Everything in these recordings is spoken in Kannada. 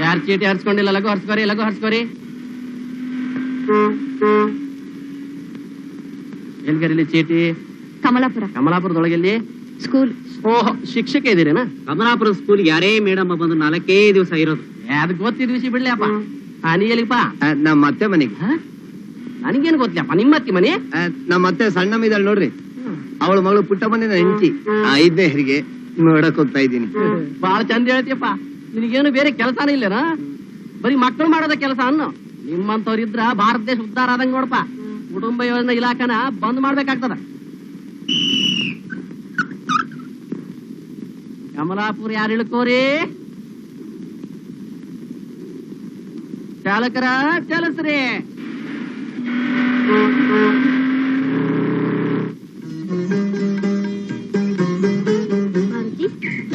ಯಾರು ಚೀಟಿ ಹರ್ಸ್ಕೊಂಡಿಲ್ಲ? ಲಘು ಹರ್ಸ್ಕೋರಿ, ಲಘು ಹರ್ಸ್ಕೋರಿ. ಎಲ್ಲಿ ಕರೀಲಿ ಚೀಟಿ? ಕಮಲಾಪುರ. ಕಮಲಾಪುರದೊಳಗೆಲ್ಲಿ? ಸ್ಕೂಲ್. ಓಹ್, ಶಿಕ್ಷಕ ಇದೀರೇನಾ? ಕಮಲಾಪುರ ಸ್ಕೂಲ್ ಯಾರೇ ಮೇಡಮ್ ಬಂದು 4 ದಿವಸ ಇರೋದು. ಅದಕ್ಕೆ ಗೊತ್ತಿದ್ ವಿಷಯ ಬಿಡ್ಲಿಯಪ್ಪ. ನೀ ಎಲ್ಲಿಪ್ಪ? ನಮ್ಮ ಅತ್ತೆ ಮನೆಗೆ. ನನಗೇನು ಗೊತ್ತಿಲ್ಲಪ್ಪ. ನಿಮ್ಮ ಅತ್ತಿ ಮನೆ? ನಮ್ಮ ಅತ್ತೆ ಸಣ್ಣ ಇದ್ದಾಳೆ ನೋಡ್ರಿ, ಅವಳ ಮಗಳು ಪುಟ್ಟ ಮನೆ ಹೆಂಡತಿ. 5ನೇ ಹೆರಿಗೆ ನೋಡಕ್ ಹೋಗ್ತಾ ಇದ್ದೀನಿ. ಬಾಳ ಚಂದ ಹೇಳ್ತೀಯಪ್ಪ. ನಿನಗೇನು ಬೇರೆ ಕೆಲಸನೇ ಇಲ್ಲೇನಾ? ಬರೀ ಮಕ್ಕಳು ಮಾಡೋದ ಕೆಲಸ ಅನ್ನು. ನಿಮ್ಮಂತವ್ರಿದ್ರ ಭಾರತ ದೇಶ ಉದ್ಧಾರ ಆದಂಗ ನೋಡಪ್ಪ. ಕುಟುಂಬ ಯೋಜನಾ ಇಲಾಖೆನ ಬಂದ್ ಮಾಡ್ಬೇಕಾಗ್ತದ. ಕಮಲಾಪುರ ಯಾರು ಇಳ್ಕೋರಿ? ಚಾಲಕರ ಚಲಸ್ರಿ.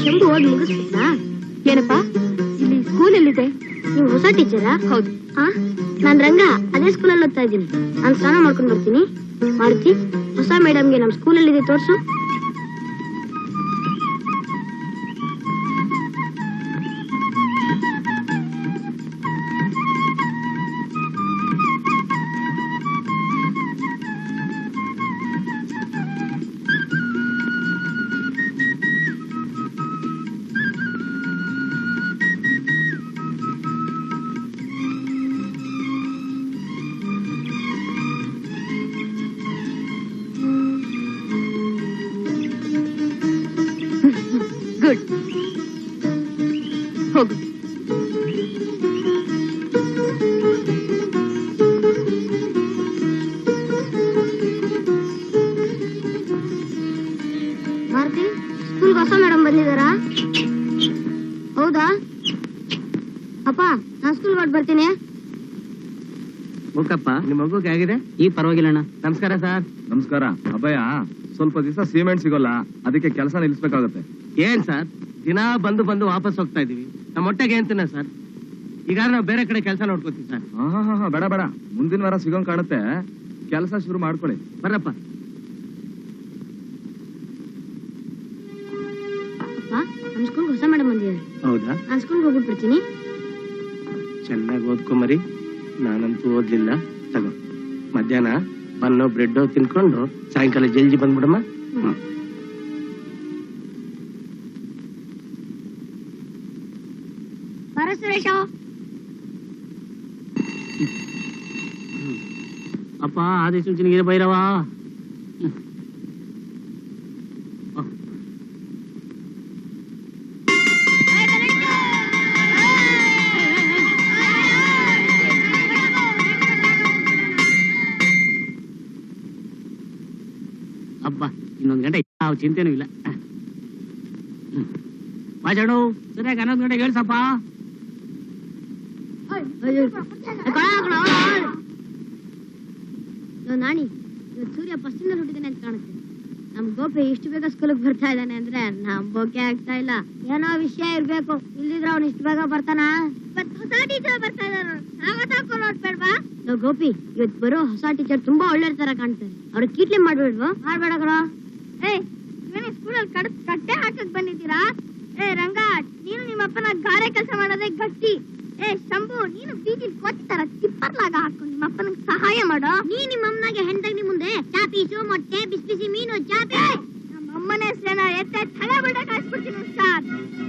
ಶಂಭು ಓದಿ ಮುಗಿಸ್ಬಿಟ್ನಾ? ಏನಪ್ಪಾ ಇಲ್ಲಿ ಸ್ಕೂಲ್ ಎಲ್ಲಿದೆ? ನೀವು ಹೊಸ ಟೀಚರಾ? ಹೌದು. ನಾನ್ ರಂಗ, ಅದೇ ಸ್ಕೂಲಲ್ಲಿ ಓದ್ತಾ ಇದ್ದೀನಿ. ನಾನು ಸ್ನಾನ ಮಾಡ್ಕೊಂಡು ಬರ್ತೀನಿ. ಮಾರುತಿ, ಹೊಸ ಮೇಡಮ್ಗೆ ನಮ್ ಸ್ಕೂಲಲ್ಲಿದೆ ತೋರ್ಸು. ಗುಡ್, ಹೋಗು. ಮಾರುತಿ, ಸ್ಕೂಲ್ಗೆ ಹೊಸ ಮೇಡಮ್ ಬಂದಿದಾರಾ? ಹೌದಾ? ಅಪ್ಪ, ನಾನ್ ಸ್ಕೂಲ್ಗೆ ಹೊರಟು ಬರ್ತೀನಿ. ಮುಖಪ್ಪ, ನಿಮ್ಮ ಮಗುಗೆ ಆಗಿದೆ? ಈ ಪರವಾಗಿಲ್ಲ ಅಣ್ಣ. ನಮಸ್ಕಾರ ಸರ್. ನಮಸ್ಕಾರ. ಅಭಯ, ಸ್ವಲ್ಪ ದಿವಸ ಸಿಮೆಂಟ್ ಸಿಗೋಲ್ಲ, ಅದಕ್ಕೆ ಕೆಲಸ ನಿಲ್ಲಿಸ್ಬೇಕಾಗತ್ತೆ. ಏನ್ ಸರ್, ದಿನ ಬಂದು ಬಂದು ವಾಪಸ್ ಹೋಗ್ತಾ ಇದೀವಿ. ನಮ್ಮ ಹೊಟ್ಟೆಗೆ ಏನ್ ತಿನ್ನ ಸರ್? ಈಗ ನಾವು ಬೇರೆ ಕಡೆ ಕೆಲಸ ನೋಡ್ಕೋತೀವಿ ಸರ್. ಬೇಡ ಬೇಡ, ಮುಂದಿನ ವಾರ ಸಿಗೋಂಗ್ ಕಾಣುತ್ತೆ. ಕೆಲಸ ಶುರು ಮಾಡ್ಕೊಳ್ಳಿ. ಬರ್ರಪ್ಪ. ಅಪ್ಪ, ನಮ್ ಸ್ಕೂಲ್ಗೆ ಹೊಸ ಮೇಡಮ್ ಬಂದಿದ್ದಾರೆ. ಹೌದಾ? ನಾನ್ ಸ್ಕೂಲ್ಗೆ ಹೋಗ್ಬಿಟ್ಟು ಬರ್ತೀನಿ. ಚೆನ್ನಾಗಿ ಓದ್ಕೊಂಬರಿ. ನಾನಂತೂ ಓದ್ಲಿಲ್ಲ. ತಗೋ, ಮಧ್ಯಾಹ್ನ ಬನ್ನೋ ಬ್ರೆಡ್ ತಿನ್ಕೊಂಡು ಸಾಯಂಕಾಲ ಜಲ್ದಿ ಬಂದ್ಬಿಡಮ್ಮ. ಬರ ಸುರೇಶ. ಅಪ್ಪ, ಆದಿ ಚುಂಚನಿಗೆ ಭೈರವ. ಅಬ್ಬ, ಇನ್ನೊಂದು ಗಂಟೆ ಯಾವ ಚಿಂತೆನೂ ಇಲ್ಲ. ಮಾಜಾಡು ಸರಿಯಾಗಿ 11 ಗಂಟೆಗೆ ಹೇಳ್ಸಪ್ಪ. ನಾಣಿ, ಇವತ್ತು ಸೂರ್ಯ ಪಶ್ಚಿಮದಲ್ಲಿ ಹುಟ್ಟಿದಾನೆ ಅಂತ ಕಾಣುತ್ತೆ. ನಮ್ ಗೋಪಿ ಇಷ್ಟು ಬೇಗ ಸ್ಕೂಲ್ಗೆ ಬರ್ತಾ ಇದ್ದಾನೆ ಅಂದ್ರೆ ನಂಬೋಕೆ ಆಗ್ತಾ ಇಲ್ಲ. ಏನೋ ವಿಷಯ ಇರ್ಬೇಕು, ಇಲ್ಲಿದ್ರೆ ಅವ್ನು ಇಷ್ಟು ಬೇಗ ಬರ್ತಾನ? ಹೊಸ ಟೀಚರ್ ಬರ್ತಾ ಇದಾರ, ನೋಡ್ಬೇಡ್ವಾ? ಗೋಪಿ, ಇವತ್ತು ಬರೋ ಹೊಸ ಟೀಚರ್ ತುಂಬಾ ಒಳ್ಳೆ ತರ ಕಾಣ್ತಾರೆ. ಅವ್ರಿಗೆ ಕೀಟ್ಲೆ ಮಾಡ್ಬೇಡ್ವಾ? ಮಾಡ್ಬೇಡ ಕಣ. ಸ್ಕೂಲಲ್ಲಿ ಕಟ್ಟೆ ಹಾಕಕ್ ಬಂದಿದ್ದೀರಾ? ರಂಗ, ನೀನು ನಿಮ್ಮಪ್ಪನ ಗಾರೆ ಕೆಲಸ ಮಾಡೋದೇ ಗಟ್ಟಿ. ಶಂಭು, ನೀನು ಬೀದಿಲ್ ಕೊಚ್ಚ ತರ ತಿಪ್ಪರ್ಲಾಗ ಹಾಕೊಂಡು ನಿಮ್ಮಪ್ಪನಿಗೆ ಸಹಾಯ ಮಾಡೋ. ನೀ ನಿಮ್ಮಮ್ಮನಾಗೆ ಹೆಂಡಗಿ ಮುಂದೆ ಚಾಪೀಸು, ಮೊಟ್ಟೆ, ಬಿಸಿ ಬಿಸಿ ಮೀನು, ಚಾಪಿ. ನಮ್ಮಮ್ಮನ ಹೆಸರೇನ ಎತ್ತೆ ತಲೆ ಬಿಡ ಕಳಿಸ್ಬಿಡ್ತೀನಿ ಸರ್.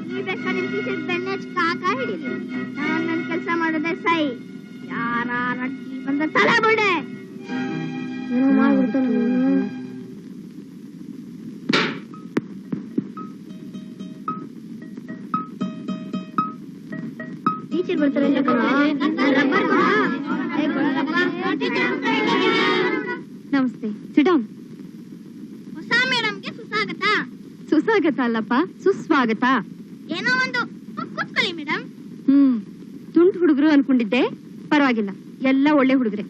ನೀ ಬೇಕಾ ನಿಮ್ ಟೀಚರ್ ಬೆಣ್ಣೆ ಕಾಕ ಹಿಡೀರಿ. ನಾನ್ ನನ್ ಕೆಲಸ ಮಾಡೋದೇ ಸೈ. ಯಾರ ರಟ್ಟಿ ಬಂದ ತಲೆ ಬಿಡೆ. ಏನೋ ಮಾಡ್ಬಿಡ್ತಾನೆ. ಟೀಚರ್ ಬರ್ತಾರೆ. ನಮಸ್ತೆ. ಸಿಡೌನ್. ಹೊಸ ಮೇಡಮ್ಗೆ ಸುಸ್ವಾಗತ. ಸುಸ್ವಾಗತ ಅಲ್ಲಪ್ಪ, ಸುಸ್ವಾಗತ. ಏನೋ ಒಂದು ಕೂತ್ಕೊಳ್ಳಿ ಮೇಡಮ್. ತುಂಡು ಹುಡುಗರು ಅನ್ಕೊಂಡಿದ್ದೆ, ಪರವಾಗಿಲ್ಲ, ಎಲ್ಲ ಒಳ್ಳೆ ಹುಡುಗರೆ.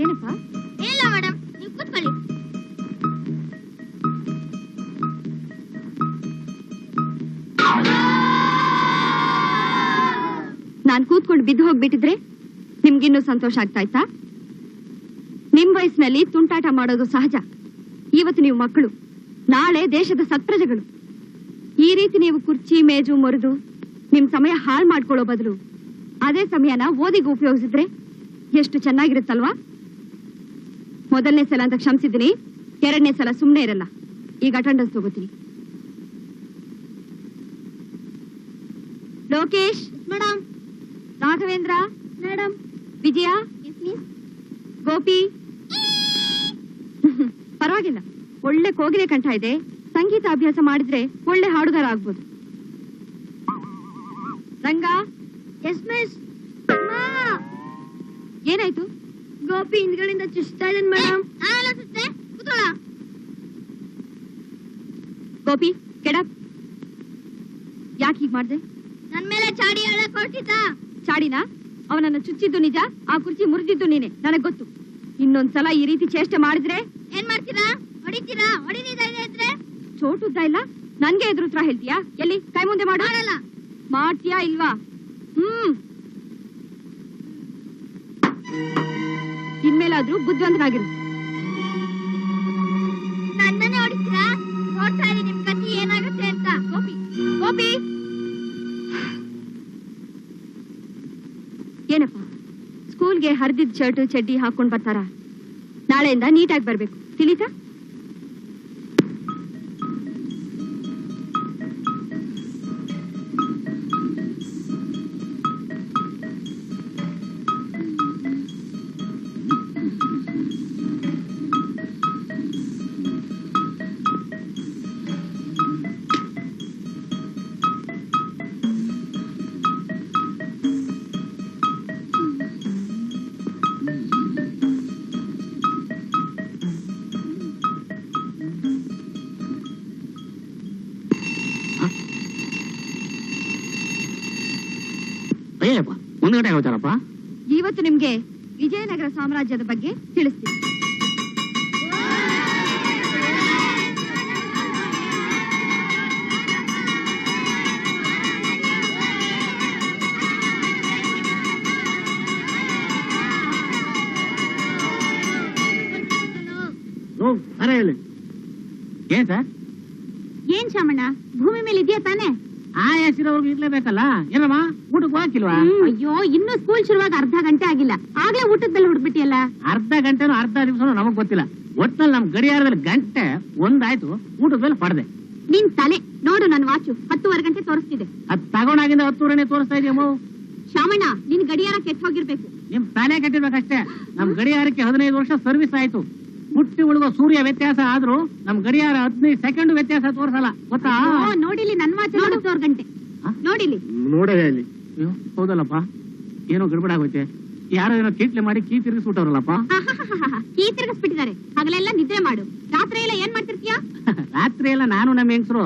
ಏನಪ್ಪ? ಇಲ್ಲ ಮೇಡಮ್, ನೀವು ಕೂತ್ಕೊಳ್ಳಿ. ನಾನ್ ಕೂತ್ಕೊಂಡು ಬಿದ್ದು ಹೋಗ್ಬಿಟ್ಟಿದ್ರೆ ನಿಮ್ಗಿನ್ನೂ ಸಂತೋಷ ಆಗ್ತಾ ಇತ್ತಾ? ನಿಮ್ ವಯಸ್ಸಿನಲ್ಲಿ ತುಂಟಾಟ ಮಾಡೋದು ಸಹಜ. ಇವತ್ತು ನೀವು ಮಕ್ಕಳು, ನಾಳೆ ದೇಶದ ಸತ್ಪ್ರಜೆಗಳು. ಈ ರೀತಿ ನೀವು ಕುರ್ಚಿ ಮೇಜು ಮುರಿದು ನಿಮ್ ಸಮಯ ಹಾಳು ಮಾಡ್ಕೊಳ್ಳೋ ಬದಲು ಅದೇ ಸಮಯನ ಓದಿಗೆ ಉಪಯೋಗಿಸಿದ್ರೆ ಎಷ್ಟು ಚೆನ್ನಾಗಿರುತ್ತಲ್ವಾ? ಮೊದಲನೇ ಸಲ ಅಂತ ಕ್ಷಮಿಸಿದ್ದೀನಿ, ಎರಡನೇ ಸಲ ಸುಮ್ಮನೆ ಇರಲ್ಲ. ಈಗ ಅಟೆಂಡೆನ್ಸ್ ತಗೋತೀನಿ. ಲೋಕೇಶ್ ಮೇಡಮ್, ರಾಘವೇಂದ್ರ ಮೇಡಮ್, ವಿಜಯ, ಎಸ್ ಮಿಸ್. ಗೋಪಿ. ಪರವಾಗಿಲ್ಲ, ಒಳ್ಳೆ ಕೋಗಿಲೆ ಕಂಠ ಇದೆ. ಸಂಗೀತ ಅಭ್ಯಾಸ ಮಾಡಿದ್ರೆ ಒಳ್ಳೆ ಹಾಡುಗಾರ ಆಗ್ಬೋದು. ರಂಗ. Yes miss. ಏನಾಯ್ತು? ಗೋಪಿ ಹಿಂದ್ಗಳಿಂದ ಚುಚ್ತಾ ಇದ್ದಾನೆ ಮೇಡಮ್. ಗೋಪಿ ಕೆಡಪ್. ಯಾಕೆ ಹೀಗ್ ಮಾಡ್ದೆ? ನನ್ ಮೇಲೆ ಚಾಡಿ ಹೇಳಕ್ ಹೊರಟಿದ್ದ. ಚಾಡಿನ? ಅವನನ್ನ ಚುಚ್ಚಿದ್ದು ನಿಜ, ಆ ಕುರ್ಚಿ ಮುರಿದಿದ್ದು ನೀನೆ, ನನಗ್ ಗೊತ್ತು. ಇನ್ನೊಂದ್ಸಲ ಈ ರೀತಿ ಚೇಷ್ಟೆ ಮಾಡಿದ್ರೆ ಏನ್ ಮಾಡ್ತೀರಾ? ಹೊಡಿತೀರಾ? ಹೊಡಿದಿದ್ರೆ ಚೋಟುದ್ದ ಇಲ್ಲ, ನನ್ಗೆ ಎದುರು ಉತ್ತರ ಹೇಳ್ತೀಯಾ? ಎಲ್ಲಿ ಕೈ ಮುಂದೆ ಮಾಡು. ಮಾಡ್ತೀಯಾ ಇಲ್ವಾ? ಇನ್ಮೇಲಾದ್ರೂ ಬುದ್ಧಿವಂತನಾಗಿರು. ನನ್ನನ್ನೇ ಹೊಡಿತೀರಾ? ನೋಡ್ತಾ ಇರಿ ನಿಮ್ ಕಥೆ ಏನಾಗುತ್ತೆ ಅಂತ. ಗೋಪಿ, ಗೋಪಿ. ಏನಪ್ಪ, ಸ್ಕೂಲ್ಗೆ ಹರಿದಿದ್ ಶರ್ಟ್ ಚಡ್ಡಿ ಹಾಕೊಂಡ್ ಬರ್ತಾರ? ನಾಳೆಯಿಂದ ನೀಟಾಗಿ ಬರ್ಬೇಕು, ತಿಳಿತಾ? ಒಂದು ಗಂಟೆ ಆಗೋತಾರಪ್ಪ. ಇವತ್ತು ನಿಮ್ಗೆ ವಿಜಯನಗರ ಸಾಮ್ರಾಜ್ಯದ ಬಗ್ಗೆ ತಿಳಿಸ್ತೀನಿ. ಏನ್ ಸರ್? ಏನ್ ಶಾಮಣ್ಣ, ಭೂಮಿ ಮೇಲೆ ಇದೆಯಾ ತಾನೆ? ಆ ಹೆಸರವ್ರಿಗೆ ಇರ್ಲೇಬೇಕಲ್ಲ. ಏನಮ್ಮ ಊಟಕ್ಕೆ ಹೋಗಿಲ್ವಾ? ಅಯ್ಯೋ, ಇನ್ನು ಸ್ಕೂಲ್ ಶುರುವಾಗ ಅರ್ಧ ಗಂಟೆ ಆಗಿಲ್ಲ, ಆಗ್ಲೇ ಊಟದ ಬೆಲೆ ಹುಡ್ಬಿಟ್ಟಿಯಲ್ಲ. ಅರ್ಧ ಗಂಟೆನೂ ಅರ್ಧ ದಿವಸ ನಮಗ್ ಗೊತ್ತಿಲ್ಲ. ಒಟ್ನಲ್ಲಿ ನಮ್ ಗಡಿಯಾರದಲ್ಲಿ ಗಂಟೆ ಒಂದಾಯ್ತು, ಊಟದ ಮೇಲೆ ಪಡೆದೆ. ನಿನ್ ತಲೆ ನೋಡು, ನನ್ ವಾಚು 10:15 ಗಂಟೆ ತೋರಿಸ್ತಿದೆ. ಅದ್ ತಗೊಂಡಾಗಿಂದ 10:30 ತೋರಿಸ್ತಾ ಇದೆಯಮ್ಮ. ಶಾಮಣ್ಣ, ನಿನ್ ಗಡಿಯಾರ ಕೆಟ್ಟ ಹೋಗಿರ್ಬೇಕು. ನಿಮ್ ತಲೆ ಕೆಟ್ಟಿರ್ಬೇಕಷ್ಟೇ. ನಮ್ ಗಡಿಯಾರಕ್ಕೆ 15 ವರ್ಷ ಸರ್ವಿಸ್ ಆಯ್ತು. ಹುಟ್ಟಿ ಉಳಿದ ಸೂರ್ಯ ವ್ಯತ್ಯಾಸ ಆದ್ರೂ ನಮ್ ಗಡಿಯಾರ 15 ಸೆಕೆಂಡ್ ವ್ಯತ್ಯಾಸ ತೋರ್ಸಲ್ಲ, ಗೊತ್ತಾ? ನೋಡಿಲಿ, ನನ್ ವಾಚ್ 10 ಗಂಟೆ ನೋಡಿಲಿ. ನೋಡೇ ಅಲ್ಲಿ. ಅಯ್ಯೋ ಹೌದಲ್ಲಪ್ಪ, ಏನೋ ಗಡ್ಬಡ ಆಗೋಯ್ತೆ. ಯಾರೋ ಏನೋ ಕೀಟ್ಲೆ ಮಾಡಿ ಕೀ ತಿರುಗಿಸ್ಬಿಟ್ಟವ್ರಲ್ಲಪ್ಪ. ಕೀ ತಿರುಗಿಸ್ಬಿಟ್ಟಿದ್ದಾರೆ. ಹಗಲೆಲ್ಲ ನಿದ್ರೆ ಮಾಡು, ರಾತ್ರಿ ಎಲ್ಲ ಏನ್ ಮಾಡ್ತಿರ್ತೀಯ? ರಾತ್ರಿ ಎಲ್ಲ ನಾನು ನಮ್ಮ ಹೆಂಗಸರು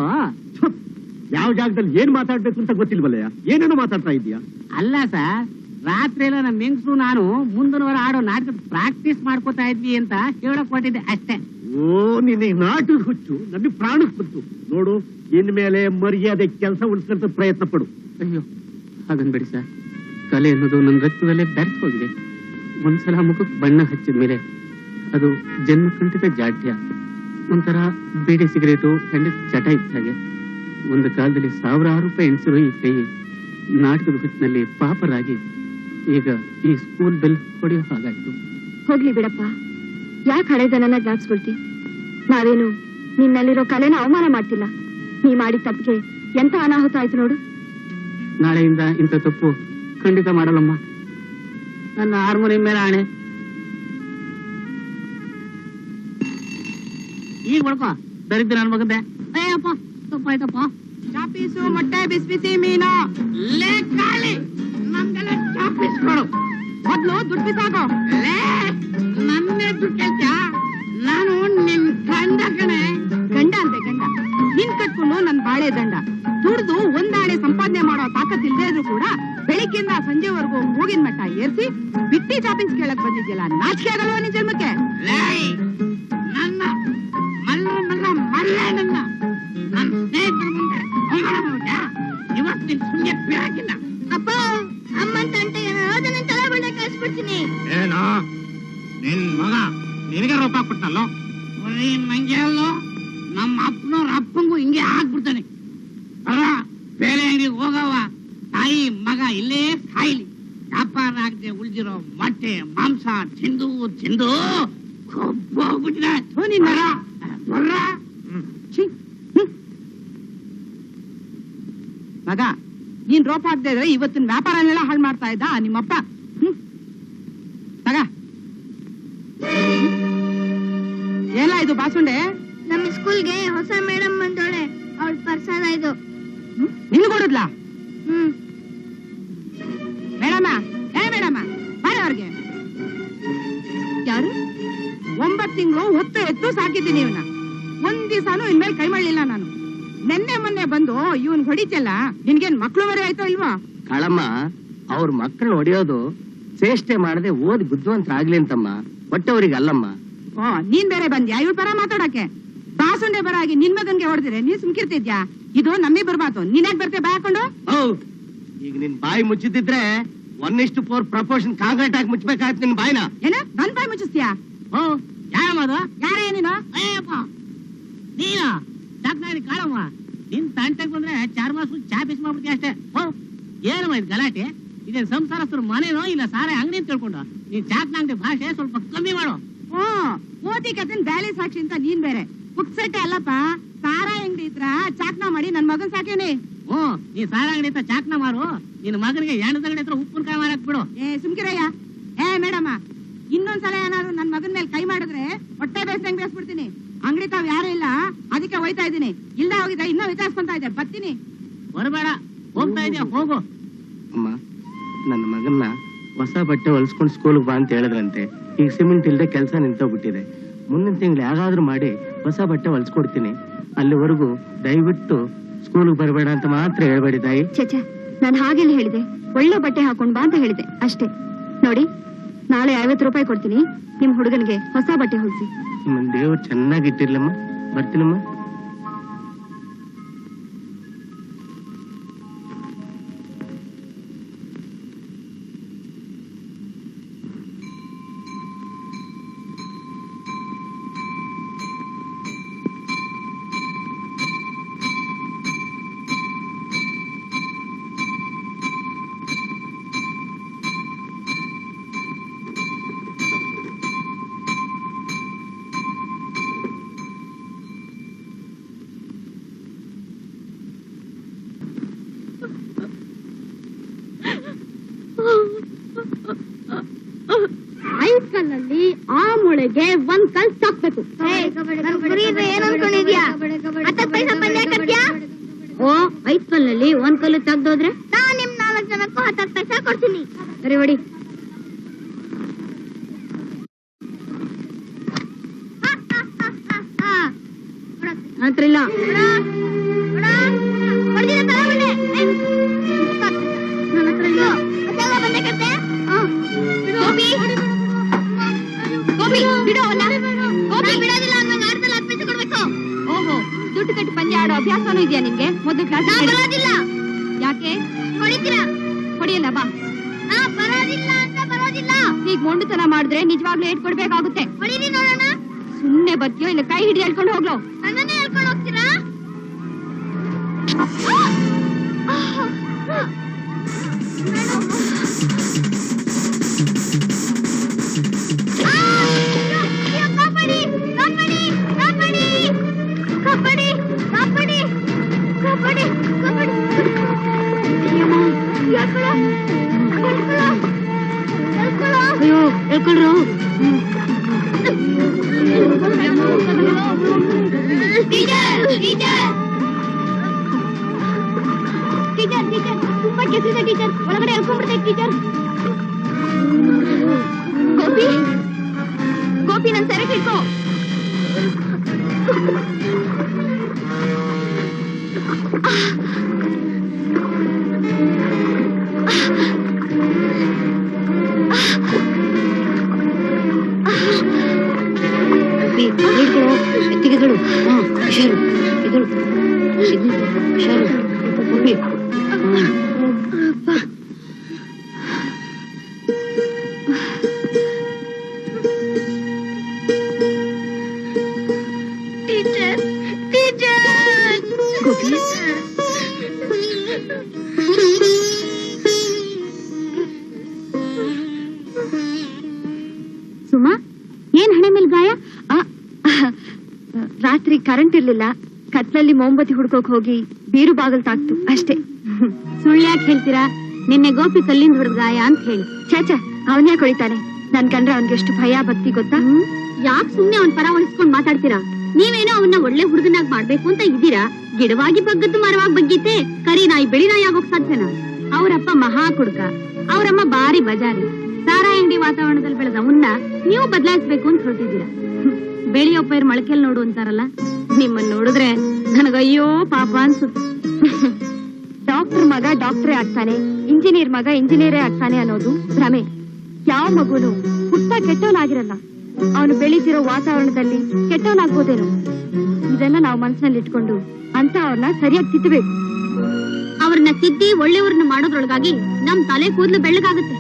ಯಾವ ಜಾಗದಲ್ಲಿ ಏನ್ ಮಾತಾಡ್ಬೇಕು ಅಂತ ಗೊತ್ತಿಲ್ವಲ್ಲಯ್ಯ, ಏನೇನೋ ಮಾತಾಡ್ತಾ ಇದೀಯಾ? ಅಲ್ಲ ಸರ್, ರಾತ್ರಿ ಎಲ್ಲ ನಮ್ಮ ಹೆಂಗಸರು ನಾನು ಮುಂದಿನ ವಾರ ಆಡೋ ನಾಟಕದ ಪ್ರಾಕ್ಟೀಸ್ ಮಾಡ್ಕೋತಾ ಇದ್ವಿ ಅಂತ ಹೇಳಕ್ ಹೊಟ್ಟಿದ್ದೆ ಅಷ್ಟೇ. ಓ, ನಿನ್ನ ನಾಟಕ ಹುಚ್ಚು ನನಗೆ ಪ್ರಾಣಕ್ಕೆ ಬಂತು ನೋಡು. ಇನ್ಮೇಲೆ ಮರ್ಯಾದೆ ಕೆಲಸ ಉಳಿಸ್ಕೊಂತ ಪ್ರಯತ್ನ ಪಡು. ಅಯ್ಯೋ ಹಾಗನ್ಬೇಡಿ ಸರ್, ಕಲೆ ಅನ್ನೋದು ನನ್ನ ರಕ್ತದಲ್ಲೇ ಬೆರೆತು ಹೋಗಿದೆ. ಒಂದ್ಸಲ ಮುಖಕ್ಕೆ ಬಣ್ಣ ಹಚ್ಚಿದ ಮೇಲೆ ಅದು ಜನ್ಮ ಕಂಠಿತ ಜಾಡ್ಯ. ಒಂಥರ ಬೀಡಿ ಸಿಗರೇಟು ಖಂಡಿತ ಚಟ ಇದ್ದ ಹಾಗೆ. ಒಂದು ಕಾಲದಲ್ಲಿ 1000 ರೂಪಾಯಿ ಎಣಿಸಿರೋ ಈ ಕೈ ನಾಟಕದ ಹುಚ್ಚಿನಲ್ಲಿ ಪಾಪರಾಗಿ ಈಗ ಈ ಸ್ಕೂಲ್ ಬೆಲ್ ಹೊಡೆಯೋ ಹಾಗಾಯ್ತು. ಹೋಗ್ಲಿ ಬಿಡಪ್ಪ, ಯಾಕೆ ಹಳೆದನನ್ನ ಜ್ಞಾಪಿಸ್ಕೊಳ್ತಿ? ನಾವೇನು ನಿನ್ನಲ್ಲಿರೋ ಕಲೆನ ಅವಮಾನ ಮಾಡ್ತಿಲ್ಲ. ನೀ ಮಾಡಿದ ತಪ್ಪಿಗೆ ಎಂತ ಅನಾಹುತ ಆಯ್ತು ನೋಡು. ನಾಳೆಯಿಂದ ಇಂಥ ತಪ್ಪು ಖಂಡಿತ ಮಾಡಲ್ಲಮ್ಮ. ನನ್ನ ಹಾರ್ಮೋನಿಯಂ ಮೇಲೆ ಆಣೆ. ಈಗ ಬಡ್ಕೋ ದರಿದ್ರ ನನ್ ಮಗಂದೆ. ಅಯ್ಯಪ್ಪ ತಪ್ಪಾಯ್ತಪ್ಪ. ಚಾಪೀಸು, ಮೊಟ್ಟೆ, ಬಿಸ್ಬಿಸಿ ಮೀನು ಲೇ ಕಾಳಿ, ನಮ್ಗೆಲ್ಲ ಚಾಪೀಸ್ ಕೊಡು. ಮೊದ್ಲು ದುಡ್ಡು ಬಿಸಾಕೋ. ನನ್ನೇ ದುಡ್ಡು ಕೇಳ್ತ್ಯಾ? ನಾನು ನಿನ್ ಗಂಡ ಕಣೆ. ಗಂಡ ಅಂತೆ ಗಂಡ, ನಿನ್ ಕಟ್ಕೊಂಡು ನನ್ ಬಾಳೆ ದಂಡ. ದುಡ್ದು ಒಂದಾಳೆ ಸಂಪಾದನೆ ಮಾಡೋ ತಾಕತ್ ಇಲ್ದೇ ಇದ್ರು ಕೂಡ ಬೆಳಿಗ್ಗೆಯಿಂದ ಸಂಜೆವರೆಗೂ ಮೂಗಿನ ಮಟ್ಟ ಏರ್ಸಿ ಬಿಟ್ಟಿ ಚಾಪೀಸ್ ಕೇಳಕ್ ಬಂದಿದ್ಯಲ್ಲ, ನಾಚಿಕೆ ಆಗಲ್ವಾ ನಿನ್ ಜನ್ಮಕ್ಕೆ? ನನ್ನ ಮಲ್ಲಣ್ಣನ್ನ ನನ್ನ ಸ್ನೇಹಿತರ ಮುಂದೆ ಇವತ್ತು ನಿನ್ ಸುಮ್ಗೆ ಬಿಡಾಕಿಲ್ಲ. ಅಪ್ಪ, ಅಮ್ಮನ್ ತಂಟೆ ತಲೆ ಬಂಡೆ ಕಳಿಸ್ಬಿಡ್ತೀನಿ. ಏನೋ ನಿನ್ ಮಗ ನಿನಗೆ ರೂಪ ಬರೀ ನಂಗೆ ಅಲ್ಲ ನಮ್ಮ ಅಪ್ಪನವ್ರ ಅಪ್ಪಂಗೂ ಹಿಂಗೆ ಆಗ್ಬಿಡ್ತಾನೆ. ಬೇರೆ ಅಂಗಡಿಗೆ ಹೋಗವ, ತಾಯಿ ಮಗ ಇಲ್ಲೇ ಸಾಯ್ಲಿ. ವ್ಯಾಪಾರ ಆಗದೆ ಉಳಿದಿರೋ ಮೊಟ್ಟೆ ಮಾಂಸ ತಿಂದು ತಿಂದು ಹೋಗ್ಬಿಟ್ಟಿದೆ. ಮಗ, ನೀನ್ ರೋಪ ಹಾಕ್ತಾ ಇದ್ರೆ ಇವತ್ತಿನ ವ್ಯಾಪಾರನೆಲ್ಲ ಹಾಳು ಮಾಡ್ತಾ ಇದ್ದ ನಿಮ್ಮಪ್ಪ. ತಗ ಎಲ್ಲ ಇದು ಬಾಸುಂಡೆ. ನಮ್ಮ ಸ್ಕೂಲ್ಗೆ ಹೊಸ ಮೇಡಮ್ ಬಂದೋಳೆ, ಅವಳ ಪ್ರಸಾದ ಇದು. ನಿನ್ ಕೊಡುದ್ಲಾ? Madam, madam ಬಾರವ್ರಿಗೆ. ಯಾರು? 9 ತಿಂಗಳು ಹೊತ್ತು ಎತ್ತು ಸಾಕಿದ್ದೀನಿ ಇವನ್ನ. ಒಂದ್ ದಿವಸನೂ ಇನ್ಮೇಲೆ ಕೈ ಮಾಡಲಿಲ್ಲ ನಾನು. ನೆನ್ನೆ ಮೊನ್ನೆ ಬಂದು ಇವನ್ ಹೊಡಿತಲ್ಲ, ನಿನ್ಗೇನ್ ಮಕ್ಳು ಮರಿ ಆಯ್ತೋ ಇಲ್ವಾ? ಕಳಮ್ಮ, ಅವ್ರ ಮಕ್ಕಳು ಹೊಡೆಯೋದು ಚೇಷ್ಟೆ ಮಾಡದೆ ಓದಿ ಬುದ್ಧಿವಂತರಾಗ್ಲಿ ಅಂತಮ್ಮ, ಹೊಟ್ಟೆವ್ರಿಗೆ ಅಲ್ಲಮ್ಮ. ಓ, ನೀನ್ ಬೇರೆ ಬಂದ್ಯಾ ಇವ್ರ ಪರ ಮಾತಾಡಕ್ಕೆ? ಬಾಸುಂಡೆ ಬರ ಆಗಿ ನಿನ್ ಮಗನ್ಗೆ ಹೊಡೆದಿರೆ ನೀನ್ ಸುಮ್ಕಿರ್ತಿದ್ಯಾ? ಇದು ನಮ್ಮಿಬ್ಬರ ಮಾತು, ನೀನ್ಯಾಕ್ ಬರ್ತೆ ಬಾಯ್ ಹಾಕೊಂಡು? ಈಗ ನಿನ್ ಬಾಯಿ ಮುಚ್ಚಿದ್ರೆ 1:4 ಪ್ರಪೋರ್ಷನ್ ಕಾಂಕ್ರೀಟ್ ಆಗಿ ಮುಚ್ಚಬೇಕಾಯ್ತು ನಿನ್ ಬಾಯಿನ. ಏನ ನನ್ ಬಾಯಿ ಮುಚ್ಚಿಸ್ತೀಯಾ? ಯಾರದು? ಯಾರೇ ನೀನು? ಅಯ್ಯಪ್ಪ, ನೀನ ಚಾಕ್ನಾಡಿ ಕಾಳಮ್ಮ. ನಿನ್ ತಂಟೆಗೆ ಬಂದ್ರೆ 4 ಮಾಸ ಚಾ ಬಿಸಿ ಮಾಡ್ಬಿಡ್ತೀಯ ಅಷ್ಟೇ. ಏನಮ್ಮ ಇದು ಗಲಾಟೆ? ಇದೇನ್ ಸಂಸಾರಸ್ಥರು ಮನೇನೋ ಇಲ್ಲ ಸಾರೆ ಅಂಗಡಿ ಅಂತ ತಿಳ್ಕೊಂಡು? ನೀನ್ ಚಾಕ್ನಾಂಗಡಿ ಭಾಷೆ ಸ್ವಲ್ಪ ಕಮ್ಮಿ ಮಾಡು. ಓದಿ ಕತನ್ ಬ್ಯಾಲೆ ಸಾಕ್ಷಿ ಅಂತ ನೀನ್ ಬೇರೆ. ಪುಕ್ಸಟ್ಟೆ ಅಲ್ಲಪ್ಪ, ಸಾರ ಅಂಗಡಿ ಇದ್ರ ಚಾಕ್ನಾ ಮಾಡಿ ನನ್ ಮಗನ್ ಸಾಕೇನಿ. ನೀ ಸಾರ ಅಂಗಡಿ ಹತ್ರ ಚಾಕ್ನ ಮಾರು, ನಿನ್ ಮಗನಿಗೆ ಎಣ್ಣದ ಅಂಗಡಿ ಹತ್ರ ಉಪ್ಪಿನಕಾಯಿ ಮಾರಕ್ ಬಿಡು. ಸುಮ್ಕಿರಯ್ಯ. ಮೇಡಮ್ಮ, ಇನ್ನೊಂದ್ಸಲ ಏನಾದ್ರು ನನ್ ಮಗನ್ ಮೇಲೆ ಕೈ ಮಾಡಿದ್ರೆ ಹೊಟ್ಟೆ ಬೇಯಿಸಂಗ್ ಬೇಯಿಸ್ಬಿಡ್ತೀನಿ. ಅಂಗಡಿ ತಾವ್ ಯಾರು ಇಲ್ಲ, ಅದಕ್ಕೆ ಹೋಯ್ತಾ ಇದ್ದೀನಿ. ಇಲ್ದ ಹೋಗಿದ್ದ ಇನ್ನೂ ವಿಚಾರಿಸ್ಕೊಂತ ಇದ್ದೆ, ಬರ್ತೀನಿ. ಬರಬೇಡ, ಹೋಗ್ತಾ ಇದೆಯಾ ಹೋಗು. ಅಮ್ಮ, ನನ್ನ ಮಗನ್ನ ಹೊಸ ಬಟ್ಟೆ ಹೊಲ್ಸ್ಕೊಂಡು ಸ್ಕೂಲ್ಗೆ ಬಾ ಅಂತ ಹೇಳಿದ್ರಂತೆ. ಈಗ ಸಿಮೆಂಟ್ ಇಲ್ದೆ ಕೆಲಸ ನಿಂತೋಗ್ಬಿಟ್ಟಿದೆ. ಮುಂದಿನ ತಿಂಗಳು ಯಾರಾದ್ರೂ ಮಾಡಿ ಹೊಸ ಬಟ್ಟೆ ಹೊಲ್ಸ್ಕೊಡ್ತೀನಿ. ಅಲ್ಲಿವರೆಗೂ ದಯವಿಟ್ಟು ಸ್ಕೂಲ್ಗೆ ಬರಬೇಡ ಅಂತ ಮಾತ್ರ ಹೇಳ್ಬೇಡಿ ತಾಯಿ. ಚೇಚೆ, ನಾನು ಹಾಗೆಲ್ಲ ಹೇಳಿದೆ, ಒಳ್ಳೆ ಬಟ್ಟೆ ಹಾಕೊಂಡ್ ಬಾ ಅಂತ ಹೇಳಿದೆ ಅಷ್ಟೇ. ನೋಡಿ, ನಾಳೆ 50 ರೂಪಾಯಿ ಕೊಡ್ತೀನಿ, ನಿಮ್ ಹುಡುಗನಿಗೆ ಹೊಸ ಬಟ್ಟೆ ಹೊಲಿಸಿ. ನಿಮ್ಮನ್ನ ದೇವ್ರು ಚೆನ್ನಾಗಿಟ್ಟಿರ್ಲಮ್ಮ. ಬರ್ತೀನಮ್ಮ. ಐಕಲ್ಲಲ್ಲಿ ಆ ಮುಳೆಗೆ 1 ಕಲ್ ಸಾಕ್ಬೇಕು. ಏನ್ ಅನ್ಕೊಂಡಿದ್ಯಾ? 10 ಪೈಸಾ ಪಲ್ಯ ಕಟ್ಟ್ಯಾ? ಓ, 5 ಕಲ್ಲಲ್ಲಿ 1 ಕಲ್ಲು ತೆಗ್ದೋದ್ರೆ ನಾನ್ ನಿಮ್ 4 ಜನಕ್ಕೂ 10 ಪೈಸಾ ಕೊಡ್ತೀನಿ. ಸರಿ ಹೊಡಿ. ಹತ್ರ ಇಲ್ಲ. ಓಹೋ, ದುಡ್ಡು ಕಟ್ಟಿ ಪಂದ್ಯ ಆಡೋ ಅಭ್ಯಾಸನೂ ಇದೆಯಾ ನಿಮ್ಗೆ? ಮೊದಲು ಕ್ಲಾಸ್ ಬರೋದಿಲ್ಲ. ಯಾಕೆ ಹೊಡಿತೀರಾ? ಹೊಡಿಯಲ್ಲ ಬಾ. ಬರೋದಿಲ್ಲ ಅಂತ ಬರೋದಿಲ್ಲ. ಈಗ ಮೊಂಡುತನ ಮಾಡಿದ್ರೆ ನಿಜವಾಗ್ಲೂ ಏಟ್ ಕೊಡ್ಬೇಕಾಗುತ್ತೆ. ಹೊಡೀರಿ ನೋಡೋಣ. ಸುಮ್ನೆ ಬರ್ತೀಯೋ ಇಲ್ಲ ಕೈ ಹಿಡಿ ಹೇಳ್ಕೊಂಡು ಹೋಗ್ಲೋ? ನನ್ನನ್ನೇ ಹೇಳ್ಕೊಂಡು ಹೋಗ್ತೀರಾ? ಅಯ್ಯೋ, ಹೇಳ್ಕೊಳ್ರು. ಟೀಚರ್ ತುಂಬಾ ಕೆಸಿದೆ ಟೀಚರ್, ಒಳಗಡೆ ಹೇಳ್ಕೊಂಡ್ಬಿಡ್ತೈತೆ ಟೀಚರ್. ಗೋಪಿ ನನ್ ಸೆರೆ ಹಿಡ್ಕೋ. ಹಿಡ್ಕೊಳ್ಳೋ, ಎತ್ತಿಗೆಗಳು. ಹುಷಾರು, ಇದು ಹುಷಾರು. ರಾತ್ರಿ ಕರೆಂಟ್ ಇರ್ಲಿಲ್ಲ, ಕತ್ಲಲ್ಲಿ ಮೊಂಬತ್ತಿ ಹುಡ್ಕೋಕ್ ಹೋಗಿ ಬೀರು ಬಾಗಲ್ ತಾಕ್ತು ಅಷ್ಟೇ. ಸುಳ್ಳ್ಯಾಕ್ ಹೇಳ್ತೀರಾ? ನಿನ್ನೆ ಗೋಪಿ ಕಲ್ಲಿಂದ ಹೊಡೆದಾಯ ಅಂತ ಹೇಳಿ. ಛೇ ಅವನ್ಯಾಕೆ ಹೊಡಿತಾನೆ? ನನ್ ಕಂಡ್ರೆ ಅವನ್ಗೆ ಎಷ್ಟು ಭಯ ಭಕ್ತಿ ಗೊತ್ತಾ? ಯಾಕೆ ಸುಮ್ನೆ ಅವನ್ ಪರ ವಹಿಸ್ಕೊಂಡ್ ಮಾತಾಡ್ತೀರಾ? ನೀವೇನೋ ಅವನ್ನ ಒಳ್ಳೆ ಹುಡುಗನಾಗ್ ಮಾಡ್ಬೇಕು ಅಂತ ಇದ್ದೀರಾ. ಗಿಡವಾಗಿ ಬಗ್ಗದ್ದು ಮರವಾಗಿ ಬಗ್ಗೀತೆ ಕರಿ ನಾಯಿ ಬೆಳಿ ನಾಯಿ ಆಗೋಕ್ ಸಾಧ್ಯನಾ? ಅವರಪ್ಪ ಮಹಾ ಕುಡ್ಕ, ಅವರಮ್ಮ ಬಾರಿ ಬಜಾರಿ. ಸಾರಾ ಅಂಗಡಿ ವಾತಾವರಣದಲ್ಲಿ ಬೆಳೆದ ಅವನ್ನ ನೀವು ಬದಲಾಯಿಸ್ಬೇಕು ಅಂತ ಹೊರಟಿದ್ದೀರಾ. ಬೆಳೆಯೋ ಪೈರ್ ಮೊಳಕೆಲ್ ನೋಡು ಅಂತಾರಲ್ಲ, ನಿಮ್ಮನ್ನ ನೋಡಿದ್ರೆ ನನಗಯ್ಯೋ ಪಾಪ ಅನ್ಸುತ್ತೆ. ಡಾಕ್ಟರ್ ಮಗ ಡಾಕ್ಟರೇ ಆಗ್ತಾನೆ, ಇಂಜಿನಿಯರ್ ಮಗ ಇಂಜಿನಿಯರೇ ಆಗ್ತಾನೆ ಅನ್ನೋದು ಭ್ರಮೆ. ಯಾವ ಮಗುನು ಹುಟ್ಟ ಕೆಟ್ಟವನಾಗಿರಲ್ಲ, ಅವನು ಬೆಳೀತಿರೋ ವಾತಾವರಣದಲ್ಲಿ ಕೆಟ್ಟವನಾಗ್ಬೋದೇನೋ. ಇದನ್ನ ನಾವು ಮನಸ್ಸಿನಲ್ಲಿ ಇಟ್ಕೊಂಡು ಅಂತ ಅವ್ರನ್ನ ಸರಿಯಾಗಿ ತಿದ್ದಬೇಕು. ಅವ್ರನ್ನ ತಿದ್ದಿ ಒಳ್ಳೆಯವ್ರನ್ನ ಮಾಡೋದ್ರೊಳಗಾಗಿ ನಮ್ ತಲೆ ಕೂದಲು ಬೆಳ್ಳಗಾಗುತ್ತೆ.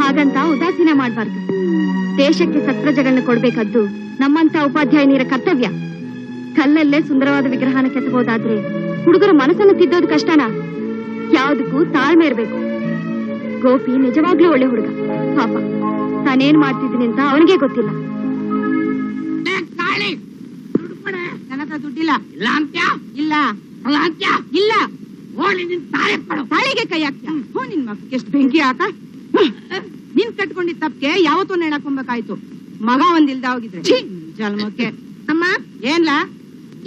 ಹಾಗಂತ ಉದಾಸೀನ ಮಾಡ್ಬಾರ್ದು. ದೇಶಕ್ಕೆ ಸತ್ಪ್ರಜೆಗಳನ್ನ ಕೊಡ್ಬೇಕಾದ್ದು ನಮ್ಮಂತ ಉಪಾಧ್ಯಾಯನಿಯರ ಕರ್ತವ್ಯ. ಕಲ್ಲಲ್ಲೇ ಸುಂದರವಾದ ವಿಗ್ರಹನ ಕೆತ್ತಬಹುದಾದ್ರೆ ಹುಡುಗರ ಮನಸ್ಸನ್ನು ತಿದ್ದೋದು ಕಷ್ಟನಾ? ಯಾವ್ದಕ್ಕೂ ತಾಳ್ಮೆ ಇರ್ಬೇಕು. ಗೋಪಿ ನಿಜವಾಗ್ಲೂ ಒಳ್ಳೆ ಹುಡುಗ. ಪಾಪ ತಾನೇನ್ ಮಾಡ್ತಿದ್ದೀನಿ ಅಂತ ಅವನಿಗೆ ಗೊತ್ತಿಲ್ಲ. ನನ್ನ ಹತ್ರ ದುಡ್ಡಿಲ್ಲ. ಇಲ್ಲ ಅಂತ್ಯ ಇಲ್ಲ ಅಲ್ಲ ಅಂತ್ಯ ಇಲ್ಲ. ಓಡಿ ನಿನ್ ತಾಳೆ ಪಡು. ತಾಳಿಗೆ ಕೈ ಹಾಕ್ತೀಯ? ನಿನ್ ಮಕ್ಕಳಿಗೆ ಎಷ್ಟು ಬೆಂಕಿ ಹಾಕ. ನಿನ್ ಕಟ್ಕೊಂಡಿದ್ ತಪ್ಪಿಗೆ ಯಾವತ್ತೂ ನೇಣಾಕೊಂಬೇಕಾಯ್ತು. ಮಗ ಒಂದಿಲ್ದ ಹೋಗಿದ್ರೆ ಜನ್ಮಕ್ಕೆ. ಅಮ್ಮ, ಏನ್ಲಾ?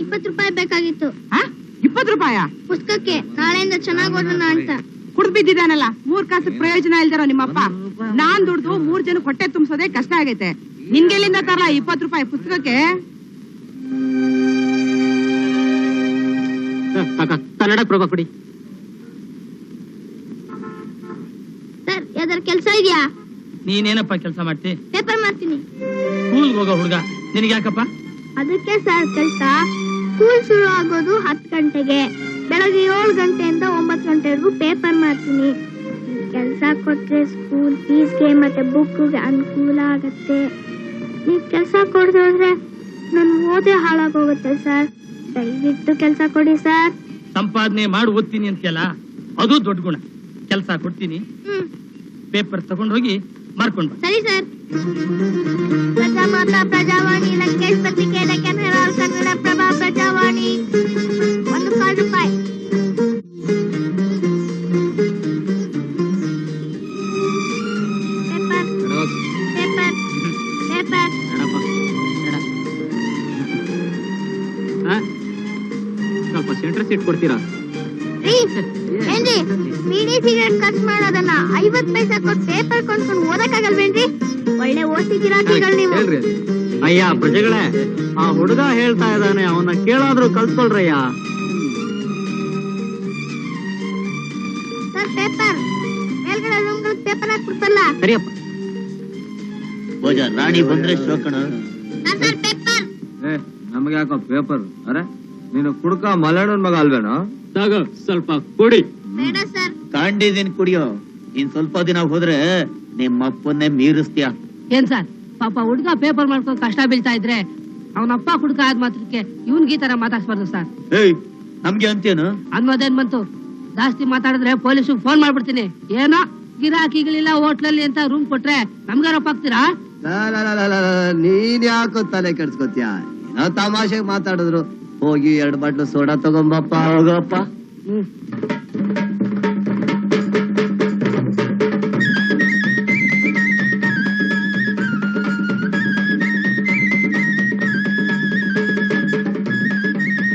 20 ರೂಪಾಯಿ ಬೇಕಾಗಿತ್ತು. 20 ರೂಪಾಯ ಪುಸ್ತಕಕ್ಕೆ ನಾಳೆಯಿಂದ ಚೆನ್ನಾಗ್ ಓದೋಣ ಅಂತ. ಕುಡ್ದು ಬಿದ್ದಿದ್ದಾನಲ್ಲ, 3 ಕಾಸು ಪ್ರಯೋಜನ ಇಲ್ದಿರೋ ನಿಮ್ಮಪ್ಪ. ನಾನ್ ದುಡ್ದು 3 ಜನ ಹೊಟ್ಟೆ ತುಂಬಿಸೋದೇ ಕಷ್ಟ ಆಗೈತೆ. ನಿನ್ಗೆಲ್ಲಿಂದ ತರಲ್ಲ 20 ರೂಪಾಯಿ ಪುಸ್ತಕಕ್ಕೆ? ಕನ್ನಡ ಪ್ರಭಾ ಕೊಡಿ. ಸರ್, ಯಾವ್ದಾರ ಕೆಲ್ಸ ಇದೆಯಾ? ನೀನೇನಪ್ಪ ಕೆಲಸ ಮಾಡ್ತಿ? ಪೇಪರ್ ಮಾಡ್ತೀನಿ. ಸ್ಕೂಲ್ಗೆ ಹೋಗೋ ಹುಡುಗ ನಿನಗೆ ಯಾಕಪ್ಪ? ಅದಕ್ಕೆ ಸರ್ ಕೆಲ್ಸ. ಸ್ಕೂಲ್ ಶುರು ಆಗೋದು 10 ಗಂಟೆಗೆ. ಬೆಳಗ್ಗೆ 7 ಗಂಟೆಯಿಂದ 9 ಗಂಟೆವರೆಗೂ ಪೇಪರ್ ಮಾಡ್ತೀನಿ. ಕೆಲ್ಸ ಕೊಟ್ರೆ ಸ್ಕೂಲ್ ಫೀಸ್ಗೆ ಮತ್ತೆ ಬುಕ್ಗೆ ಅನುಕೂಲ ಆಗತ್ತೆ. ನೀವ್ ಕೆಲ್ಸ ಕೊಡೋದ್ರೆ ನನ್ ಓದೇ ಹಾಳಾಗೋಗುತ್ತೆ ಸರ್. ದಯವಿಟ್ಟು ಕೆಲ್ಸ ಕೊಡಿ ಸರ್. ಸಂಪಾದನೆ ಮಾಡಿ ಓದ್ತೀನಿ ಅಂತೆಲ್ಲ ಅದು ದೊಡ್ಡ ಗುಣ. ಕೆಲಸ ಕೊಡ್ತೀನಿ, ಪೇಪರ್ ತಗೊಂಡೋಗಿ ಮಾರ್ಕೊಂಡ್ ಬಾ. ಸರಿ ಸರ್. ಪ್ರಜಾಮಾತಾ, ಪ್ರಜಾವಾಣಿ, ಲಂಕೇಶ್ ಪತ್ರಿಕೆ, ಡೆಕ್ಕನ್ ಹೆರಾಲ್ಡ್, ಕನ್ನಡ ಪ್ರಭಾ, ಪ್ರಜಾವಾಣಿ. 1 ಕಾಲ್ ರೂಪಾಯಿ. Paper paper paper. ಸ್ವಲ್ಪ ಸೆಂಟ್ರ್ ಸೀಟ್ ಕೊಡ್ತೀರಾ? ಏನ್ರಿ, ಬೀಡಿ ಸಿಗರೇಟ್ ಖರ್ಚು ಮಾಡೋದನ್ನ 50 ಪೈಸೆ ಕೊಟ್ಟು ಪೇಪರ್ ಕೊಂಡ್ಕೊಂಡು ಓದಕ್ಕಾಗಲ್ವೇನ್ರಿ? ಒಳ್ಳೆ ಓದ್ತಿದ್ದೀರಾ ನೀವು. ಅಯ್ಯ ಪ್ರಜೆಗಳೇ, ಆ ಹುಡುಗ ಹೇಳ್ತಾ ಇದ್ದಾನೆ, ಅವನ್ನ ಕೇಳಾದ್ರೂ ಕಲ್ತ್ಕೊಳ್ರಯ್ಯ. ಸರ್, ಪೇಪರ್ ಮೇಲ್ಗಡೆ ರೂಮ್ಗಳಿಗೆ ಪೇಪರ್ ಹಾಕ್ಬಿಡ್ತಲ್ಲ. ಸರಿಯಪ್ಪ. ರಾಣಿ ಬಂದ್ರೆ ಶೋಕಣ. Sir, paper. ನಮ್ಗೆ ಯಾಕೋ ಪೇಪರ್? ಅರೆ ನೀನು ಕುಡ್ಕ ಮಲಣ್ಣನ್ ಮಗ ಅಲ್ವೇನೋ? ಸ್ವಲ್ಪ ಕೊಡಿ. ಬೇಡ ಸರ್. ಕಾಂಡಿದೀನ್ ಕುಡಿಯೋ. ಇನ್ ಸ್ವಲ್ಪ ದಿನ ಹೋದ್ರೆ ನಿಮ್ಮಪ್ಪನ್ನೇ ಮೀರಿಸ್ತೀಯ. ಏನ್ ಸರ್, ಪಾಪ ಹುಡುಗ ಪೇಪರ್ ಮಾಡ್ಕೊಂಡು ಕಷ್ಟ ಬೀಳ್ತಾ ಇದ್ರೆ ಅವನಪ್ಪ ಹುಡುಗ ಆದ ಮಾತ್ರಕ್ಕೆ ಇವನ್ಗೆ ಈ ತರ ಮಾತಾಡ್ಸ್ಬಾರ್ದು ಸರ್. ಏಯ್, ನಮ್ಗೆ ಅಂತೇನು ಅನ್ನೋದೇನ್ ಬಂತು? ಜಾಸ್ತಿ ಮಾತಾಡಿದ್ರೆ ಪೊಲೀಸಿಗೆ ಫೋನ್ ಮಾಡ್ಬಿಡ್ತೀನಿ. ಏನೋ ಗಿರಾಕಿಗಳಿಲ್ಲ ಹೋಟ್ಲಲ್ಲಿ ಅಂತ ರೂಮ್ ಕೊಟ್ರೆ ನಮ್ಗಾರಪ್ಪ ಆಗ್ತೀರಾ? ನೀನ್ ಯಾಕೋ ತಲೆ ಕೆಡ್ಸ್ಕೊತ್ಯಾ? ಏನೋ ತಮಾಷೆಗೆ ಮಾತಾಡಿದ್ರು. ಹೋಗಿ 2 ಬಾಟ್ಲು ಸೋಡಾ ತಗೊಂಬಪ್ಪ. ಹೋಗಪ್ಪ.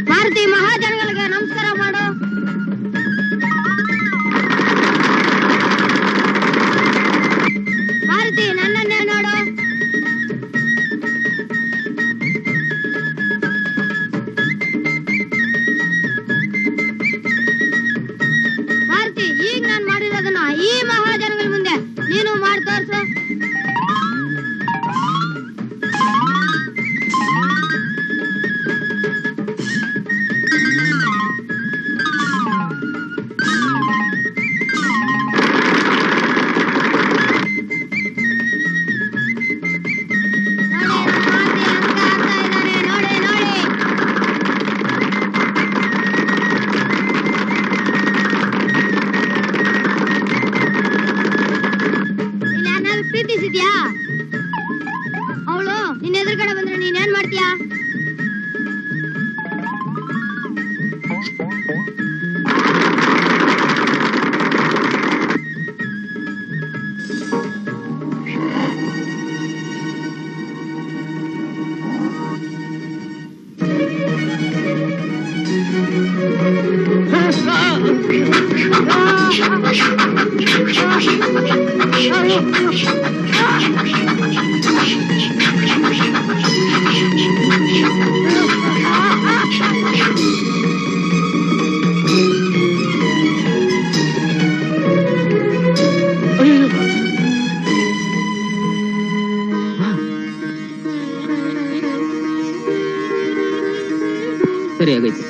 ಭಾರತೀಯ ಮಹಾಜನಗಳಿಗೆ ನಮಸ್ಕಾರ ಮಾಡು. ಭಾರತಿ, ನನ್ನನ್ನೇ ನೋಡು. ಭಾರತಿ, ಈಗ ನಾನ್ ಮಾಡಿರೋದನ್ನ ಈ ಮಹಾಜನಗಳ ಮುಂದೆ ನೀನು ಮಾಡಿ ತೋರ್ಸು. ಪ್ರೀತಿಸಿದ್ಯಾ? ಅವಳು ನಿನ್ನ ಎದುರುಗಡೆ ಬಂದ್ರೆ ನೀನೇನ್ ಮಾಡ್ತೀಯಾ? ಸರಿ ಆಗೈತೆ.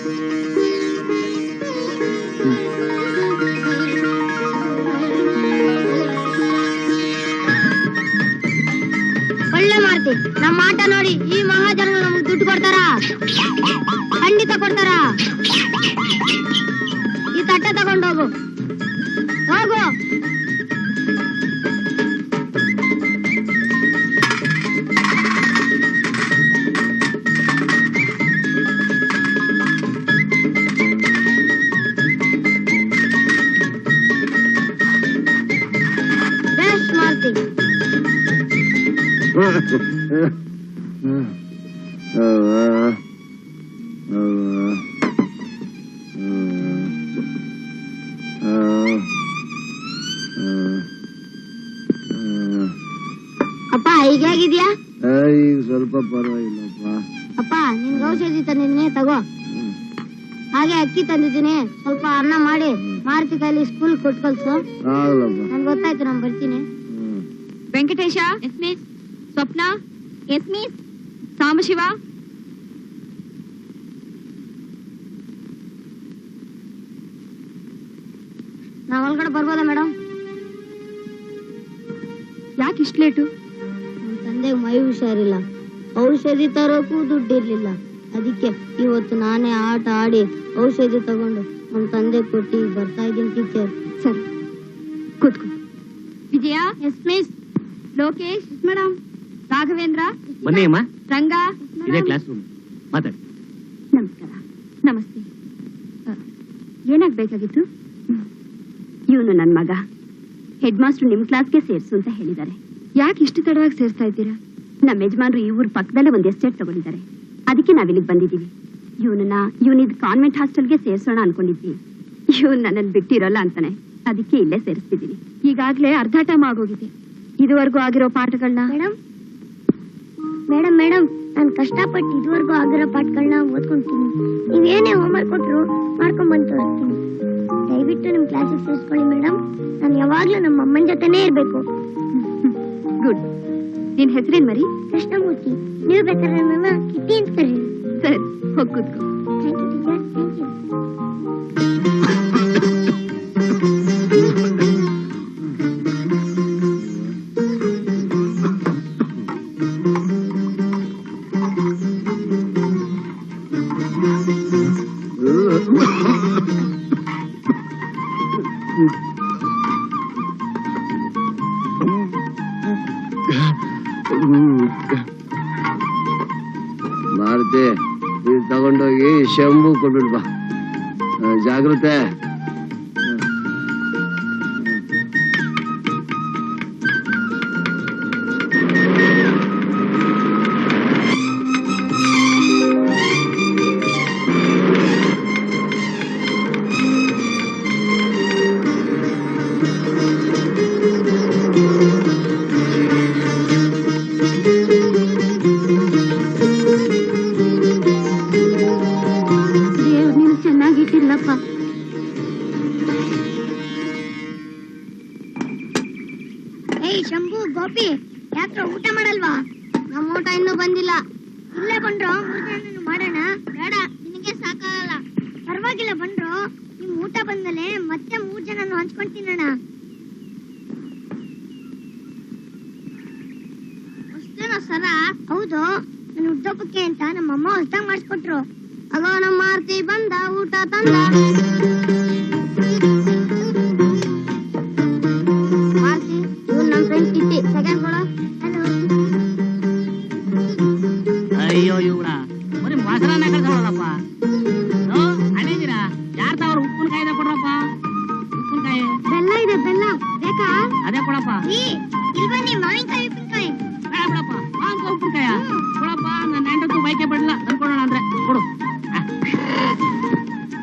ಒಳ್ಳೆ ಮಾಡ್ತಿ. ನಮ್ಮ ಆಟ ನೋಡಿ ಈ ಮಹಾಜನಗಳು ನಮ್ಗೆ ದುಡ್ಡು ಕೊಡ್ತಾರ? ಖಂಡಿತ ಕೊಡ್ತಾರ. ಈ ತಟ್ಟೆ ತಗೊಂಡೋಗು, ಹೋಗು. ಬೆಸ್ಟ್ ಮಾಡ್ತಿ. ಅಪ್ಪ ಈಗ ಹೇಗಿದ್ಯಾ? ಈಗ ಸ್ವಲ್ಪ ಪರವಾಗಿಲ್ಲಪ್ಪ. ಅಪ್ಪ ನಿನ್ಗೆ ಔಷಧಿ ತಂದಿದ್ದೀನಿ, ತಗೋ. ಹಾಗೆ ಅಕ್ಕಿ ತಂದಿದ್ದೀನಿ, ಸ್ವಲ್ಪ ಅನ್ನ ಮಾಡಿ ಮಾರುತಿ ಕೈಲಿ ಸ್ಕೂಲ್ ಕೊಟ್ಟು ಕಳ್ಸು. ನನ್ಗೆ ಗೊತ್ತಾಯ್ತು, ನಾನು ಬರ್ತೀನಿ. Venkatesha, yes miss. Swapna, yes miss. Sambashiva, ನಾವ್ ಒಳಗಡೆ ಬರ್ಬೋದಾ ಮೇಡಮ್? ಯಾಕೆ ಇಷ್ಟು ಲೇಟು? ನಮ್ ತಂದೆಗೆ ಮೈ ಹುಷಾರಿಲ್ಲ, ಔಷಧಿ ತರೋಕ್ಕೂ ದುಡ್ಡಿರ್ಲಿಲ್ಲ. ಅದಕ್ಕೆ ಇವತ್ತು ನಾನೇ ಆಟ ಆಡಿ ಔಷಧಿ ತಗೊಂಡು ನಮ್ ತಂದೆ ಕೊಟ್ಟು ಬರ್ತಾ ಇದ್ದೀನಿ ಟೀಚರ್. ಸರಿ, ಕೂತ್ಕೋ. Vijaya, yes miss. Lokesh, madam. Raghavendra, ಬನ್ನಿ ಅಮ್ಮ. ರಂಗ, ಇದೇ ಕ್ಲಾಸ್ ರೂಮ್, ಮಾತಾಡಿ. ನಮಸ್ಕಾರ. ನಮಸ್ತೆ. ಏನಾಗ್ಬೇಕಾಗಿತ್ತು? ಇವನು ನನ್ನ ಮಗ. ಹೆಡ್ ಮಾಸ್ಟರ್ ನಿಮ್ ಕ್ಲಾಸ್ಗೆ ಸೇರ್ಸು ಅಂತ ಹೇಳಿದ್ದಾರೆ. ಯಾಕೆ ಇಷ್ಟು ತಡವಾಗಿ ಸೇರ್ಸ್ತಾ ಇದ್ದೀರಾ? ನಮ್ಮ ಯಜಮಾನ್ರು ಈ ಊರ್ ಪಕ್ಕದಲ್ಲೇ ಒಂದು ಎಸ್ಟೇಟ್ ತಗೊಂಡಿದ್ದಾರೆ, ಅದಕ್ಕೆ ನಾವಿಲ್ಲಿಗೆ ಬಂದಿದ್ದೀವಿ. ಇವನಿದ್ ಕಾನ್ವೆಂಟ್ ಹಾಸ್ಟೆಲ್ಗೆ ಸೇರ್ಸೋಣ ಅನ್ಕೊಂಡಿದ್ವಿ. ಇವನ್ ನನ್ನನ್ನು ಬಿಟ್ಟಿರೋಲ್ಲ ಅಂತಾನೆ, ಅದಕ್ಕೆ ಇಲ್ಲೇ ಸೇರಿಸ್ತಿದ್ದೀನಿ. ಈಗಾಗ್ಲೇ ಅರ್ಧ ಟೈಮ್ ಆಗೋಗಿದೆ. ಇದುವರೆಗೂ ಆಗಿರೋ ಪಾಠಗಳನ್ನ ಮೇಡಮ್ ಮೇಡಮ್ ಮೇಡಮ್ ನಾನು ಕಷ್ಟಪಟ್ಟು ಇದುವರೆಗೂ ಆಗಿರೋ ಪಾಠಗಳನ್ನ ಓದ್ಕೊಂತೀನಿ. ನೀವೇನೇ ಹೋಮ್ವರ್ಕ್ ಕೊಟ್ರು ಮಾಡ್ಕೊಂಡ್ ಬಂದು ತೋರಿಸ್ತೀನಿ. ದಯವಿಟ್ಟು ನಿಮ್ ಕ್ಲಾಸಿಗೆ ಸೇರಿಸ್ಕೊಳ್ಳಿ ಮೇಡಮ್. ನಾನು ಯಾವಾಗ್ಲೂ ನಮ್ಮ ಅಮ್ಮನ ಜೊತೆನೇ ಇರ್ಬೇಕು. ಗುಡ್. ನಿನ್ ಹೆಸರೇನ್ ಮರಿ? ಕೃಷ್ಣಮೂರ್ತಿ. ನೀವು ಬೇಕಾದ್ರೆ ನನ್ನ ಕಿಟ್ಟಿ ಅಂತ ಕರೀರಿ. ಸರಿ, ಹೋಗಿ ಕೂತ್ಕೋ. Thank you teacher, thank you. Maruti, ಇದು ತಗೊಂಡೋಗಿ ಶಂಭು ಕೊಟ್ಬಿಡ್ಬಾ. ಜಾಗ್ರತೆ. ಚೆನ್ನಾಗಿಟ್ಟಿಲ್ಲಪ್ಪ. ಏಯ್ ಶಂಭು, ಗೋಪಿ, ಯಾಕೆ ಊಟ ಮಾಡಲ್ವಾ? ನಮ್ಮ ಊಟ ಇನ್ನೂ ಬಂದಿಲ್ಲ. ಇಲ್ಲೇ ಬಂದ್ರು 3 ಜನ ಮಾಡೋಣ. ಬೇಡ, ನಿನಗೆ ಸಾಕಾಗಲ್ಲ. ಪರವಾಗಿಲ್ಲ, ಬಂದ್ರು. ನಿಮ್ ಊಟ ಬಂದ್ಮೇಲೆ ಮತ್ತೆ 3 ಜನ ಹಂಚ್ಕೊಂಡ್ ತಿನ್ನೋಣ. ಅಷ್ಟೇನೋ ಸರ? ಹೌದು, ನನ್ನ ಹುಟ್ಟೊಬ್ಬಕ್ಕೆ ಅಂತ ನಮ್ಮಮ್ಮ ಹೊಸ್ದಾಗ್ ಮಾಡಿಸ್ಕೊಟ್ರು. ಅಗೋ ನಮ್ಮ ಮಾರುತಿ ಬಂದ, ಊಟ ತಂದ. ಮಾರುತಿ, ಇವ್ರು ನಮ್ಮ ಫ್ರೆಂಡ್ ಕಿಟ್ಟಿ. ಸೆಕೆಂಡ್ ಕೊಡು. ಹಲೋ. ಅಯ್ಯೋ ಇವಳ ಬರೀ ಮೊಸರನ್ನ ಕಳ್ಸೋಳಪ್ಪ. ಅಡಿದ್ದೀರಾ? ಯಾರ ತಾವ್ರ ಉಪ್ಪಿನಕಾಯಿನ ಕೊಡ್ರಪ್ಪ. ಉಪ್ಪಿನಕಾಯಿ ಬೆಲ್ಲ ಇದೆ, ಬೆಲ್ಲ ಬೇಕಾ? ಅದೇ ಕೊಡಪ್ಪ. ಇಲ್ಲಿ ಬನ್ನಿ, ಮಾವಿನಕಾಯಿ ಉಪ್ಪಿನಕಾಯಿ. ಬೇಡ ಬಿಡಪ್ಪ, ಮಾವಿನಕಾಯಿ ಉಪ್ಪಿನಕಾಯ ಕೊಡಪ್ಪ. ನನ್ನ ಹೆಂಡತ್ತು ಬೈಕೆ ಬಿಡಲ್ಲ, ತಂದ್ಕೊಡೋಣ ಅಂದ್ರೆ ಕೊಡು.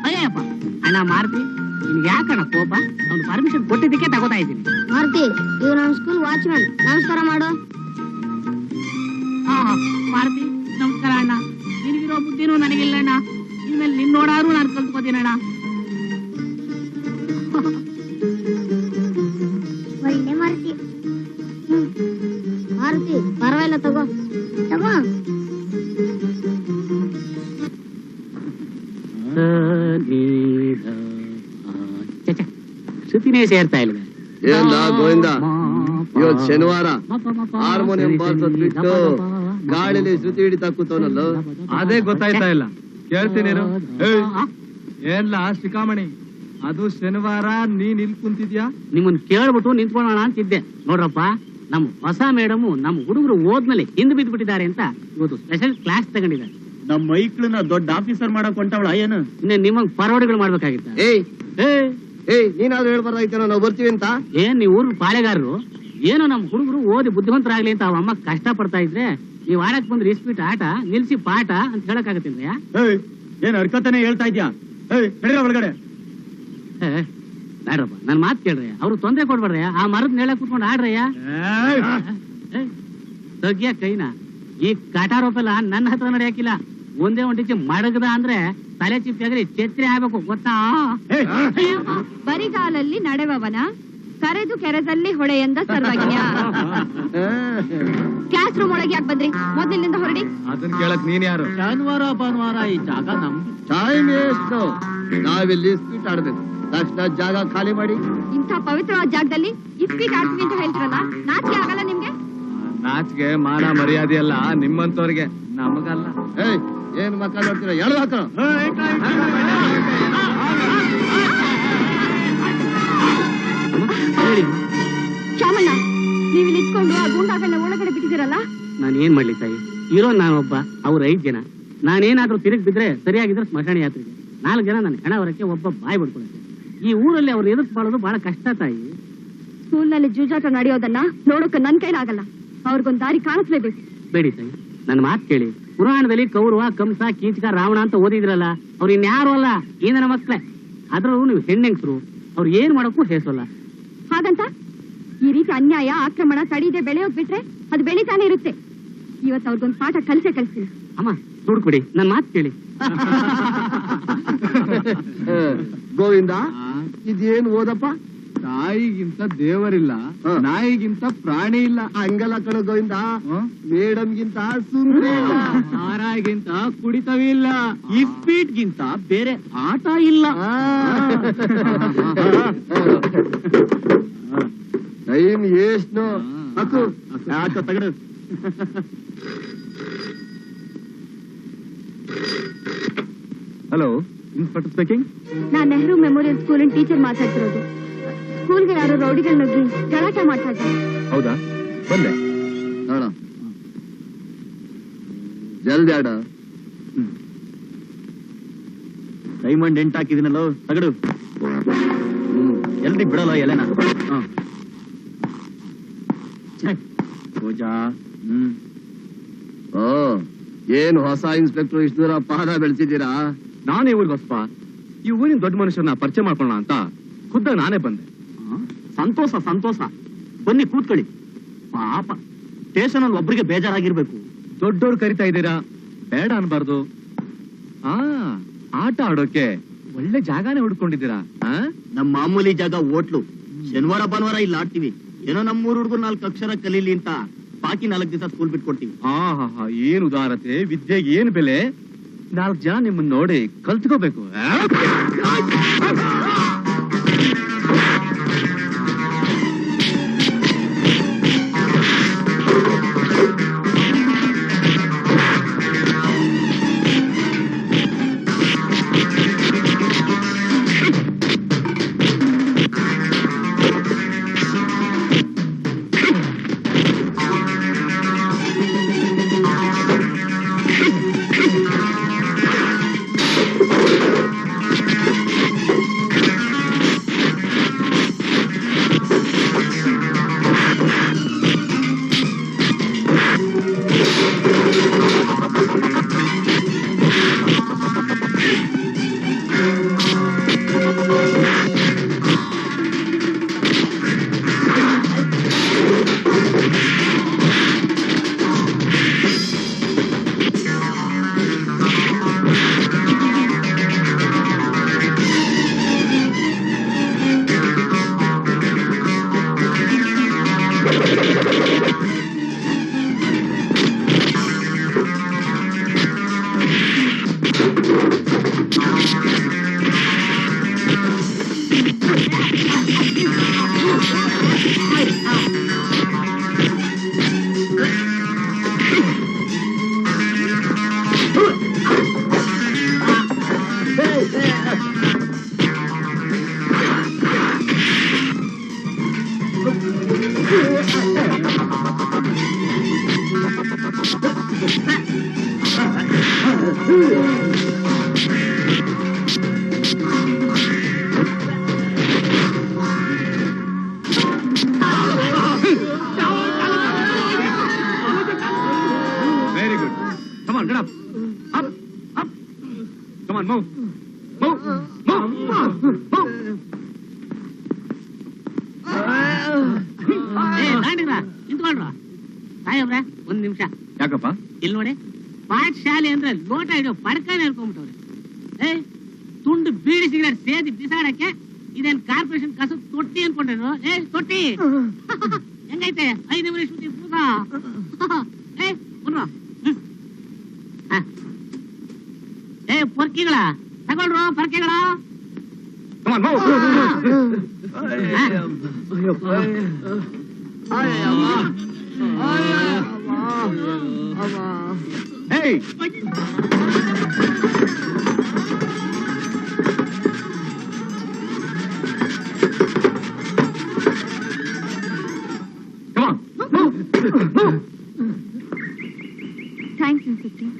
ಅಯ್ಯಪ್ಪ, ಅಣ್ಣ ಮಾರುತಿ, ನಿನ್ಗೆ ಯಾಕಣ್ಣ ಕೋಪ? ಅವ್ನು ಪರ್ಮಿಷನ್ ಕೊಟ್ಟಿದ್ದಕ್ಕೆ ತಗೋತಾ ಇದ್ದೀನಿ. ಮಾರುತಿ, ಇವ್ ನಮ್ಮ ಸ್ಕೂಲ್ ನನಗಿಲ್ಲಣ್ಣ. ಇನ್ಮೇಲೆ ನಿನ್ ನೋಡಾರು ನಾನು ಕಲ್ತ್ಕೋತೀನಣ್ಣ. ಒಳ್ಳೆ ಮಾರುತಿ. ಮಾರುತಿ ಪರವಾಗಿಲ್ಲ, ತಗೋ ತಗೋ. ಶ್ರುತಿನೇ ಸೇರ್ತಾ ಇಲ್ಲ. ಏನ ಗೋವಿಂದ, ಇವತ್ತು ಶನಿವಾರ ಹಾರ್ಮೋನಿಯಂ ಬಾರ್ಸೋದ್ ಬಿಟ್ಟು ಗಾಳಿಲಿ ಶ್ರುತಿ ಹಿಡಿತಾ ಕೂತವನಲ್ಲ. ಅದೇ ಗೊತ್ತಾಯ್ತಾ ಇಲ್ಲ. ಕೇಳ್ತೀನಿ ಏನ್ಲ ಶ್ರೀಕಾಮಣಿ, ಅದು ಶನಿವಾರ ನೀನ್ ಇಲ್ಲಿ ಕುಂತಿದ್ಯಾ? ನಿಮ್ಮನ್ ಕೇಳ್ಬಿಟ್ಟು ನಿಂತ್ಕೊಳ್ಳೋಣ ಅಂತಿದ್ದೆ. ನೋಡ್ರಪ್ಪ, ನಮ್ ಹೊಸ ಮೇಡಮು ನಮ್ ಹುಡುಗರು ಓದ್ಮೇಲೆ ಹಿಂದ್ ಬಿದ್ದು ಬಿಟ್ಟಿದ್ದಾರೆ ಅಂತ ಇವತ್ತು ಸ್ಪೆಷಲ್ ಕ್ಲಾಸ್ ತಗೊಂಡಿದ್ದಾರೆ. ನಮ್ಮ ಮೈಕ್ಳನ್ನ ದೊಡ್ಡ ಆಫೀಸರ್ ಮಾಡಕ್ ಹೊಂಟವಳ ಏನು? ಇನ್ನ ನಿಮಗ್ ಫಾರ್ವರ್ಡ್ಗಳು ಮಾಡ್ಬೇಕಾಗಿತ್ತ? ನೀನಾದ್ರೂ ಹೇಳ್ಬಾರ್ದಾಯ್ತೇನೋ ನಾವು ಬರ್ತೀವಿ ಅಂತ. ಏನ್ ನೀವು ಊರ್ ಪಾಳೆಗಾರರು ಏನೋ ನಮ್ ಹುಡುಗರು ಓದಿ ಬುದ್ಧಿವಂತರಾಗ್ಲಿ ಅಂತ ಅವ ಅಮ್ಮ ಕಷ್ಟ ಪಡ್ತಾ ಇದ್ರೆ ನೀವ್ ಆಡಕ್ ಬಂದ್ರೆ ಇಸ್ಬಿಟ್ಟು ಆಟ ನಿಲ್ಸಿ ಪಾಠ ಅಂತ ಹೇಳಕ್ ಆಗತ್ತಿಲ್ವಯ್ಯ? ಏನ್ ಅರ್ಕತಾನೆ ಹೇಳ್ತಾ ಇದ್ಯಾ? ಒಳಗಡೆ ಬೇಡ್ರಪ್ಪ, ನನ್ ಮಾತ್ ಕೇಳ್ರಯ್ಯ. ಅವ್ರು ತೊಂದ್ರೆ ಕೊಡ್ಬೇಡ್ರಯ್ಯ. ಆ ಮರದ ನೆಳ ಕುತ್ಕೊಂಡು ಆಡ್ರಯ್ಯ. ತಗ್ಯ ಕೈನ ಈ ಕಾಟಾರೋಪೆಲ್ಲ ನನ್ನ ಹತ್ರ ನಡೆಯಾಕಿಲ್ಲ. ಒಂದೇ ಒಂಟಿಚ್ಚಿ ಮಡಗದ ಅಂದ್ರೆ ತಲೆ ಚಿಪ್ಪಾಗ್ರಿ ಛತ್ರಿ ಆಗ್ಬೇಕು, ಗೊತ್ತಾ? ಬರಿಗಾಲಲ್ಲಿ ನಡೆವವನ ಕರೆದು ಕೆರೆದಲ್ಲಿ ಹೊಳೆಯಂದ ಸರ್ವಜ್ಞ. ಕ್ಲಾಸ್ ರೂಮ್ ಒಳಗೆ ಯಾಕೆ ಬಂದ್ರಿ? ಮೊದಲಿನಿಂದ ಹೊರಡಿ. ಅದನ್ನ ಕೇಳಕ್ ನೀನ್ ಯಾರು? ಶನಿವಾರ ಭಾನುವಾರ ಈ ಜಾಗ ನಮ್ದು. ಟೈಮ್ ಎಷ್ಟು? ನಾವಿಲ್ಲಿ ಸ್ಪೀಟ್ ಆಡ್ಬೇಕು. ತಕ್ಷಣ ಜಾಗ ಖಾಲಿ ಮಾಡಿ. ಇಂಥ ಪವಿತ್ರವಾದ ಜಾಗದಲ್ಲಿ ಇಸ್ಪೀಟ್ ಆಡ್ತೀವಿ ಅಂತ ಹೇಳ್ತಿರಲ್ಲ, ನಾಚಿಕೆ ಆಗಲ್ಲ ನಿಮ್ಗೆ? ನಾಚಿಗೆ ಮಾನ ಮರ್ಯಾದೆ ಅಲ್ಲ ನಿಮ್ಮಂತವ್ರಿಗೆ, ನಮಗಲ್ಲ. ಏನ್ ಮಕ್ಕ ನೋಡ್ತೀರ? ಹೇಳು ಹಾಕ. ಶ್ಯಾಮಣ್ಣ, ನೀವು ಇಲ್ಲಿ ಇಟ್ಕೊಂಡು ಆ ಗೂಂಡಾಗಳನ್ನ ಒಳಗಡೆ ಬಿಟ್ಟಿದ್ದೀರಲ್ಲ? ನಾನು ಏನ್ ಮಾಡ್ಲಿ ತಾಯಿ, ಇರೋ ನಾನೊಬ್ಬ, ಅವ್ರ 5 ಜನ. ನಾನೇನಾದ್ರೂ ತಿರುಗಿ ಬಿದ್ರೆ ಸರಿಯಾಗಿದ್ರೆ ಸ್ಮಶಾನ ಯಾತ್ರೆಗೆ 4 ಜನ ನನ್ನ ಹೆಣ ಹೊರಕ್ಕೆ, ಒಬ್ಬ ಬಾಯಿ ಬಿಡ್ಕೊಳಕ್ಕೆ. ಈ ಊರಲ್ಲಿ ಅವ್ರು ಎದುರ್ಸ್ಕೊಳ್ಳೋದು ಬಹಳ ಕಷ್ಟ ತಾಯಿ. ಸ್ಕೂಲ್ನಲ್ಲಿ ಜೂಜಾಟ ನಡೆಯೋದನ್ನ ನೋಡೋಕೆ ನನ್ ಕೈಲಾಗಲ್ಲ. ಅವ್ರಿಗೊಂದ್ ದಾರಿ ಕಾಣಿಸ್ಲೇಬೇಕು. ಬೇಡಿ ತಾಯಿ, ನನ್ನ ಮಾತು ಕೇಳಿ. ಪುರಾಣದಲ್ಲಿ ಕೌರವ, ಕಂಸ, ಕೀಚಕ, ರಾವಣ ಅಂತ ಓದಿದ್ರಲ್ಲ, ಅವ್ರು ಇನ್ಯಾರು ಅಲ್ಲ, ಈ ನನ್ನ ಮಕ್ಳೇ. ಅದ್ರಲ್ಲೂ ನೀವು ಹೆಣ್ಣೆಂಗ್ಸರು, ಅವ್ರು ಏನ್ ಮಾಡೋಕ್ಕೂ ಹೇಸಲ್ಲ. ಹಾಗಂತ ಈ ರೀತಿ ಅನ್ಯಾಯ, ಆಕ್ರಮಣ ತಡೀದೆ ಬೆಳೆಯೋದ್ ಬಿಟ್ರೆ ಅದು ಬೆಳೀತಾನೆ ಇರುತ್ತೆ. ಇವತ್ತು ಅವ್ರಿಗೊಂದು ಪಾಠ ಕಲಿಸ್ತೀನಿ. ಅಮ್ಮ ದುಡ್ಡು ಕೊಡಿ, ನನ್ನ ಮಾತು ಕೇಳಿ. ಗೋವಿಂದ, ಇದೇನು ಓದಪ್ಪ? ತಾಯಿಗಿಂತ ದೇವರಿಲ್ಲ, ನಾಯಿಗಿಂತ ಪ್ರಾಣಿ ಇಲ್ಲ. ಹಂಗಲ್ಲ ಕಣೋ ಗೋವಿಂದ, ಮೇಡಮ್ಗಿಂತ ಸುಂದರಿ ಇಲ್ಲ, ಸಾರಾಗಿಂತ ಕುಡಿತವಿಲ್ಲ, ಇಸ್ಪೀಟ್ಗಿಂತ ಬೇರೆ ಆಟ ಇಲ್ಲ. ಟೈಮ್ ಎಷ್ಟು? ಹಾಕು ಆಟ ತಗಡು. Hello, inspector speaking. ನಾನ್ ನೆಹರು ಮೆಮೋರಿಯಲ್ ಸ್ಕೂಲಿನ ಟೀಚರ್ ಮಾತಾಡ್ತಿರೋದು. ಸ್ಕೂಲ್ಗೆ ಯಾರು ರೌಡಿಗಳು ನುಗ್ಗಿ ಗಲಾಟೆ ಮಾಡ್ತಾ ಇದ್ದಾರೆ. ಹೌದಾ? ಬಂದೆ. ನೋಡ, ಜಲ್ದಿ ಆಡ. ಡೈಮಂಡ್ ಎಂಟ್ ಹಾಕಿದಿನಲ್ಲ, ತಗಡು. ಎಲ್ರಿ ಬಿಡಲ್ಲ ಎಲೆನ. ಪೂಜಾ. ಓ, ಏನು ಹೊಸ ಇನ್ಸ್ಪೆಕ್ಟರ್ ಇಷ್ಟು ದೂರ ಪಾದ ಬೆಳೆಸಿದ್ದೀರಾ? ನಾನೇ ಊರಿಗೆ ಹೊಸಪ. ಈ ಊರಿನ ದೊಡ್ಡ ಮನುಷ್ಯರನ್ನ ಪರಿಚಯ ಮಾಡ್ಕೊಳ್ಳೋಣ ಅಂತ ಖುದ್ದ ನಾನೇ ಬಂದೆ. ಸಂತೋಷ ಸಂತೋಷ, ಬನ್ನಿ ಕೂತ್ಕೊಳ್ಳಿ. ಪಾಪ ಸ್ಟೇಷನ್ ಅಲ್ಲಿ ಒಬ್ರಿಗೆ ಬೇಜಾರಾಗಿರ್ಬೇಕು. ದೊಡ್ಡೋರು ಕರಿತಾ ಇದ್ದೀರಾ, ಬೇಡ ಅನ್ಬಾರ್ದು. ಆಟ ಆಡೋಕೆ ಒಳ್ಳೆ ಜಾಗಾನೇ ಹುಡ್ಕೊಂಡಿದ್ದೀರಾ. ನಮ್ಮ ಮಾಮೂಲಿ ಜಾಗ ಹೋಟ್ಲು. ಶನಿವಾರ ಭಾನುವಾರ ಇಲ್ಲಿ ಆಡ್ತೀವಿ. ಏನೋ ನಮ್ಮೂರ್ ಹುಡುಗರು 4 ಅಕ್ಷರ ಕಲೀಲಿ ಅಂತ ಬಾಕಿ 4 ದಿವಸ ಸ್ಕೂಲ್ ಬಿಟ್ಕೊಡ್ತೀವಿ. ಏನ್ ಉದಾರತೆ, ವಿದ್ಯೆಗೆ ಏನ್ ಬೆಲೆ. 4 ಜನ ನಿಮ್ಮನ್ನ ನೋಡಿ ಕಲ್ತ್ಕೋಬೇಕು. Very good. Come on, get up. Up, up. Come on, move. Move, move, move. ನಿಂತ್ಕೊಳ್ರ ಸಾಹೇಬ್ರೆ ಒಂದ್ ನಿಮಿಷ. ಯಾಕಪ್ಪ? ಇಲ್ಲಿ ನೋಡಿ, ಪಾಠಶಾಲೆ ಅಂದ್ರೆ ಲೋಟ ಇಡೋ ಪಡ್ಕಾನೆ ಹೇಳ್ಕೊಂಡ್ಬಿಟ್ಟವ್ರೆ. ತುಂಡು ಬೀಡಿ ಸಿಗರೇಟ್ ಸೇದಿ ಬಿಸಾಡಕ್ಕೆ ಇದೇನ್ ಕಾರ್ಪೊರೇಷನ್ ಕಸದ ತೊಟ್ಟಿ ಅನ್ಕೊಂಡ್ರೇನು? ತೊಟ್ಟಿ ಹೆಂಗೈತೆ? 5 ನಿಮಿಷ ಪೂಸ. ಪೊರ್ಕಿಗಳ ತಗೊಳ್ರು, ಪರ್ಕೆಗಳ. Come on, move. Hey! Come on, move. Thanks inspector.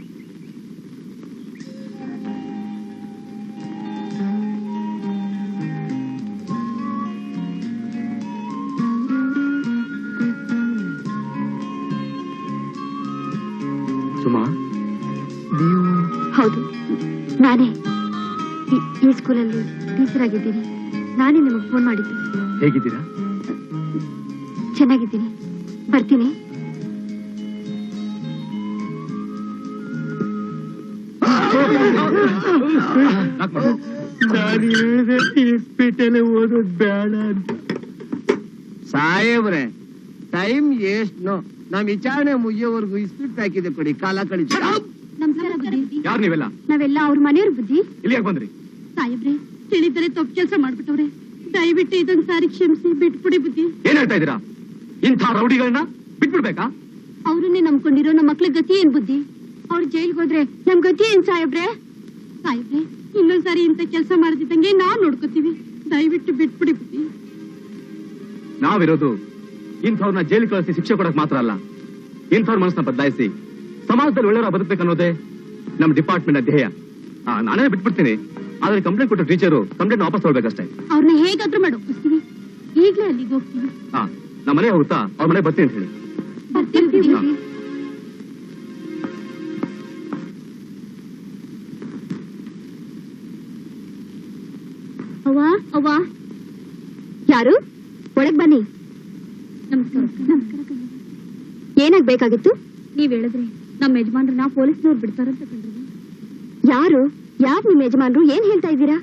Suma, ನೀವು? ಹೌದು, ನಾನೇ ಈ ಸ್ಕೂಲಲ್ಲಿ ಟೀಚರ್ ಆಗಿದ್ದೀನಿ. ನಾನೇ ನಿಮಗೆ ಫೋನ್ ಮಾಡಿದ್ದು. ಹೇಗಿದ್ದೀರಾ? ಚೆನ್ನಾಗಿದ್ದೀನಿ, ಬರ್ತೀನಿ. ನಾನು ಹೇಳಿದೆ ಇಸ್ಪೀಟಲ್ಲಿ ಓದೋದು ಬೇಡ ಅಂತ. ಸಾಹೇಬ್ರೆ, ಟೈಮ್ ಎಷ್ಟೋ ನಮ್ ವಿಚಾರಣೆ ಮುಗಿಯೋವರೆಗೂ ಇಸ್ಪೀಟ್ ಹಾಕಿದೆ ಕೊಡಿ, ಕಾಲ ಕಳಿಸಿ. ನಮಸ್ಕಾರ ಬುದ್ಧಿ. ಯಾರು ನೀವೆಲ್ಲ? ನಾವೆಲ್ಲ ಅವ್ರ ಮನೆಯವ್ರ ಬುದ್ಧಿ. ಇಲ್ಲಿ ಯಾಕೆ ಬಂದ್ರಿ? ಸಾಹೇಬ್ರೆ, ತಿಳಿದರೆ ತಪ್ಪು ಕೆಲಸ ಮಾಡ್ಬಿಟ್ಟವ್ರೆ. ದಯವಿಟ್ಟು ಇದೊಂದು ಸಾರಿ ಕ್ಷಮಿಸಿ ಬಿಟ್ಬಿಡಿ ಬುದ್ಧಿ. ಏನ್ ಹೇಳ್ತಾ ಇದ್ದೀರಾ? ಇಂಥ ರೌಡಿಗಳನ್ನ ಬಿಟ್ಬಿಡ್ಬೇಕಾ? ಅವ್ರನ್ನೇ ನಂಬ್ಕೊಂಡಿರೋ ನಮ್ಮ ಮಕ್ಳ ಗತಿ ಏನ್ ಬುದ್ಧಿ? ಅವ್ರು ಜೈಲ್ಗೆ ಹೋದ್ರೆ ನಮ್ ಗತಿ ಏನ್ ಸಾಹೇಬ್ರೆ? ಸಾಹೇಬ್ರೆ, ಇನ್ನೊಂದ್ಸಾರಿ ಇಂಥ ಕೆಲಸ ಮಾಡದಿದ್ದಂಗೆ ನಾವ್ ನೋಡ್ಕೋತೀವಿ. ದಯವಿಟ್ಟು ಬಿಟ್ಬಿಡಿ ಬುದ್ಧಿ. ನಾವಿರೋದು ಇಂಥವ್ರನ್ನ ಜೈಲಿಗೆ ಕಳಿಸಿ ಶಿಕ್ಷೆ ಕೊಡಕ್ ಮಾತ್ರ ಅಲ್ಲ, ಇಂಥವ್ರ ಮನಸ್ಸನ್ನ ಬದಲಾಯಿಸಿ ಸಮಾಜದಲ್ಲಿ ಒಳ್ಳೆಯವರ ಬದುಕಬೇಕನ್ನೋದೇ ನಮ್ಮ ಡಿಪಾರ್ಟ್ಮೆಂಟ್ ಧ್ಯೇಯ. ನಾನೇ ಬಿಟ್ಬಿಡ್ತೀನಿ, ಆದ್ರೆ ಕಂಪ್ಲೇಂಟ್ ಕೊಟ್ಟ ಟೀಚರು ಕಂಪ್ಲೇಂಟ್ ವಾಪಸ್ ತಗೊಳ್ಬೇಕಷ್ಟೇ. ಅವ್ರನ್ನ ಹೇಗಾದ್ರೂ ಮಾಡಿ ಒಪ್ಪಿಸ್ತೀವಿ. ಈಗ್ಲೇ ಅಲ್ಲಿಗೆ ಹೋಗ್ತೀವಿ. ನಮ್ಮ ಮನೆ ಹೋಗುತ್ತಾ ಅವ್ರ ಮನೆ ಬರ್ತೀನಿ ಅಂತ ಹೇಳಿ. ಬರ್ತೀವಿ. ಅವ್ವ, ಅವ್ವ, ಯಾರು? ಒಳಗ್ ಬನ್ನಿ. ನಮಸ್ಕಾರ. ಏನಾಗ್ಬೇಕಾಗಿತ್ತು? ನೀವ್ ಹೇಳಿದ್ರೆ ನಮ್ಮ ಯಜಮಾನ್ರನ್ನ ಪೊಲೀಸ್ನವ್ರು ಬಿಡ್ತಾರಂತ ಕಂಡ್ರಿ. ಯಾರು? ಯಾರು ನಿಮ್ ಯಜಮಾನ್ರು? ಏನ್ ಹೇಳ್ತಾ ಇದ್ದೀರಾ?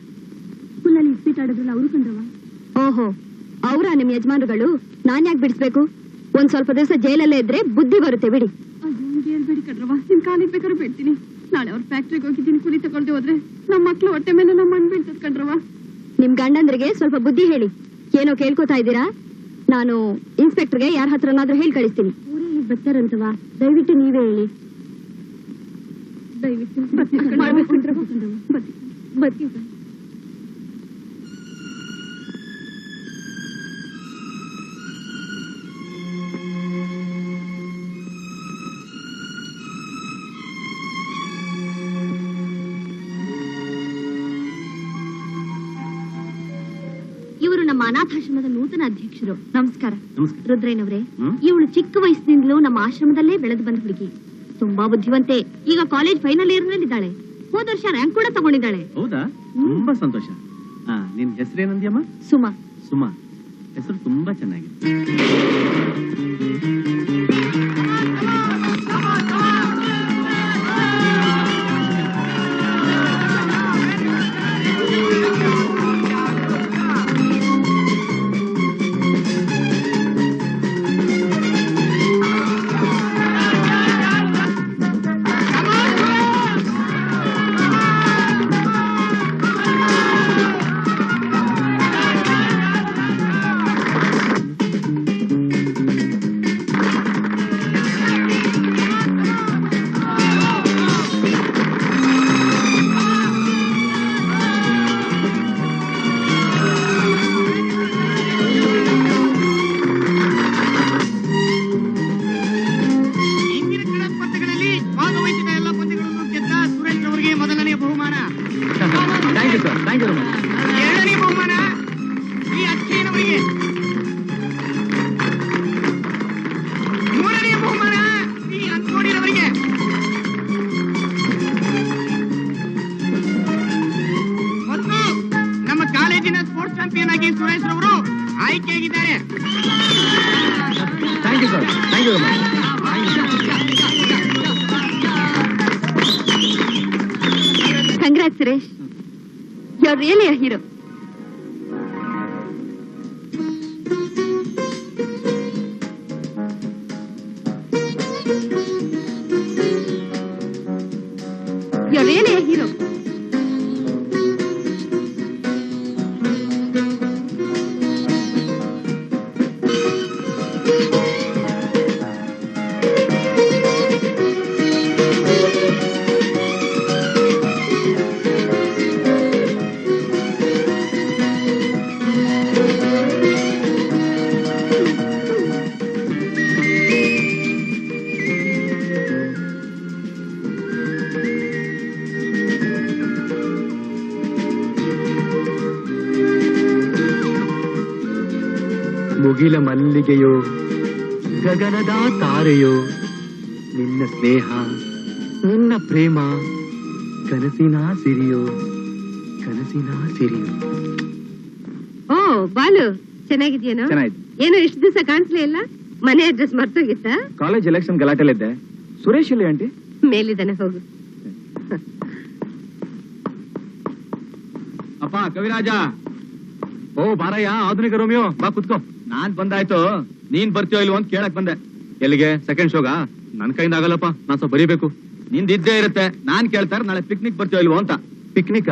ಸ್ಕೂಲಲ್ಲಿ ಇಸ್ಪೀಟ್ ಆಡಿದ್ರಲ್ಲ ಅವರು ಕಂಡ್ರವ. ಓಹೋ, ಅವರ ನಿಮ್ ಯಜಮಾನ್ರುಗಳು? ನಾನ್ ಯಾಕೆ ಬಿಡಿಸ್ಬೇಕು? ಒಂದ್ ಸ್ವಲ್ಪ ದಿವಸ ಜೈಲಲ್ಲೇ ಇದ್ರೆ ಬುದ್ಧಿ ಬರುತ್ತೆ, ಬಿಡಿ. ಹೇಳ್ಬೇಡಿ ಕಣ್ರವ, ನಿಮ್ ಕಾಲಿಗೆ ಬೇಕಾದ್ರೂ ಬಿಡ್ತೀನಿ. ನಾಳೆ ಅವ್ರ ಫ್ಯಾಕ್ಟ್ರಿಗೆ ಹೋಗಿದ್ದೀನಿ, ಕೂಲಿ ತಗೊಳ್ದೆ ಹೋದ್ರೆ ನಮ್ಮ ಮಕ್ಳು ಹೊಟ್ಟೆ ಮೇಲೆ ನಮ್ಮ ಮಣ್ಣು ಬೀಳ್ತದ ಕಣ್ರವ. ನಿಮ್ ಗಂಡಂದ್ರಿಗೆ ಸ್ವಲ್ಪ ಬುದ್ಧಿ ಹೇಳಿ. ಏನೋ ಕೇಳ್ಕೊತಾ ಇದ್ದೀರಾ? ನಾನು ಇನ್ಸ್ಪೆಕ್ಟರ್ಗೆ ಯಾರ ಹತ್ರನಾದ್ರೂ ಹೇಳಿ ಕಳಿಸ್ತೀನಿ. ಊರೇ ಈಗ ಬರ್ತಾರಂತವಾ? ದಯವಿಟ್ಟು ನೀವೇ ಹೇಳಿ. ದಯವಿಟ್ಟು ಬರ್ತೀವಿ. ಇವರು ನಮ್ಮ ಅನಾಥಾಶ್ರಮದ ನೂತನ ಅಧ್ಯಕ್ಷರು. ನಮಸ್ಕಾರ. ರುದ್ರಯ್ಯನವರೇ, ಇವಳು ಚಿಕ್ಕ ವಯಸ್ಸಿನಿಂದಲೂ ನಮ್ಮ ಆಶ್ರಮದಲ್ಲೇ ಬೆಳೆದು ಬಂದ ಹುಡುಗಿ. ತುಂಬಾ ಬುದ್ಧಿವಂತೆ. ಈಗ ಕಾಲೇಜ್ ಫೈನಲ್ ಇಯರ್ ನಲ್ಲಿದ್ದಾಳೆ. ಹೋದ ವರ್ಷ ರ್ಯಾಂಕ್ ಕೂಡ ತಗೊಂಡಿದ್ದಾಳೆ. ಹೌದಾ? ತುಂಬಾ ಸಂತೋಷ. ನಿನ್ ಹೆಸರೇನಂದ್ಯಮ್ಮ? ಸುಮಾ. ಸುಮಾ, ಹೆಸರು ತುಂಬಾ ಚೆನ್ನಾಗಿದೆ. ತ್ಯಾಗಿ ಸುರೇಶ್ ರವರು ಆಯ್ಕೆಯಾಗಿದ್ದಾರೆ. Thank you sir, thank you. Congrats Suresh, you are really a hero. You are really a hero. ಮುಗಿಲ ಮಲ್ಲಿಗೆಯೋ ಗಗನದ ತಾರೆಯೋ, ನಿನ್ನ ಸ್ನೇಹ ನಿನ್ನ ಪ್ರೇಮ ಕನಸಿನ ಸಿರಿಯೋ, ಕನಸಿನ ಸಿರಿಯೋ. ಓ ಬಾಲು, ಚೆನ್ನಾಗಿದ್ಯೇನೋ? ಚೆನ್ನಾಯ್ತು. ಏನೋ ಇಷ್ಟು ದಿವಸ ಕಾಣಿಸ್ಲೇ ಇಲ್ಲ. ಮನೆ ಅಡ್ರೆಸ್ ಮರ್ತೋಗಿತ್ತ? ಕಾಲೇಜ್ ಎಲೆಕ್ಷನ್ ಗಲಾಟೆಲಿದ್ದೆ. ಸುರೇಶ್ ಇಲ್ಲಿ ಆಂಟಿ? ಮೇಲಿದ್ದಾನೆ, ಹೋಗು. ಅಪ್ಪ ಕವಿರಾಜ, ಓ ಬಾರಯ್ಯ ಆಧುನಿಕ ರೋಮಿಯೋ, ಬಾ ಕುತ್ಕೋ. ನಾನ್ ಬಂದಾಯ್ತು, ನೀನ್ ಬರ್ತೀಯೋ ಇಲ್ವೋ ಅಂತ ಕೇಳಕ್ ಬಂದೆ. ಎಲ್ಲಿಗೆ? ಸೆಕೆಂಡ್ ಶೋಗ? ನನ್ ಕೈಯಿಂದ ಆಗಲ್ಲಪ್ಪ, ನಾನ್ ಸ್ವಲ್ಪ ಬರೀಬೇಕು. ನಿಂದ ಇದ್ದೇ ಇರುತ್ತೆ. ನಾನ್ ಕೇಳ್ತಾರೆ ನಾಳೆ ಪಿಕ್ನಿಕ್ ಬರ್ತೀಯೋ ಇಲ್ವೋ ಅಂತ. ಪಿಕ್ನಿಕ್?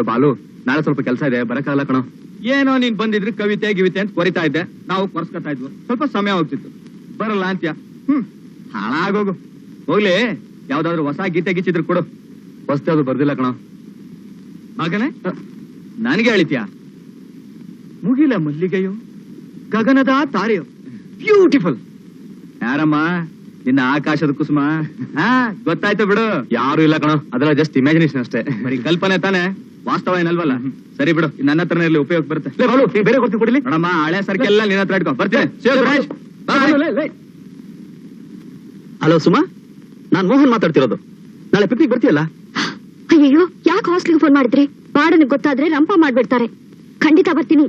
ಬಾಲು, ನಾಳೆ ಸ್ವಲ್ಪ ಕೆಲಸ ಇದೆ, ಬರಕ್ಕಾಗಲ್ಲ ಕಣೋ. ಏನೋ ನೀನ್ ಬಂದಿದ್ರೆ ಕವಿತೆ ಗಿವಿತೆ ಅಂತ ಕೊರಿತಾ ಇದ್ದೆ, ನಾವು ಕೊರ್ಸ್ಕೊತಾ ಇದ್ವು, ಸ್ವಲ್ಪ ಸಮಯ ಹೋಗ್ತಿತ್ತು. ಬರಲ್ಲ ಅಂತ್ಯ? ಹಾಳಾಗೋಗು. ಹೋಗ್ಲಿ, ಯಾವ್ದಾದ್ರು ಹೊಸ ಗೀತೆ ಗೀಚಿದ್ರು ಕೊಡು. ಹೊಸ್ತೆ ಅದು ಬರ್ದಿಲ್ಲ ಕಣೋ. ಮಗನೇ, ನನಗೆ ಹೇಳಿದ್ಯಾ? ಮುಗಿಲ ಮಲ್ಲಿಗೆಯೋ ಗಗನದ ತಾರೆಯೋ, ಬ್ಯೂಟಿಫುಲ್. ಯಾರಮ್ಮ ನಿನ್ನ ಆಕಾಶದ ಕುಸುಮ? ಗೊತ್ತಾಯ್ತು ಬಿಡು. ಯಾರು ಇಲ್ಲ ಕಣೋ, ಅದೆಲ್ಲ ಜಸ್ಟ್ ಇಮ್ಯಾಜಿನೇಷನ್ ಅಷ್ಟೇ, ಬರೀ ಕಲ್ಪನೆ ತಾನೆ, ವಾಸ್ತವ ಏನಲ್ವಲ್ಲ. ಸರಿ ಬಿಡು, ನನ್ನ ಹತ್ರನೇ ಇರ್ಲಿ, ಉಪಯೋಗ ಬರುತ್ತೆ. ಬೇರೆ ಕೊಡ್ತೀನಿ ಕೊಡ್ಲಿ. ನೋಡಮ್ಮ, ಹಳೆ ಸರ್ಕೆಲ್ಲ ನಿನ್ನ ಹತ್ರ ಇಟ್ಕೊ ಬರ್ತೀನಿ. ಹಲೋ ಸುಮಾ, ನಾನ್ ಮೋಹನ್ ಮಾತಾಡ್ತಿರೋದು. ನಾಳೆ ಪಿಕ್ನಿಕ್ ಬರ್ತೀಯಲ್ಲ? ಅಯ್ಯೋ, ಯಾಕೆ ಹಾಸ್ಟೆಲ್ಗೆ ಫೋನ್ ಮಾಡಿದ್ರಿ? ವಾರ್ಡನ್ ಗೊತ್ತಾದ್ರೆ ರಂಪ ಮಾಡ್ಬಿಡ್ತಾರೆ. ಖಂಡಿತ ಬರ್ತೀನಿ.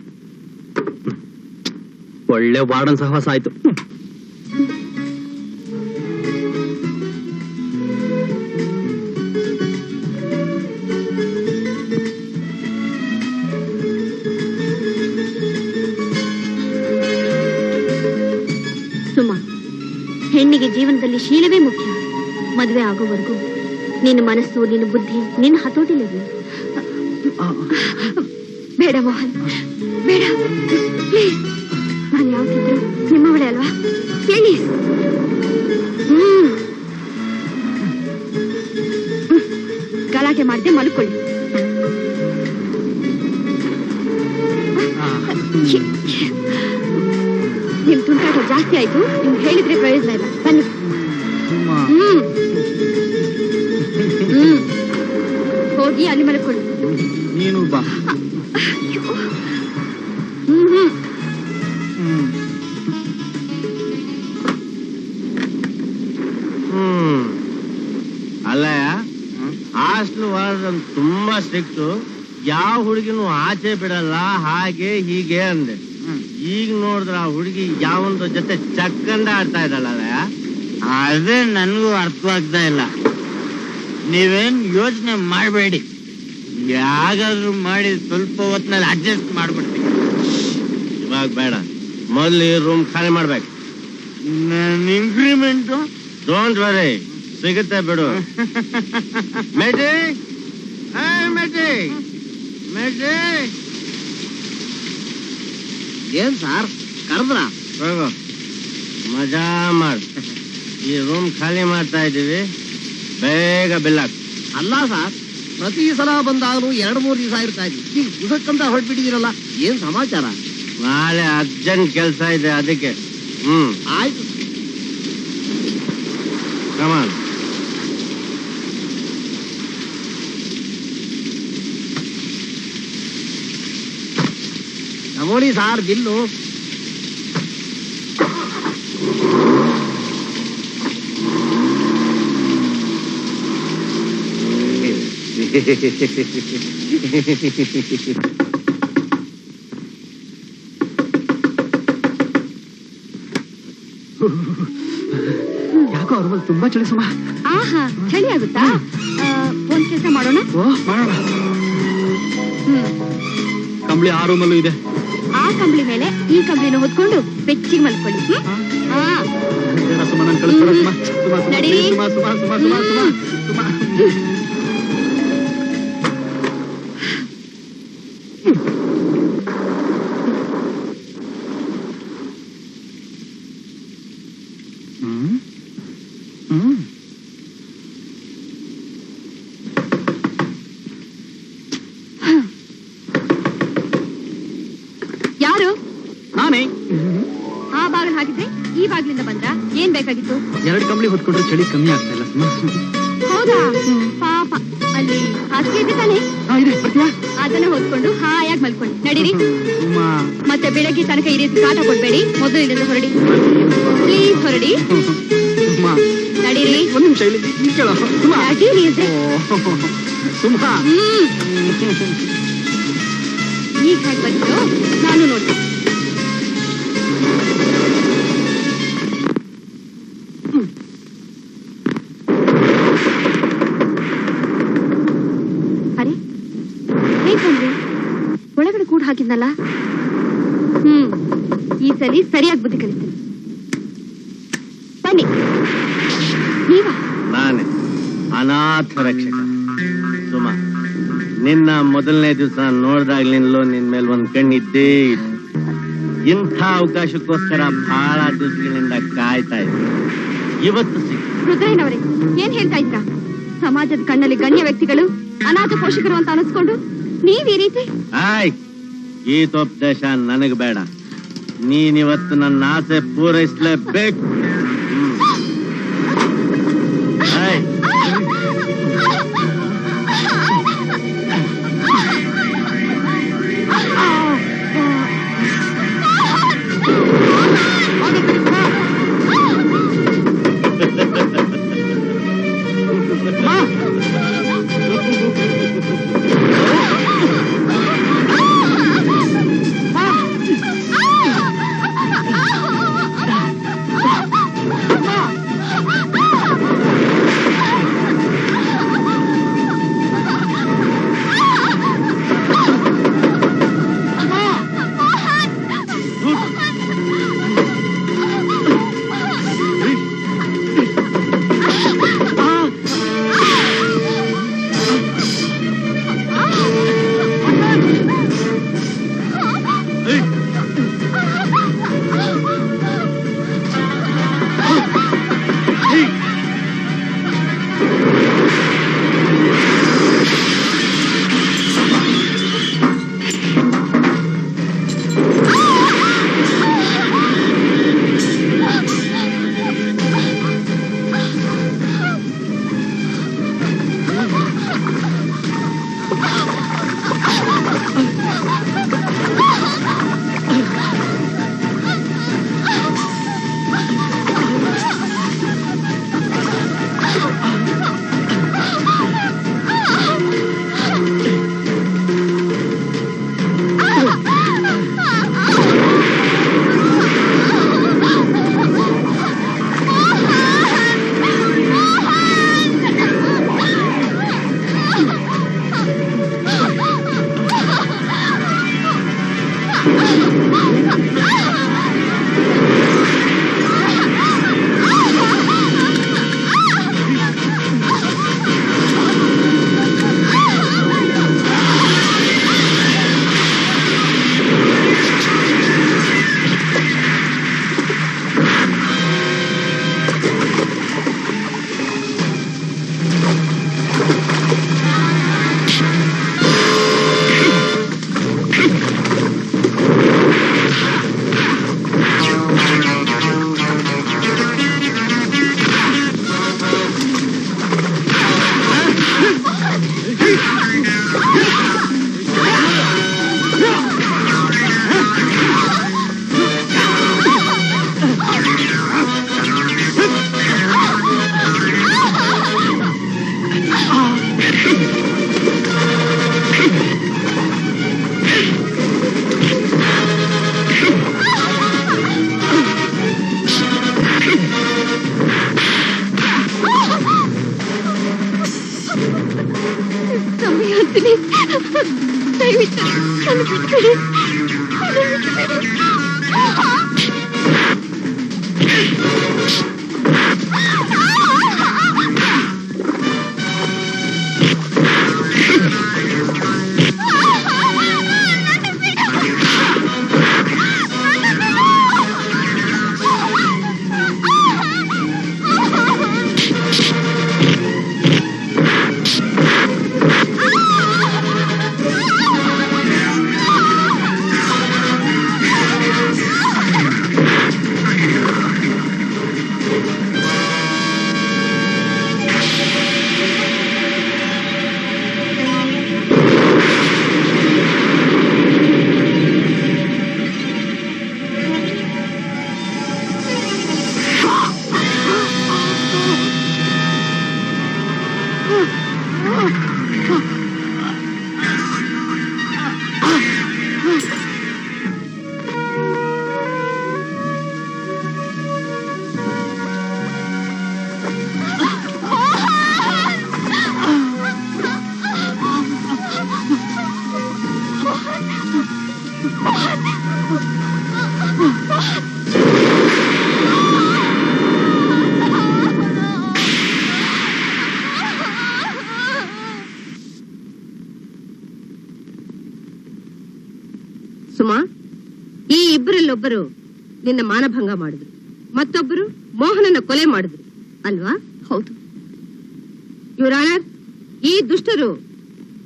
ಒಳ್ಳೆ ವಾರ್ಡನ್ ಸಹವಾಸ ಆಯ್ತು. ಸುಮಾ, ಹೆಣ್ಣಿಗೆ ಜೀವನದಲ್ಲಿ ಶೀಲವೇ ಮುಖ್ಯ. ಮದುವೆ ಆಗೋವರೆಗೂ ನಿನ್ನ ಮನಸ್ಸು, ನಿನ್ನ ಬುದ್ಧಿ, ನಿನ್ನ ಹತೋಟಿಲಿರಲಿ. ಬೇಡ ಮೋಹನ್, ಬೇಡ ಪ್ಲೀಸ್. ನಾನು ಯಾವತ್ತಿದ್ರು ನಿಮ್ಮವಳೆ ಅಲ್ವಾ? ಪ್ಲೀಸ್. ಗಲಾಟೆ ಮಾಡದೆ ಮಲ್ಕೊಳ್ಳಿ. ನಿಮ್ ತುಂಟಾಟ ಜಾಸ್ತಿ ಆಯ್ತು. ನಿಮ್ಗೆ ಹೇಳಿದ್ರೆ ಪ್ರಯೋಜನ ಇಲ್ಲ. ಬನ್ನಿ. ಹೋಗಿ ಅಲ್ಲಿ ಮಲ್ಕೊಳ್ಳಿ. ನೀನು ಬಾ. ಅಲ್ಲ, ಹಾಸ್ಟೆಲ್ ವಾರ್ಡನ್ ತುಂಬಾ ಸ್ಟ್ರಿಕ್ಟ್. ಯಾವ ಹುಡುಗಿನೂ ಆಚೆ ಬಿಡಲ್ಲ, ಹಾಗೆ ಹೀಗೆ ಅಂದೆ. ಈಗ ನೋಡಿದ್ರ ಆ ಹುಡುಗಿ ಯಾವೊಂದು ಜೊತೆ ಚಕ್ಕಂಡ ಆಡ್ತಾ ಇದ್ದಲ್ಲ. ಅದೇ ನನ್ಗೂ ಅರ್ಥವಾಗ್ತಾ ಇಲ್ಲ. ನೀವೇನ್ ಯೋಚನೆ ಮಾಡಬೇಡಿ, ಯಾಗಾದ್ರೂ ಮಾಡಿ ಸ್ವಲ್ಪ ಹೊತ್ತಿನಲ್ಲಿ ಅಡ್ಜಸ್ಟ್ ಮಾಡ್ಬಿಡ್ತೀನಿ. ಇವಾಗ ಬೇಡ, ಮೊದಲು ರೂಮ್ ಖಾಲಿ ಮಾಡ್ಬೇಕು. ನನ್ನ ಇಂಕ್ರಿಮೆಂಟ್ ಡೋಂಟ್ ವರಿ, ಸಿಗುತ್ತೆ ಬಿಡು. ಮೇಟಿ, ಮೇಟಿ, ಮೇಟಿ. ಏನ್ ಸಾರ್ ಕರೆದ್ರ? ಹೋಗು, ಮಜಾ ಮಾಡು. ಈ ರೂಮ್ ಖಾಲಿ ಮಾಡ್ತಾ ಇದ್ದೀವಿ, ಬೇಗ ಬಿಲ್ ಹಾಕು. ಅಲ್ಲ ಸಾರ್, ಪ್ರತಿ ಸಲ ಬಂದಾಗಲೂ 2-3 ದಿವಸ ಇರ್ತಾ ಇದ್ವಿ. ಈಗ ದಿವಸಕ್ಕಂತ ಹೊರಟ್ಬಿಟ್ಟಿದ್ದೀರಲ್ಲ, ಏನ್ ಸಮಾಚಾರ? ನಾಳೆ ಅರ್ಜೆಂಟ್ ಕೆಲಸ ಇದೆ, ಅದಕ್ಕೆ. ಆಯ್ತು. ಕಮಾನ್. ತಗೊಳ್ಳಿ ಸಾರ್ ಬಿಲ್ಲು. ಯಾಕೋ ಅವ್ರ ಮೇಲೆ ತುಂಬಾ ಚಳಿ ಸುಮ. ಆಹಾ, ಚಳಿ ಆಗುತ್ತಾ? ಒಂದ್ ಕೆಲಸ ಮಾಡೋಣ. ಮಾಡೋಣ. ಕಂಬಳಿ ಆ ರೂಮಲ್ಲೂ ಇದೆ. ಆ ಕಂಬಳಿ ಮೇಲೆ ಈ ಕಂಬಳಿನ ಹೊತ್ಕೊಂಡು ಬೆಚ್ಚಿಗೆ ಮಲ್ಕೊಳ್ಳಿ. ನಡೀರಿ. ಯಾರು? ನಾನೇ. ಆ ಬಾಗಿಲು ಹಾಕಿದ್ರೆ ಈ ಬಾಗಿಲಿಂದ ಬಂದ್ರ? ಏನ್ ಬೇಕಾಗಿತ್ತು? 2 ಕಂಬಳಿ ಹೊತ್ಕೊಂಡ್ರೆ ಚಳಿ ಕಮ್ಮಿ ಆಗ್ತಾ ಇಲ್ಲ. ಹೌದಾ? ಪಾಪ, ಅಲ್ಲಿ ಹಾಸಿಗೆ ಇದೆ ತಾನೆ? ಅದನ್ನ ಹೊತ್ಕೊಂಡು ಹಾಯಾಗಿ ಮಲ್ಕೊಳ್ಳಿ. ನಡೀರಿ. ಮತ್ತೆ ಬೆಳಗ್ಗೆ ತನಕ ಈ ರೀತಿ ಕಾಟ ಕೊಡ್ಬೇಡಿ. ಮೊದಲು ಇಲ್ಲಿಂದ ಹೊರಡಿ, ಪ್ಲೀಸ್ ಹೊರಡಿ. ನಡೀರಿ. ಒಂದ್ ನಿಮಿಷ ಇಲ್ಲಿ ನಡೀರಿ ಅಂದ್ರೆ. ಈಗ ಹಾಗೆ ಬಂದು ನಾನು ನೋಡಿ. ಅರೆ, ಹೇಗ್ ಬಂದ್ರಿ? ಒಳಗಡೆ ಕೂಡ ಹಾಕಿದ್ನಲ್ಲ. ಈ ಸರಿ ಸರಿಯಾಗಿ ಬುದ್ಧಿ ಕಲಿಸ್ತೀನಿ. ಬನ್ನಿ. ನೀವಾ? ನಾನೇ ಅನಾಥ ರಕ್ಷಕ ಸುಮ. ನಿನ್ನ ಮೊದಲನೇ ದಿವಸ ನೋಡ್ದಾಗ್ಲಿಂದಲೂ ನಿನ್ ಮೇಲೆ ಒಂದ್ ಕಣ್ಣಿದ್ದೇ ಇತ್ತು. ಇಂಥ ಅವಕಾಶಕ್ಕೋಸ್ಕರ ಬಹಳ ದಿವಸಗಳಿಂದ ಕಾಯ್ತಾ ಇದ್ದೆ. ಇವತ್ತು ರುದ್ರಯ್ಯನವರೇ, ಏನ್ ಹೇಳ್ತಾ ಇದ್ರ? ಸಮಾಜದ ಕಣ್ಣಲ್ಲಿ ಗಣ್ಯ ವ್ಯಕ್ತಿಗಳು ಅನಾಥ ಪೋಷಕರು ಅಂತ ಅನಿಸ್ಕೊಂಡು ನೀವ್ ಈ ರೀತಿ? ಗೀತೋಪದೇಶ ನನಗ್ ಬೇಡ. ನೀನಿವತ್ತು ನನ್ನ ಆಸೆ ಪೂರೈಸಲೇಬೇಕು. ಹೋಗ್ತೀನಿ. ದಯವಿಟ್ಟು ನನ್ನ ಬಿಟ್ಬಿಡಿ. ಸುಮಾ, ಈ ಇಬ್ಬರಲ್ಲೊಬ್ಬರು ನಿನ್ನ ಮಾನಭಂಗ ಮಾಡಿದ್ರು, ಮತ್ತೊಬ್ಬರು ಮೋಹನನ ಕೊಲೆ ಮಾಡಿದ್ರು ಅಲ್ವಾ? ಹೌದು. ಯುವರ್ ಆನರ್, ಈ ದುಷ್ಟರು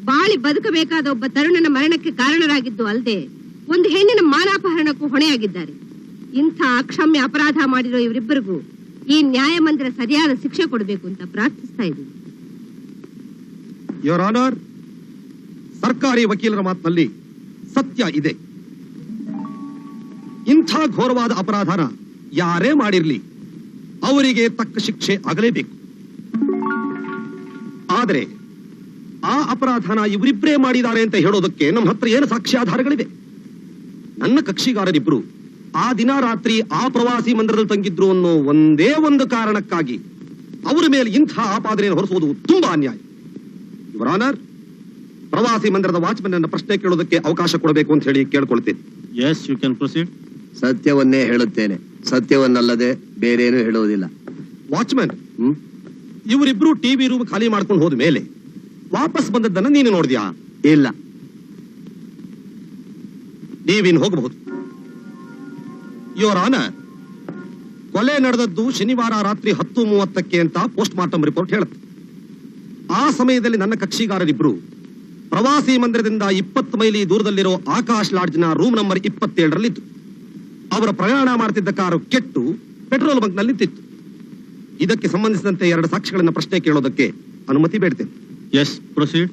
ಬಾಳಿ ಬದುಕಬೇಕಾದ ಒಬ್ಬ ತರುಣನ ಮರಣಕ್ಕೆ ಕಾರಣರಾಗಿದ್ದು ಅಲ್ಲದೆ ಒಂದು ಹೆಣ್ಣಿನ ಮಾನಾಪಹರಣಕ್ಕೂ ಹೊಣೆಯಾಗಿದ್ದಾರೆ. ಇಂಥ ಅಕ್ಷಮ್ಯ ಅಪರಾಧ ಮಾಡಿರೋ ಇವರಿಬ್ಬರಿಗೂ ಈ ನ್ಯಾಯಮಂದಿರ ಸರಿಯಾದ ಶಿಕ್ಷೆ ಕೊಡಬೇಕು ಅಂತ ಪ್ರಾರ್ಥಿಸ್ತಾ ಇದ್ದೀನಿ. ಯುವರ್ ಆನರ್, ಸರ್ಕಾರಿ ವಕೀಲರ ಮಾತಿನಲ್ಲಿ ಸತ್ಯ ಇದೆ. ಇಂಥ ಘೋರವಾದ ಅಪರಾಧನ ಯಾರೇ ಮಾಡಿರ್ಲಿ ಅವರಿಗೆ ತಕ್ಕ ಶಿಕ್ಷೆ ಆಗಲೇಬೇಕು. ಆದರೆ ಆ ಅಪರಾಧನ ಇವರಿಬ್ಬರೇ ಮಾಡಿದ್ದಾರೆ ಅಂತ ಹೇಳೋದಕ್ಕೆ ನಮ್ಮ ಹತ್ರ ಏನು ಸಾಕ್ಷ್ಯಾಧಾರಗಳಿವೆ? ನನ್ನ ಕಕ್ಷಿಗಾರರಿಬ್ರು ಆ ದಿನ ರಾತ್ರಿ ಆ ಪ್ರವಾಸಿ ಮಂದಿರದಲ್ಲಿ ತಂಗಿದ್ರು ಅನ್ನೋ ಒಂದೇ ಒಂದು ಕಾರಣಕ್ಕಾಗಿ ಅವರ ಮೇಲೆ ಇಂಥ ಆಪಾದನೆಯನ್ನು ಹೊರಿಸುವುದು ತುಂಬಾ ಅನ್ಯಾಯ. ಯುವರ್ ಆನರ್, ಪ್ರವಾಸಿ ಮಂದಿರದ ವಾಚ್ಮನ್ ಅನ್ನ ಪ್ರಶ್ನೆ ಕೇಳೋದಕ್ಕೆ ಅವಕಾಶ ಕೊಡಬೇಕು ಅಂತ ಹೇಳಿ ಕೇಳ್ಕೊಳ್ತೇನೆ. Yes, you can proceed. ಸತ್ಯವನ್ನೇ ಹೇಳುತ್ತೇನೆ, ಸತ್ಯವನ್ನಲ್ಲದೆ ಬೇರೇನು ಹೇಳುವುದಿಲ್ಲ. ವಾಚ್ಮನ್, ಇವರಿಬ್ರು ಟಿವಿ ರೂಮ್ ಖಾಲಿ ಮಾಡ್ಕೊಂಡು ಹೋದ ಮೇಲೆ ವಾಪಸ್ ಬಂದದ್ದನ್ನ ನೀನು ನೋಡಿದ್ಯಾ? ಇಲ್ಲ. ನೀವಿನ್ ಹೋಗಬಹುದು. ಯುವರ್ ಆನರ್, ಕೊಲೆ ನಡೆದದ್ದು ಶನಿವಾರ ರಾತ್ರಿ 10:30 ಅಂತ ಪೋಸ್ಟ್ ಮಾರ್ಟಮ್ ರಿಪೋರ್ಟ್ ಹೇಳುತ್ತೆ. ಆ ಸಮಯದಲ್ಲಿ ನನ್ನ ಕಕ್ಷಿಗಾರರಿಬ್ರು ಪ್ರವಾಸಿ ಮಂದಿರದಿಂದ 20 ಮೈಲಿ ದೂರದಲ್ಲಿರೋ ಆಕಾಶ್ ಲಾಡ್ಜ್ನ ರೂಮ್ ನಂಬರ್ 27ರಲ್ಲಿದ್ದು ಅವರ ಪ್ರಯಾಣ ಮಾಡ್ತಿದ್ದ ಕಾರು ಕೆಟ್ಟು ಪೆಟ್ರೋಲ್ ಬಂಕ್ ನಲ್ಲಿ ನಿಂತಿತ್ತು. ಇದಕ್ಕೆ ಸಂಬಂಧಿಸಿದಂತೆ 2 ಸಾಕ್ಷಿಗಳನ್ನ ಪ್ರಶ್ನೆ ಕೇಳೋದಕ್ಕೆ ಅನುಮತಿ ಬೇಡ್ತೇನೆ. S, proceed.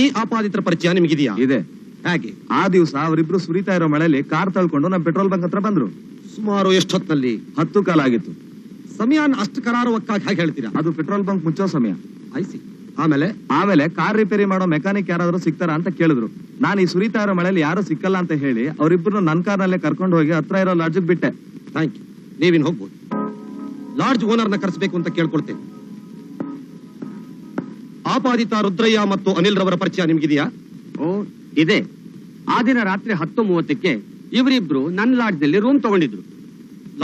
ಈ ಆಪಾದಿತರ ಪರಿಚಯ ನಿಮಗಿದೆಯಾ? ಇದೆ. ಹೇಗೆ? ಆ ದಿವಸ ಅವರಿಬ್ರು ಸುರಿತಾ ಇರೋ ಮಳೆಯಲ್ಲಿ ಕಾರ್ ತಳ್ಕೊಂಡು ನಮ್ಮ ಪೆಟ್ರೋಲ್ ಬಂಕ್ ಹತ್ರ ಬಂದ್ರು. ಸುಮಾರು ಎಷ್ಟೊತ್ತಿನಲ್ಲಿ? 10 ಕಾಲ ಆಗಿತ್ತು. ಸಮಯಾನ್ ಅಷ್ಟು ಕರಾರುವಕ್ಕಾಗಿ ಹೇಗೆ ಹೇಳ್ತೀರಾ? ಅದು ಪೆಟ್ರೋಲ್ ಬಂಕ್ ಮುಚ್ಚೋ ಸಮಯ. ಐಸಿ. ಆಮೇಲೆ ಕಾರ್ ರಿಪೇರಿ ಮಾಡೋ ಮೆಕ್ಯಾನಿಕ್ ಯಾರಾದ್ರೂ ಸಿಗ್ತಾರಾ ಅಂತ ಕೇಳಿದ್ರು. ನಾನು ಈ ಸುರಿತಾ ಇರೋ ಮಳೆಯಲ್ಲಿ ಯಾರು ಸಿಕ್ಕಲ್ಲ ಅಂತ ಹೇಳಿ ಅವರಿಬ್ರು ನನ್ನ ಕಾರ್ನಲ್ಲೇ ಕರ್ಕೊಂಡು ಹೋಗಿ ಹತ್ರ ಇರೋ ಲಾಡ್ಜ್ ಬಿಟ್ಟೆ. Thank you. ನೀವಿನ್ ಹೋಗ್ಬೋದು. ಲಾಡ್ಜ್ ಓನರ್ನ ಕರೆಸಬೇಕು ಅಂತ ಕೇಳ್ಕೊಳ್ತೇನೆ. ಆಪಾದಿತ ರುದ್ರಯ್ಯ ಮತ್ತು ಅನಿಲ್ ರವರ ಪರಿಚಯ ನಿಮ್ಗಿದೆಯಾ? ಓ, ಇದೆ. ಆ ದಿನ ರಾತ್ರಿ 10:30ಕ್ಕೆ ಇವರಿಬ್ರು ನನ್ನ ಲಾಡ್ಜ್ ನಲ್ಲಿ ರೂಮ್ ತಗೊಂಡಿದ್ರು.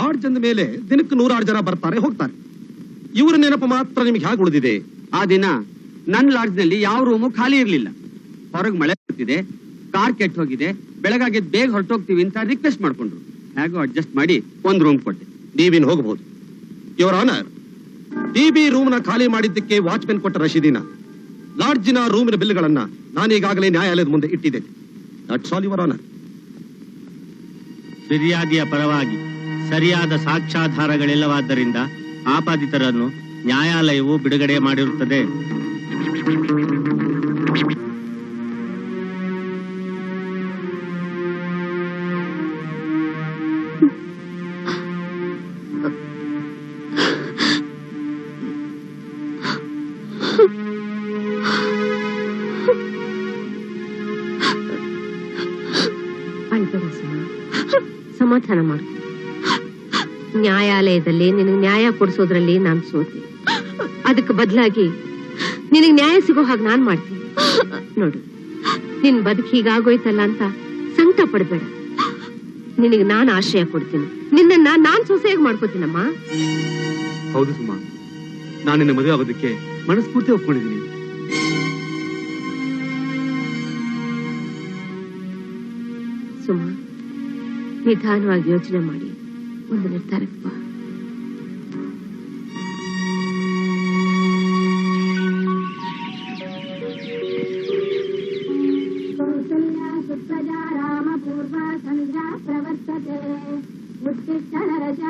ಲಾಡ್ಜ್ ಅಂದ ಮೇಲೆ ದಿನಕ್ಕೆ 100 ಜನ ಬರ್ತಾರೆ ಹೋಗ್ತಾರೆ. ಇವರ ನೆನಪು ಮಾತ್ರ ನಿಮ್ಗೆ ಹೇಗೆ ಉಳಿದಿದೆ? ಆ ದಿನ ನನ್ನ ಲಾಡ್ಜ್ ನಲ್ಲಿ ಯಾವ ರೂಮು ಖಾಲಿ ಇರ್ಲಿಲ್ಲ. ಹೊರಗೆ ಮಳೆ ಬರ್ತಿದೆ, ಕಾರ್ ಕೆಟ್ಟ ಹೋಗಿದೆ, ಬೆಳಗಾಗಿ ಬೇಗ ಹೊರಟೋಗ್ತೀವಿ ಅಂತ ರಿಕ್ವೆಸ್ಟ್ ಮಾಡ್ಕೊಂಡ್ರು. ಹೇಗೋ ಅಡ್ಜಸ್ಟ್ ಮಾಡಿ ಒಂದು ರೂಮ್ ಕೊಟ್ಟೆ. ನೀವಿನ್ ಹೋಗಬಹುದು. ಯುವರ್ ಆನರ್, ಟಿಬಿ ರೂಮ್ ನ ಖಾಲಿ ಮಾಡಿದ್ದಕ್ಕೆ ವಾಚ್ಮೆನ್ ಕೊಟ್ಟ ರಶೀದಿನ, ಲಾಡ್ಜಿನ ರೂಮಿನ ಬಿಲ್ಗಳನ್ನ ನಾನೀಗಾಗಲೇ ನ್ಯಾಯಾಲಯದ ಮುಂದೆ ಇಟ್ಟಿದ್ದೇನೆ. That's all your honour. ಫಿರ್ಯಾದಿಯ ಪರವಾಗಿ ಸರಿಯಾದ ಸಾಕ್ಷ್ಯಾಧಾರಗಳಿಲ್ಲವಾದ್ದರಿಂದ ಆಪಾದಿತರನ್ನು ನ್ಯಾಯಾಲಯವು ಬಿಡುಗಡೆ ಮಾಡಿರುತ್ತದೆ. ಸಮಾಧಾನ ಮಾಡು. ನ್ಯಾಯಾಲಯದಲ್ಲಿ ನಿನಗೆ ನ್ಯಾಯ ಕೊಡಿಸೋದ್ರಲ್ಲಿ ನಾನು ಸೋತೆ. ಅದಕ್ಕೆ ಬದಲಾಗಿ ನಿನಗ್ ನ್ಯಾಯ ಸಿಗೋ ಹಾಗೆ ನಾನ್ ಮಾಡ್ತೀನಿ. ನೋಡು, ನಿನ್ ಬದುಕು ಹೀಗಾಗೋಯ್ತಲ್ಲ ಅಂತ ಸಂಕಟ ಪಡ್ಬೇಡ. ನಿನಗೆ ನಾನು ಆಶ್ರಯ ಕೊಡ್ತೀನಿ. ನಿನ್ನ ನಾನ್ ಸೊಸೆಯಾಗಿ ಮಾಡ್ಕೋತೀನಮ್ಮ. ಹೌದು ಸುಮಾ, ನಾನು ನಿನ್ನ ಮದುವೆ ಆಗೋದಕ್ಕೆ ಮನಸ್ಫೂರ್ತಿ ಒಪ್ಕೊಂಡಿದ್ದೀನಿ. ಸುಮಾ, ನಿಧಾನವಾಗಿ ಯೋಚನೆ ಮಾಡಿ ಒಂದು ನಿರ್ಧಾರಕ್ಕೆ ಬಾ.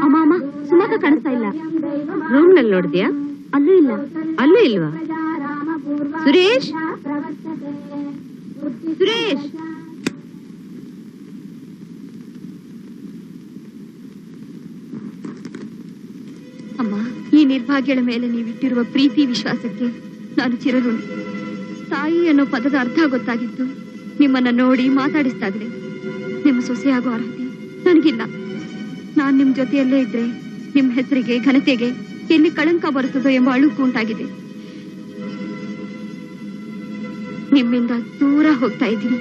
ಅಮ್ಮ ಅಮ್ಮ, ಸುಮಾಕ ಕಾಣಿಸ್ತಾ ಇಲ್ಲ. ರೂಮ್ ನಲ್ಲಿ ನೋಡಿದ್ಯಾ? ಅಲ್ಲೂ ಇಲ್ಲ. ಅಲ್ಲೂ ಇಲ್ವಾ? ಸುರೇಶ್, ಸುರೇಶ್, ಅಮ್ಮ, ಈ ನಿರ್ಭಾಗ್ಯಳ ಮೇಲೆ ನೀವಿಟ್ಟಿರುವ ಪ್ರೀತಿ ವಿಶ್ವಾಸಕ್ಕೆ ನಾನು ಚಿರಋಣಿ. ತಾಯಿ ಅನ್ನೋ ಪದದ ಅರ್ಥ ಗೊತ್ತಾಗಿದ್ದು ನಿಮ್ಮನ್ನ ನೋಡಿ ಮಾತಾಡಿಸ್ತಾಗ್ರೆ. ನಿಮ್ಮ ಸೊಸೆಯಾಗೋ ಅರ್ಹತೆ ನನಗಿಲ್ಲ. ನಾನ್ ನಿಮ್ ಜೊತೆಯಲ್ಲೇ ಇದ್ರೆ ನಿಮ್ ಹೆಸರಿಗೆ, ಘನತೆಗೆ ಎಲ್ಲಿ ಕಳಂಕ ಬರುತ್ತದೋ ಎಂಬ ಅಳುಕು ಉಂಟಾಗಿದೆ. ನಿಮ್ಮಿಂದ ದೂರ ಹೋಗ್ತಾ ಇದ್ದೀನಿ.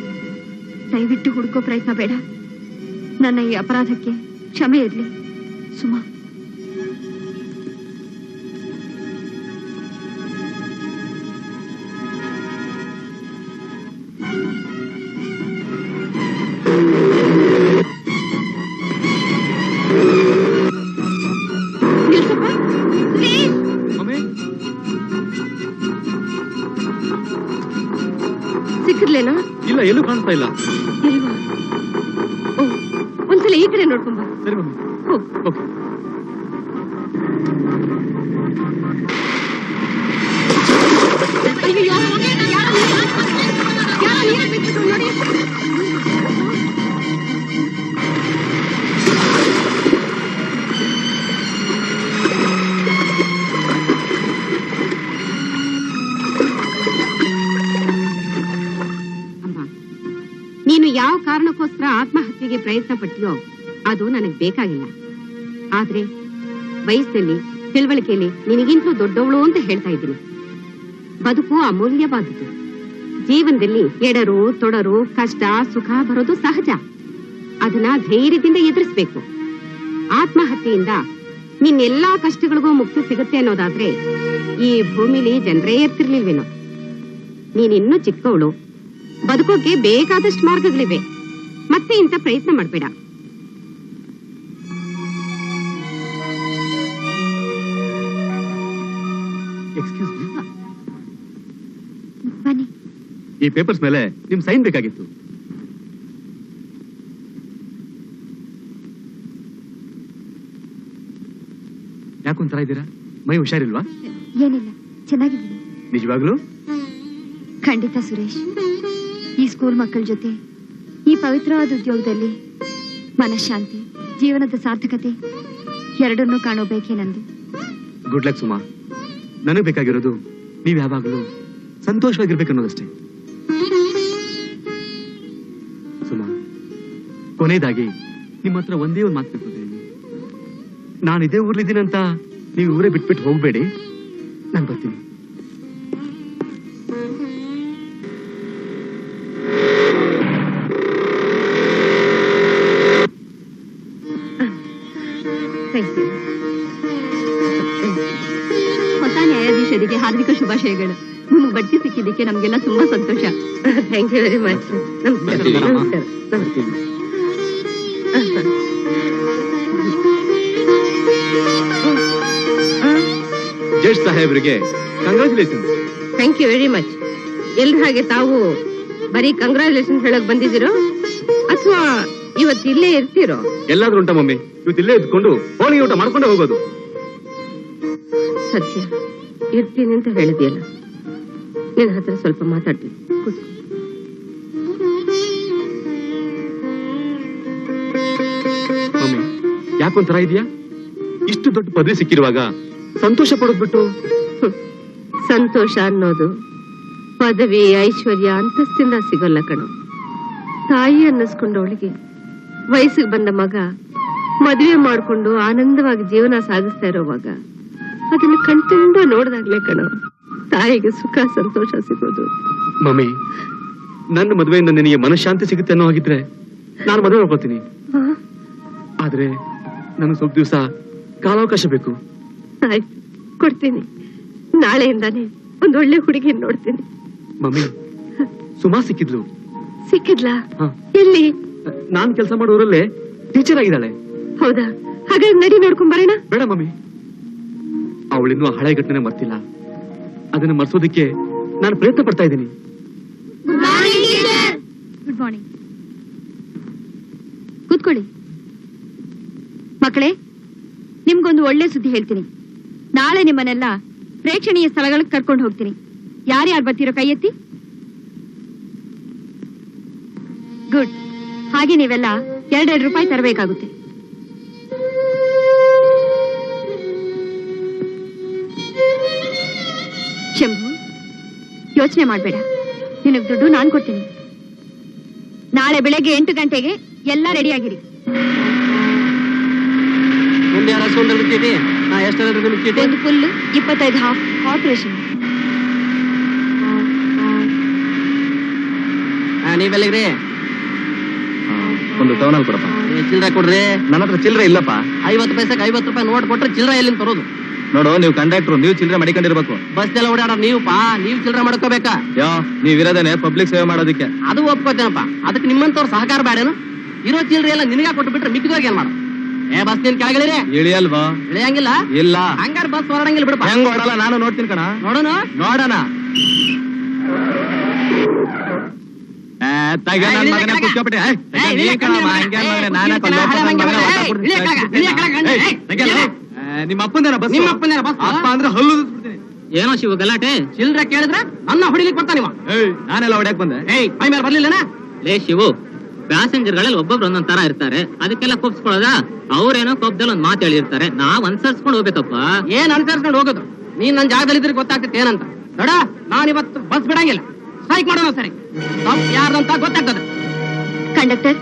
ದಯವಿಟ್ಟು ಹುಡುಕೋ ಪ್ರಯತ್ನ ಬೇಡ. ನನ್ನ ಈ ಅಪರಾಧಕ್ಕೆ ಕ್ಷಮೆ ಇರ್ಲಿ. ಸುಮಾ. ಸಿಕ್ಕಿರ್ಲೇನಾ? ಇಲ್ಲ, ಎಲ್ಲೂ ಕಾಣಿಸ್ತಾ ಇಲ್ಲ. ಇಲ್ವಾ? ಓ, ಒಂದ್ಸಲ ಈ ಕಡೆ ನೋಡ್ಕೊಂಬ. ಸರಿ ಮಮ್ಮಿ. ಹೋಗ್. ಓಕೆ. ನೀನು ಯಾವ ಕಾರಣಕ್ಕೋಸ್ಕರ ಆತ್ಮಹತ್ಯೆಗೆ ಪ್ರಯತ್ನ ಪಟ್ಟಿಯೋ ಅದು ನನಗೆ ಬೇಕಾಗಿಲ್ಲ. ಆದ್ರೆ ವಯಸ್ಸಲ್ಲಿ, ತಿಳುವಳಿಕೆಯಲ್ಲಿ ನಿನಗಿಂತಲೂ ದೊಡ್ಡವಳು ಅಂತ ಹೇಳ್ತಾ ಇದ್ದೀನಿ. ಬದುಕು ಅಮೂಲ್ಯವಾದುದು. ಜೀವನದಲ್ಲಿ ಎಡರು, ತೊಡರು, ಕಷ್ಟ, ಸುಖ ಬರೋದು ಸಹಜ. ಅದನ್ನ ಧೈರ್ಯದಿಂದ ಎದುರಿಸ್ಬೇಕು. ಆತ್ಮಹತ್ಯೆಯಿಂದ ನಿನ್ನೆಲ್ಲಾ ಕಷ್ಟಗಳಿಗೂ ಮುಕ್ತಿ ಸಿಗುತ್ತೆ ಅನ್ನೋದಾದ್ರೆ ಈ ಭೂಮಿಲಿ ಜನರೇ ಇರ್ತಿರ್ಲಿಲ್ವೇನೋ. ನೀನಿನ್ನೂ ಚಿಕ್ಕವಳು. ಬದುಕೋಕೆ ಬೇಕಾದಷ್ಟು ಮಾರ್ಗಗಳಿವೆ. ಮತ್ತೆ ಇಂಥ ಪ್ರಯತ್ನ ಮಾಡ್ಬೇಡ. Excuse me. ಬನ್ನಿ. ಈ ಪೇಪರ್ಸ್ ಮೇಲೆ ನಿಮ್ ಸೈನ್ ಬೇಕಾಗಿತ್ತು. ಯಾಕೊಂತರ ಇದ್ದೀರಾ? ಮೈ ಹುಷಾರಿಲ್ವಾ? ಏನಿಲ್ಲ, ಚೆನ್ನಾಗಿದ್ದೀನಿ. ನಿಜವಾಗ್ಲೂ? ಖಂಡಿತ ಸುರೇಶ್. ಈ ಸ್ಕೂಲ್ ಮಕ್ಕಳ ಜೊತೆ ಈ ಪವಿತ್ರವಾದ ಉದ್ಯೋಗದಲ್ಲಿ ಮನಃಶಾಂತಿ, ಜೀವನದ ಸಾರ್ಥಕತೆ ಎರಡನ್ನೂ ಕಾಣೋ ಬೇಕೇ ನಂದು. Good luck Suma. ನನಗೆ ಬೇಕಾಗಿರೋದು ನೀವ್ ಯಾವಾಗಲೂ ಸಂತೋಷವಾಗಿರ್ಬೇಕನ್ನೋದಷ್ಟೇ. ಸುಮಾ, ಕೊನೆಯದಾಗಿ ನಿಮ್ಮ ಹತ್ರ ಒಂದೇ ಒಂದು ಮಾತು ತಿಳ್ಕೊತೀನಿ. ನಾನು ಇದೇ ಊರ್ಲಿದ್ದೀನಂತ ನೀವು ಊರೇ ಬಿಟ್ಬಿಟ್ಟು ಹೋಗ್ಬೇಡಿ. ನಾನು ಬರ್ತೀನಿ. ಹೊಸ ನ್ಯಾಯಾಧೀಶರಿಗೆ ಹಾರ್ದಿಕ ಶುಭಾಶಯಗಳು. ನಿಮ್ಗೆ ಬಡ್ತಿ ಸಿಕ್ಕಿದ್ದಕ್ಕೆ ನಮ್ಗೆಲ್ಲ ತುಂಬಾ ಸಂತೋಷ. Thank you very much. Judge ಸಾಹೇಬ್ರಿಗೆ congratulation. Thank you very much. ಎಲ್ರ ಹಾಗೆ ತಾವು ಬರೀ ಕಂಗ್ರಾಚುಲೇಷನ್ ಹೇಳಕ್ ಬಂದಿದ್ದೀರೋ ಅಥವಾ ಇವತ್ತು ಇಲ್ಲೇ ಇರ್ತೀರೋ? ಎಲ್ಲಾದ್ರೂ ಉಂಟ ಮಮ್ಮಿ. ಇವತ್ತು ಇಲ್ಲೇ ಇದ್ಕೊಂಡು ಹೋಳಿಗೆ ಊಟ ಮಾಡ್ಕೊಂಡೇ ಹೋಗೋದು. ಸದ್ಯ ಇರ್ತೀನಿ ಅಂತ ಹೇಳಿದ್ಯಲ್ಲ, ನಿನ್ನ ಹತ್ರ ಸ್ವಲ್ಪ ಮಾತಾಡ್ತೀನಿ. ಮಮ್ಮಿ, ಯಾಕೊಂತರ ಇದೆಯಾ? ಇಷ್ಟು ದೊಡ್ಡ ಪದವಿ ಸಿಕ್ಕಿರುವಾಗ ಸಂತೋಷ ಪಡೋದ್ ಬಿಟ್ಟು? ಸಂತೋಷ ಅನ್ನೋದು ಪದವಿ, ಐಶ್ವರ್ಯ, ಅಂತಸ್ತಿಂದ ಸಿಗೋಲ್ಲ ಕಣೋ. ತಾಯಿ ಅನ್ನಿಸ್ಕೊಂಡವಳಿಗೆ ವಯಸ್ಸಿಗೆ ಬಂದ ಮಗ ಮದುವೆ ಮಾಡ್ಕೊಂಡು ಆನಂದವಾಗಿ ಜೀವನ ಸಾಗಿಸ್ತಾ ಇರೋವಾಗ ಅದನ್ನ ಕಣ್ತುಂಬ ನೋಡ್ದಾಗ್ಲೇ ಕಣೋ ತಾಯಿಗೆ ಸುಖ ಸಂತೋಷ ಸಿಗೋದು. ಮಮ್ಮಿ, ನನ್ನ ಮದುವೆಯಿಂದ ನಿನಗೆ ಮನಃಶಾಂತಿ ಸಿಗುತ್ತೆ ಅನ್ನೋ ಹಾಗಿದ್ರೆ ನಾನು ಮದುವೆ ಮಾಡ್ಕೋತೀನಿ. ಆದ್ರೆ ನನಗೆ ಸ್ವಲ್ಪ ದಿವಸ ಕಾಲಾವಕಾಶ ಬೇಕು. ಆಯ್ತು, ಕೊಡ್ತೀನಿ. ನಾಳೆಯಿಂದಾನೆ ಒಂದ್ ಒಳ್ಳೆ ಹುಡುಗಿ ನೋಡ್ತೀನಿ. ಮಮ್ಮಿ, ಸುಮಾ ಸಿಕ್ಕಿದ್ಲು. ಸಿಕ್ಕಿದ್ಲಾ? ಹಾ. ಎಲ್ಲಿ? ನಾನ್ ಕೆಲಸ ಮಾಡೋರಲ್ಲೇ ಟೀಚರ್ ಆಗಿದ್ದಾಳೆ. ಹೌದಾ? ಹಾಗಾದ್ರೆ ನಡಿ ನೋಡ್ಕೊಂಡ್ ಬರೋಣ. ಬೇಡ ಮಮ್ಮಿ, ಅವಳಿನ್ನೂ ಹಳೆ ಘಟನೆ ಮರ್ತಿಲ್ಲ. ಅದನ್ನ ಮರ್ಸೋದಕ್ಕೆ ನಾನು ಪ್ರಯತ್ನ ಪಡ್ತಾ ಇದ್ದೀನಿ. Good morning. ಕೂತ್ಕೊಳ್ಳಿ. ಮಕ್ಕಳೇ, ನಿಮ್ಗೊಂದು ಒಳ್ಳೆ ಸುದ್ದಿ ಹೇಳ್ತೀನಿ. ನಾಳೆ ನಿಮ್ಮನ್ನೆಲ್ಲ ಪ್ರೇಕ್ಷಣೀಯ ಸ್ಥಳಗಳಿಗೆ ಕರ್ಕೊಂಡು ಹೋಗ್ತೀನಿ. ಯಾರ್ಯಾರು ಬರ್ತೀರೋ ಕೈ ಎತ್ತಿ. ಗುಡ್. ಹಾಗೆ ನೀವೆಲ್ಲ 2 ರೂಪಾಯಿ ತರಬೇಕಾಗುತ್ತೆ. ಶಂಭು, ಯೋಚನೆ ಮಾಡ್ಬೇಡ, ನಿನಗ್ ದುಡ್ಡು ನಾನ್ ಕೊಡ್ತೀನಿ. ನಾಳೆ ಬೆಳಗ್ಗೆ 8 ಗಂಟೆಗೆ ಎಲ್ಲ ರೆಡಿ ಆಗಿರಿ. ಒಂದು ಫುಲ್, 25 ಹಾಫ್ ಕಾರ್ಪೊರೇಷನ್. ನೀವೆಲ್ಲಿಗ್ರಿ? ಒಂದು ಟೌನಲ್ಲಿ ಕೊಡಪ್ಪ. ಚಿಲ್ಲರೆ ಕೊಡ್ರಿ. ನನ್ನ ಹತ್ರ ಚಿಲ್ಲರೆ ಇಲ್ಲಪ್ಪ. 50 ಪೈಸೆಗೆ 50 ರೂಪಾಯಿ ನೋಟ್ ಕೊಟ್ರೆ ಚಿಲ್ಲರೆ ಎಲ್ಲಿಂದ ತರೋದು? ನೋಡು, ನೀವು ಕಂಡಕ್ಟ್ರು, ನೀವು ಚಿಲ್ಲರೆ ಮಡಿಕೊಂಡಿರ್ಬೇಕು. ಬಸ್ ಎಲ್ಲ ಓಡಾಡ ನೀವು ಚಿಲ್ಲರೆ ಮಾಡ್ಕೋಬೇಕಾ? ನೀವಿರೋದೇನೆ ಪಬ್ಲಿಕ್ ಸೇವೆ ಮಾಡೋದಕ್ಕೆ. ಅದು ಒಪ್ಕೋತೇನಪ್ಪ. ಅದಕ್ಕೆ ನಿಮ್ಮಂತವ್ರ ಸಹಕಾರ ಬೇಡೇನು? ಇರೋ ಚಿಲ್ಲರೆ ಎಲ್ಲ ನಿನಗ ಕೊಟ್ಟು ಬಿಟ್ರೆ ಮಿಕ್ಕಿದೋಗಿ ಏನ್ ಮಾಡ? ಬಸ್ ನೀನ್ ಕೆಳಗಿಳಿರಿ. ಇಳಿಯಲ್ವಾ? ಇಳಿಯಂಗಿಲ್ಲ. ಇಲ್ಲ. ಹಂಗಾರ ಬಸ್ ಹೊರಡಂಗಿಲ್ಲ ಬಿಡಪ್ಪ. ಹೆಂಗ್ ಓಡಲ್ಲ? ನಾನು ನೋಡ್ತೀನಿ ಕಣ. ನೋಡೋಣ. ನಿಮ್ಮ ಅಪ್ಪಂದೇನ ಬಸ್? ನಿಮ್ಮ ಅಪ್ಪಂದೇನ ಬಸ್? ಅಪ್ಪ ಅಂದ್ರೆ ಹಲ್ಲು. ಏನೋ ಶಿವ ಗಲಾಟೆ? ಚಿಲ್ಲರೆ ಕೇಳಿದ್ರೆ ನನ್ನ ಹೊಡಿಲಿಕ್ಕೆ ಬರ್ತಾನ ನೀವು. ನಾನೆಲ್ಲ ಹೊಡ್ಯಾಕ್ ಬಂದೆ. ಮೈ ಮೇಲೆ ಬರ್ಲಿಲ್ಲನ? ಲೇ ಶಿವು, ಪ್ಯಾಸೆಂಜರ್ಗಳಲ್ಲಿ ಒಬ್ಬೊಬ್ರು ಒಂದೊಂದ್ ತರ ಇರ್ತಾರೆ. ಅದಕ್ಕೆಲ್ಲ ಕೋಪ್ಸ್ಕೊಳ್ಳೋದ? ಅವ್ರೇನೋ ಕೋಪದಲ್ಲಿ ಒಂದ್ ಮಾತು ಹೇಳಿರ್ತಾರೆ, ನಾವ್ ಅನ್ಸರ್ಸ್ಕೊಂಡು ಹೋಗ್ಬೇಕಪ್ಪ. ಏನ್ ಅನ್ಸರ್ಸ್ಕೊಂಡು ಹೋಗೋದು? ನೀನ್ ನನ್ ಜಾಗದಲ್ಲಿ ಇದ್ರೆ ಗೊತ್ತಾಗ್ತೈತೆ ಏನಂತ. ನೋಡ, ನಾನಿವತ್ತು ಬಸ್ ಬಿಡಂಗಿಲ್ಲ. ಸ್ಟ್ರೈಕ್ ಮಾಡೋಣ. ಸರಿ, ತಪ್ಪು ಯಾರ್ದಂತ ಗೊತ್ತಾಗ್ತದೆ. ಕಂಡಕ್ಟರ್,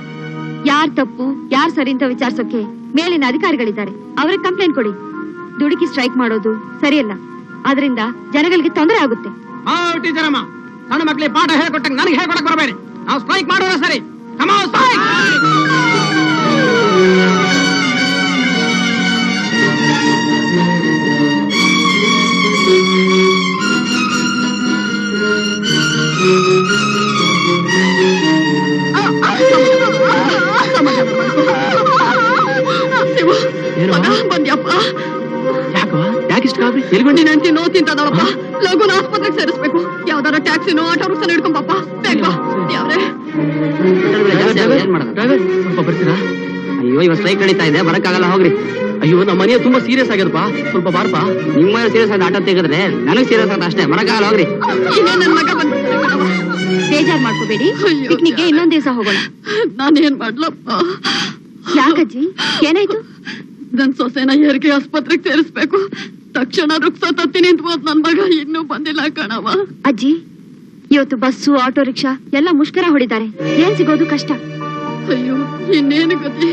ಯಾರ್ ತಪ್ಪು ಯಾರ್ ಸರಿ ಅಂತ ವಿಚಾರಿಸೋಕೆ ಮೇಲಿನ ಅಧಿಕಾರಿಗಳಿದ್ದಾರೆ. ಅವ್ರಿಗೆ ಕಂಪ್ಲೇಂಟ್ ಕೊಡಿ. ದುಡುಕಿ ಸ್ಟ್ರೈಕ್ ಮಾಡೋದು ಸರಿಯಲ್ಲ. ಅದರಿಂದ ಜನಗಳಿಗೆ ತೊಂದರೆ ಆಗುತ್ತೆ. ಟೀಚರ್ ಅಮ್ಮ, ಸಣ್ಣ ಮಕ್ಳಿಗೆ ಪಾಠ ಹೇಳ್ಕೊಟ್ಟಂಗ ನನಗೆ ಹೇಳ್ಕೊಡಕ್ ಬರಬೇಡಿ. ನಾವು ಸ್ಟ್ರೈಕ್ ಮಾಡೋಣ. ಸರಿ, ಕಮ್ ಆನ್ ಸ್ಟ್ರೈಕ್. ಬಂದ್ಯಪ್ಪ? ಯಾಕಿಷ್ಟ ಗಾಬರಿ? ನೀನ್ ಹೆಂಡತಿ ನೋವು ತಿಂತದಳಪ್ಪ. ಲಘುನ ಆಸ್ಪತ್ರೆಗೆ ಸೇರಿಸ್ಬೇಕು. ಯಾವ್ದಾರ ಟ್ಯಾಕ್ಸಿನೋ ಆಟೋ ರಿಕ್ಷಾ ಹಿಡ್ಕೊಂಬಪ್ಪ. ಬೇಗ ಯಾವ್ರೆ? ಏನ್ ಮಾಡೋದು? ಸ್ವಲ್ಪ ಬರ್ತೀರಾ? ಅಯ್ಯೋ, ಇವಾಗ ಸ್ಟ್ರೈಕ್ ನಡೀತಾ ಇದೆ, ಬರಕ್ಕಾಗಲ್ಲ. ಹೋಗ್ರಿ. ಅಯ್ಯೋ, ನಮ್ಮ ಮನೆಯ ತುಂಬಾ ಸೀರಿಯಸ್ ಆಗ್ಯದಪ್ಪ. ಸ್ವಲ್ಪ ಬಾರಪ್ಪ. ನಿಮ್ಮ ಸೀರಿಯಸ್ ಆದ ಆಟ ತೆಗೆದ್ರೆ ನನಗ್ ಸೀರಿಯಸ್ ಆದ ಅಷ್ಟೇ. ಬರಕ್ಕಾಗಲ್ಲ. ಹೋಗ್ರಿ. ಇನ್ನೇ ನನ್ ಮಗ ಬಂದ್ಬಿಡ್ತಾನೆ. ಬೇಜಾರ್ ಮಾಡ್ಕೋಬೇಡಿ. ಪಿಕ್ನಿಕ್ಗೆ ಇನ್ನೊಂದ್ ದಿವಸ ಹೋಗೋಣ. ನಾನೇನ್ ಮಾಡ್ಲಪ್ಪ? ಯಾಕಜ್ಜಿ, ಏನಾಯ್ತು? ನನ್ ಸೊಸೆನ ಹೆರಿಗೆ ಆಸ್ಪತ್ರೆಗೆ ಸೇರಿಸ್ಬೇಕು. ತಕ್ಷಣ ರುಕ್ಸ ತತ್ತಿ ನಿಂತ್ಕೋದ್ ನನ್ ಮಗ ಇನ್ನೂ ಬಂದಿಲ್ಲ ಕಣವ. ಅಜ್ಜಿ, ಇವತ್ತು ಬಸ್ಸು ಆಟೋ ರಿಕ್ಷಾ ಎಲ್ಲ ಮುಷ್ಕರ ಹೊಡಿತಾರೆ. ಏನ್ ಸಿಗೋದು ಕಷ್ಟ. ಅಯ್ಯೋ, ಇನ್ನೇನು ಗತಿ?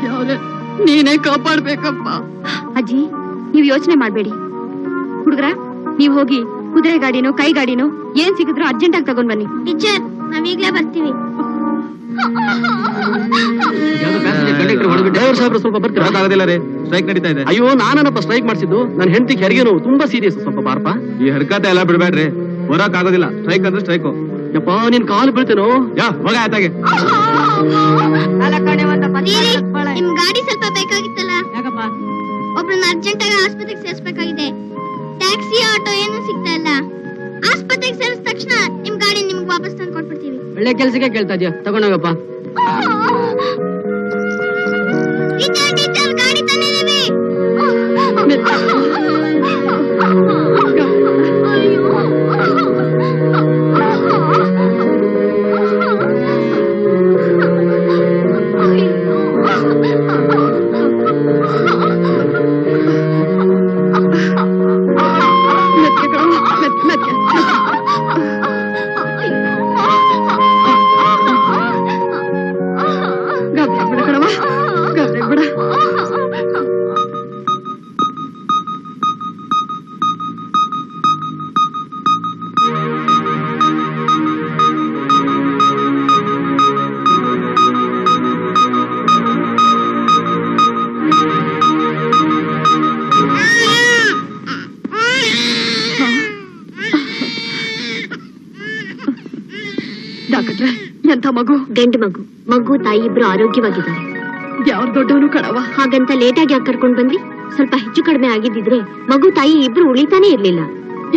ಯಾವ್ರೆ, ನೀನೇ ಕಾಪಾಡ್ಬೇಕಪ್ಪ. ಅಜ್ಜಿ, ನೀವ್ ಯೋಚನೆ ಮಾಡ್ಬೇಡಿ. ಹುಡುಗ್ರ, ನೀವ್ ಹೋಗಿ ಕುದುರೆ ಗಾಡಿನೋ ಕೈ ಗಾಡಿನೋ ಏನ್ ಸಿಗಿದ್ರು ಅರ್ಜೆಂಟ್ ಆಗಿ ತಗೊಂಡ್ ಬನ್ನಿ. ಟೀಚರ್, ನಾವೀಗ್ಲೇ ಬರ್ತೀವಿ. ಡ್ರೈವರ್ ಸಾಹೇಬ್ರು ಸ್ವಲ್ಪ ಬರ್ತೀರಾ? ಆಗೋದಿಲ್ಲ ರೀ, ಸ್ಟ್ರೈಕ್ ನಡೀತಾ ಇದೆ. ಅಯ್ಯೋ, ನಾನಪ್ಪ ಸ್ಟ್ರೈಕ್ ಮಾಡಿಸಿದ್ದು. ನನ್ನ ಹೆಂಡತಿಗೆ ಹೆರಿಗೆ ನೋವು ತುಂಬಾ ಸೀರಿಯಸ್. ಸ್ವಲ್ಪ ಬಾರಪ್ಪ. ಈ ಹರ್ಕತೆ ಎಲ್ಲ ಬಿಡ್ಬೇಡ್ರಿ. ಹೊರಕ್ ಆಗೋದಿಲ್ಲ. ಸ್ಟ್ರೈಕ್ ಅಂದ್ರೆ ಸ್ಟ್ರೈಕು. ಯಪ್ಪ, ನಿನ್ ಕಾಲು ಬೀಳ್ತೇನೋ. ಹೋಗ ಆಯ್ತಾಗೆ. ನಿಮ್ ಗಾಡಿ ಸ್ವಲ್ಪ ಬೇಕಾಗಿತ್ತಲ್ಲ? ಯಾಕಪ್ಪ? ಒಬ್ರನ್ನ ಅರ್ಜೆಂಟ್ ಆಗಿ ಆಸ್ಪತ್ರೆಗೆ ಸೇರಿಸಬೇಕಾಗಿದೆ. ಟ್ಯಾಕ್ಸಿ ಆಟೋ ಏನು ಸಿಗ್ತಾ ಇಲ್ಲ. ಆಸ್ಪತ್ರೆಗೆ ಸೇರಿದ ತಕ್ಷಣ ನಿಮ್ ಗಾಡಿ ನಿಮ್ಗೆ ವಾಪಸ್ ತಂದು ಕೊಟ್ಬಿಡ್ತೀವಿ. ಒಳ್ಳೆ ಕೆಲ್ಸಕ್ಕೆ ಕೇಳ್ತಾ ಇದೀಯ, ತಗೊಂಡೋಗಪ್ಪ. ಟೀಚರ್, ಗಾಡಿ ತಂದಿದ್ದೀವಿ. ಗಾಬರಿ ಬಿಡ. ಡಾಕ್ಟ್ರೆ ಎಂತ ಮಗು? ಗಂಡು ಮಗು. ಮಗು ತಾಯಿ ಇಬ್ರು ಆರೋಗ್ಯವಾಗಿದ್ದಾರೆ. ಯಾವ್ದು ದೊಡ್ಡವನು ಕಣವ. ಹಾಗಂತ ಲೇಟಾಗಿ ಯಾಕೆ ಕರ್ಕೊಂಡ್ ಬಂದ್ರಿ? ಸ್ವಲ್ಪ ಹೆಚ್ಚು ಕಡಿಮೆ ಆಗಿದ್ದಿದ್ರೆ ಮಗು ತಾಯಿ ಇಬ್ರು ಉಳಿತಾನೆ ಇರ್ಲಿಲ್ಲ.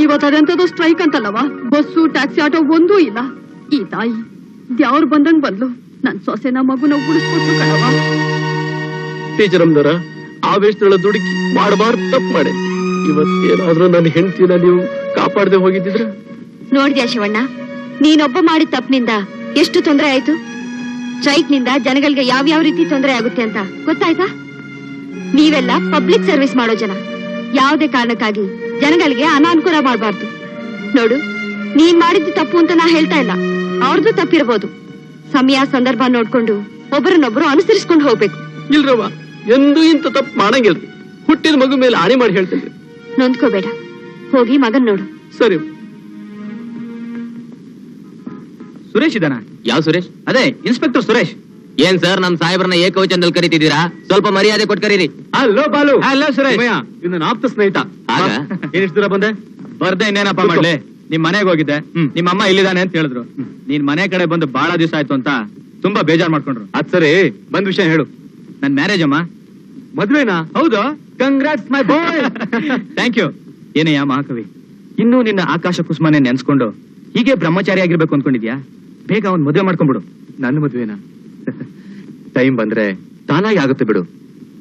ಇವತ್ತದೆಂತದೋ ಸ್ಟ್ರೈಕ್ ಅಂತಲ್ಲವ. ಬಸ್ಸು ಟ್ಯಾಕ್ಸಿ ಆಟೋ ಒಂದೂ ಇಲ್ಲ. ಈ ತಾಯಿ ದ್ಯಾವ್ರು ಬಂದಂಗ್ ಬಂದ್ಲು. ನನ್ ಸೊಸೆನ ಮಗುನ ಉಳಿಸ್ಕೊಟ್ರು ಕಣವ. ಟೀಚರ್ ಅಮ್ದರ ಆವೇಶದೊಳ ದುಡುಕಿ ಮಾಡಬಾರ್ದು ತಪ್ಪು ಮಾಡಿ. ಇವತ್ತೇನಾದ್ರೂ ನನ್ನ ಹೆಂಡತಿನ ನೀವು ಕಾಪಾಡದೆ ಹೋಗಿದ್ದಿದ್ರ? ನೋಡಿದ್ಯಾ ಶಿವಣ್ಣ, ನೀನೊಬ್ಬ ಮಾಡಿದ ತಪ್ಪಿನಿಂದ ಎಷ್ಟು ತೊಂದರೆ ಆಯ್ತು. ಸ್ಟ್ರೈಕ್ ನಿಂದ ಜನಗಳಿಗೆ ಯಾವ ರೀತಿ ತೊಂದರೆ ಆಗುತ್ತೆ ಅಂತ ಗೊತ್ತಾಯ್ತಾ? ನೀವೆಲ್ಲ ಪಬ್ಲಿಕ್ ಸರ್ವಿಸ್ ಮಾಡೋ ಜನ. ಯಾವುದೇ ಕಾರಣಕ್ಕಾಗಿ ಜನಗಳಿಗೆ ಅನಾನುಕೂಲ ಮಾಡಬಾರ್ದು. ನೋಡು, ನೀನ್ ಮಾಡಿದ್ದು ತಪ್ಪು ಅಂತ ನಾ ಹೇಳ್ತಾ ಇಲ್ಲ, ಅವ್ರದ್ದು ತಪ್ಪಿರ್ಬೋದು. ಸಮಯ ಸಂದರ್ಭ ನೋಡ್ಕೊಂಡು ಒಬ್ಬರನ್ನೊಬ್ರು ಅನುಸರಿಸ್ಕೊಂಡು ಹೋಗ್ಬೇಕು. ಇಲ್ರವ್ವ, ಎಂದೂ ಇಂಥ ತಪ್ಪು ಮಾಡಂಗಿಲ್ರಿ. ಹುಟ್ಟಿದ ಮಗು ಮೇಲೆ ಆಣೆ ಮಾಡಿ ಹೇಳ್ತೇನೆ. ನೊಂದ್ಕೋಬೇಡ, ಹೋಗಿ ಮಗನ್ ನೋಡು. ಸರಿ. ಸುರೇಶ್ ಇದಾನ? ಯಾವ ಸುರೇಶ್? ಅದೇ ಇನ್ಸ್ಪೆಕ್ಟರ್ ಸುರೇಶ್. ಏನ್ ಸರ್ ನಮ್ ಸಾಹೇಬ್ರನ್ನ ಏಕವಚನದಲ್ಲಿ ಕರೀತಿದ್ದೀರಾ? ಸ್ವಲ್ಪ ಮರ್ಯಾದೆ ಕೊಟ್ಟು ಕರೀರಿ. ಹಲೋ ಬಾಲು. ಹಲೋ ಸುರೇಶ್. ಇನ್ನು ಆಪ್ತ ಸ್ನೇಹಿತ. ಆಗ ಏನಿಷ್ಟು ದೂರ ಬಂದೆ? ಬರ್ದೆ ಇನ್ನೇನಪ್ಪ ಮಾಡ್ಲಿ. ನಿಮ್ ಮನೆಗೆ ಹೋಗಿದ್ದೆ, ನಿಮ್ಮ ಅಮ್ಮ ಇಲ್ಲಿದ್ದಾನೆ ಅಂತ ಹೇಳಿದ್ರು. ನೀನ್ ಮನೆ ಕಡೆ ಬಂದು ಬಹಳ ದಿವಸ ಆಯ್ತು ಅಂತ ತುಂಬಾ ಬೇಜಾರ್ ಮಾಡ್ಕೊಂಡ್ರು. ಅದ್ ಸರಿ, ಬಂದ್ ವಿಷಯ ಹೇಳು. ನನ್ ಮ್ಯಾರೇಜ್ ಅಮ್ಮ. ಮದ್ವೆನಾ? ಹೌದು. Congrats my boy. Thank you. ಏನಯ್ಯ ಮಹಾಕವಿ, ಇನ್ನೂ ನಿನ್ನ ಆಕಾಶ ಕುಸುಮನೆ ನೆನ್ಸ್ಕೊಂಡು ಹೀಗೆ ಬ್ರಹ್ಮಚಾರಿ ಆಗಿರ್ಬೇಕು ಅನ್ಕೊಂಡಿದ್ಯಾ? ಬೇಗ ಅವ್ನ್ ಮದ್ವೆ ಮಾಡ್ಕೊಂಡ್ಬಿಡು. ನನ್ನ ಮದ್ವೆನಾ? ಟೈಮ್ ಬಂದ್ರೆ ತಾನಾಗಿ ಆಗುತ್ತೆ ಬಿಡು.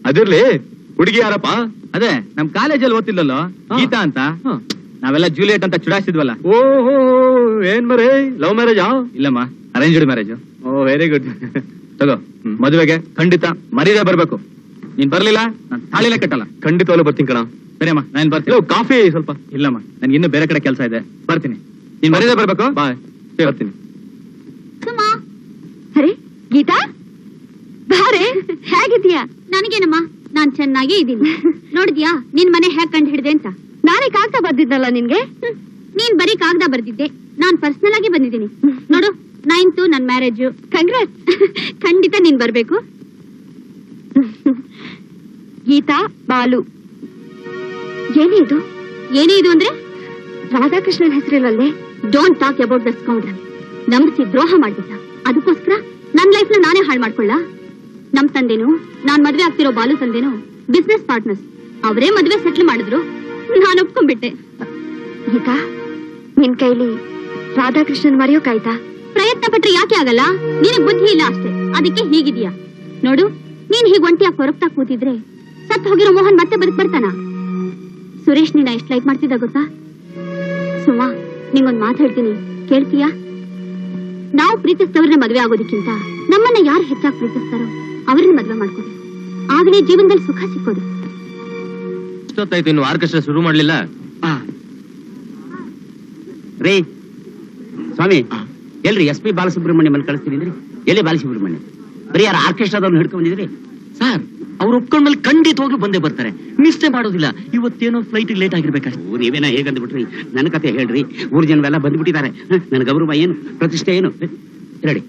ಅದಿರ್ಲಿ, ಹುಡುಗಿ ಯಾರಪ್ಪ? ಅದೇ ನಮ್ ಕಾಲೇಜಲ್ಲಿ ಓದ್ತಿಲ್ಲಲ್ಲೋ, ಗೀತಾ ಅಂತ. ನಾವೆಲ್ಲ ಜೂಲಿಯಟ್ ಅಂತ ಚುಡಾಯಿಸಿದ್ವಲ್ಲ. ಓಹೋ, ಏನ್ ಮರೇ, ಲವ್ ಮ್ಯಾರೇಜಾ? ಇಲ್ಲಮ್ಮ, ಅರೇಂಜ್ಡ್ ಮ್ಯಾರೇಜ್. ಓ ವೆರಿ ಗುಡ್. ತಗೋ, ಮದುವೆಗೆ ಖಂಡಿತ ಮರೀದೇ ಬರ್ಬೇಕು. ನೀನ್ ಬರ್ಲಿಲ್ಲ ನಾನು ತಾಳಿಲೇ ಕಟ್ಟಲ್ಲ. ಖಂಡಿತವಾಗ್ಲೂ ಬರ್ತೀನಿ ಕಣ. ಸರಿಯಮ್ಮ, ನಾನು ಬರ್ತೀನಿ. ಕಾಫಿ ಸ್ವಲ್ಪ? ಇಲ್ಲಮ್ಮ, ನನ್ಗೆ ಇನ್ನೂ ಬೇರೆ ಕಡೆ ಕೆಲಸ ಇದೆ, ಬರ್ತೀನಿ. ನೀನ್ ಮರೀದೇ ಬರ್ಬೇಕು. ಬಾಯ್. ಬರ್ತೀನಿ. ಅರೆ ಗೀತಾ, ಬಾರೆ, ಹೇಗಿದ್ಯಾ? ನನಗೇನಮ್ಮ, ನಾನ್ ಚೆನ್ನಾಗೇ ಇದ್ದೀನಿ. ನೋಡಿದ್ಯಾ ನಿನ್ ಮನೆ ಹೇಗ್ ಕಂಡು ಹಿಡ್ದೆ ಅಂತ? ನಾನೇ ಕಾಗ್ದ ಬರ್ದಿದ್ನಲ್ಲ ನಿನ್ಗೆ. ನೀನ್ ಬರೀ ಕಾಗದ ಬರ್ದಿದ್ದೆ, ನಾನ್ ಪರ್ಸನಲ್ ಆಗಿ ಬಂದಿದ್ದೀನಿ. ನೋಡು, 9th ನನ್ ಮ್ಯಾರೇಜ್. ಕಂಗ್ರಾಟ್. ಖಂಡಿತ ನೀನ್ ಬರ್ಬೇಕು. ಗೀತಾ, ಬಾಲು. ಏನೇ ಇದು? ಏನೇ ಇದು ಅಂದ್ರೆ? ರಾಧಾಕೃಷ್ಣನ್ ಹೆಸರಿಲ್ಲಲ್ಲೇ? Don't talk about the scoundrel. ನಂಬಿಸಿ ದ್ರೋಹ ಮಾಡ್ಬಿಟ್ಟ. ಅದಕ್ಕೋಸ್ಕರ ನನ್ ಲೈಫ್ ನ ನಾನೇ ಹಾಳು ಮಾಡ್ಕೊಳ್ಳ? ನಮ್ ತಂದೆನು, ನಾನ್ ಮದ್ವೆ ಆಗ್ತಿರೋ ಬಾಲು ತಂದೆನು ಬಿಸ್ನೆಸ್ ಪಾರ್ಟ್ನರ್ಸ್. ಅವರೇ ಮದ್ವೆ ಸೆಟ್ಲ್ ಮಾಡಿದ್ರು, ನಾನು ಒಪ್ಕೊಂಡ್ಬಿಟ್ಟೆ. ಗೀತಾ, ನಿನ್ ಕೈಲಿ ರಾಧಾಕೃಷ್ಣನ್ ಮರೆಯೋಕಾಯ್ತಾ? ಪ್ರಯತ್ನ ಪಟ್ರೆ ಯಾಕೆ ಆಗಲ್ಲ? ನಿನಗ್ ಬುದ್ಧಿ ಇಲ್ಲ ಅಷ್ಟೇ, ಅದಕ್ಕೆ ಹೀಗಿದ್ಯಾ. ನೋಡು, ನೀನ್ ಹೀಗ್ ಒಂಟಿಯಾಗಿ ಕೊರಗ್ತಾ ಕೂತಿದ್ರೆ ಸತ್ ಹೋಗಿರೋ ಮೋಹನ್ ಮತ್ತೆ ಬರ್ತಾನ? ಸುರೇಶ್ ನಿನ್ನ ಎಷ್ಟು ಲೈಕ್ ಮಾಡ್ತಿದ್ದ ಗೊತ್ತಾ? ಸುಮಾ, ನಿಂಗೊಂದ್ ಮಾತು ಹೇಳ್ತೀನಿ, ಕೇಳ್ತೀಯಾ? ನಾವು ಪ್ರೀತಿಸ್ತವ್ರನ್ನ ಮದ್ವೆ ಆಗೋದಕ್ಕಿಂತ ನಮ್ಮನ್ನ ಯಾರು ಹೆಚ್ಚಾಗಿ ಪ್ರೀತಿಸ್ತಾರೋ ಅವ್ರನ್ನ ಮದ್ವೆ ಮಾಡ್ಕೋಬೇಕು. ಆಗಲೇ ಜೀವನದಲ್ಲಿ ಸುಖ ಸಿಕ್ಕೋದು. ಇಷ್ಟೊತ್ತಾಯ್ತು, ಇನ್ನು ಆರ್ಕೆಸ್ಟ್ರಾ ಶುರು ಮಾಡ್ಲಿಲ್ಲ. ರೀ ಸ್ವಾಮಿ, ಎಲ್ರಿ SP ಬಾಲಸುಬ್ರಹ್ಮಣ್ಯಂ ಕಳಿಸ್ತೀನಿ ಅಂದ್ರಿ? ಎಲ್ಲಿ ಬಾಲಸುಬ್ರಹ್ಮಣ್ಯ? ಬರೀ ಯಾರು ಆರ್ಕೆಸ್ಟ್ರಾದವ್ರನ್ನ ಹಿಡ್ಕೊಂಡ್ ಬಂದಿದ್ರಿ? ಸರ್, ಅವ್ರು ಒಪ್ಕೊಂಡ್ಮೇಲೆ ಖಂಡಿತವಾಗ್ಲೂ ಬಂದೇ ಬರ್ತಾರೆ, ಮಿಸ್ಟೇ ಮಾಡೋದಿಲ್ಲ. ಇವತ್ತೇನೋ ಫ್ಲೈಟ್ ಲೇಟ್ ಆಗಿರ್ಬೇಕಷ್ಟು. ನೀವೇನ ಹೇಗಂದ್ಬಿಟ್ರಿ? ನನ್ನ ಕತೆ ಹೇಳ್ರಿ. ಊರ್ ಜನವೆಲ್ಲ ಬಂದ್ಬಿಟ್ಟಿದ್ದಾರೆ. ನನ್ನ ಗೌರವ ಏನು, ಪ್ರತಿಷ್ಠೆ ಏನು? ರೆಡಿ,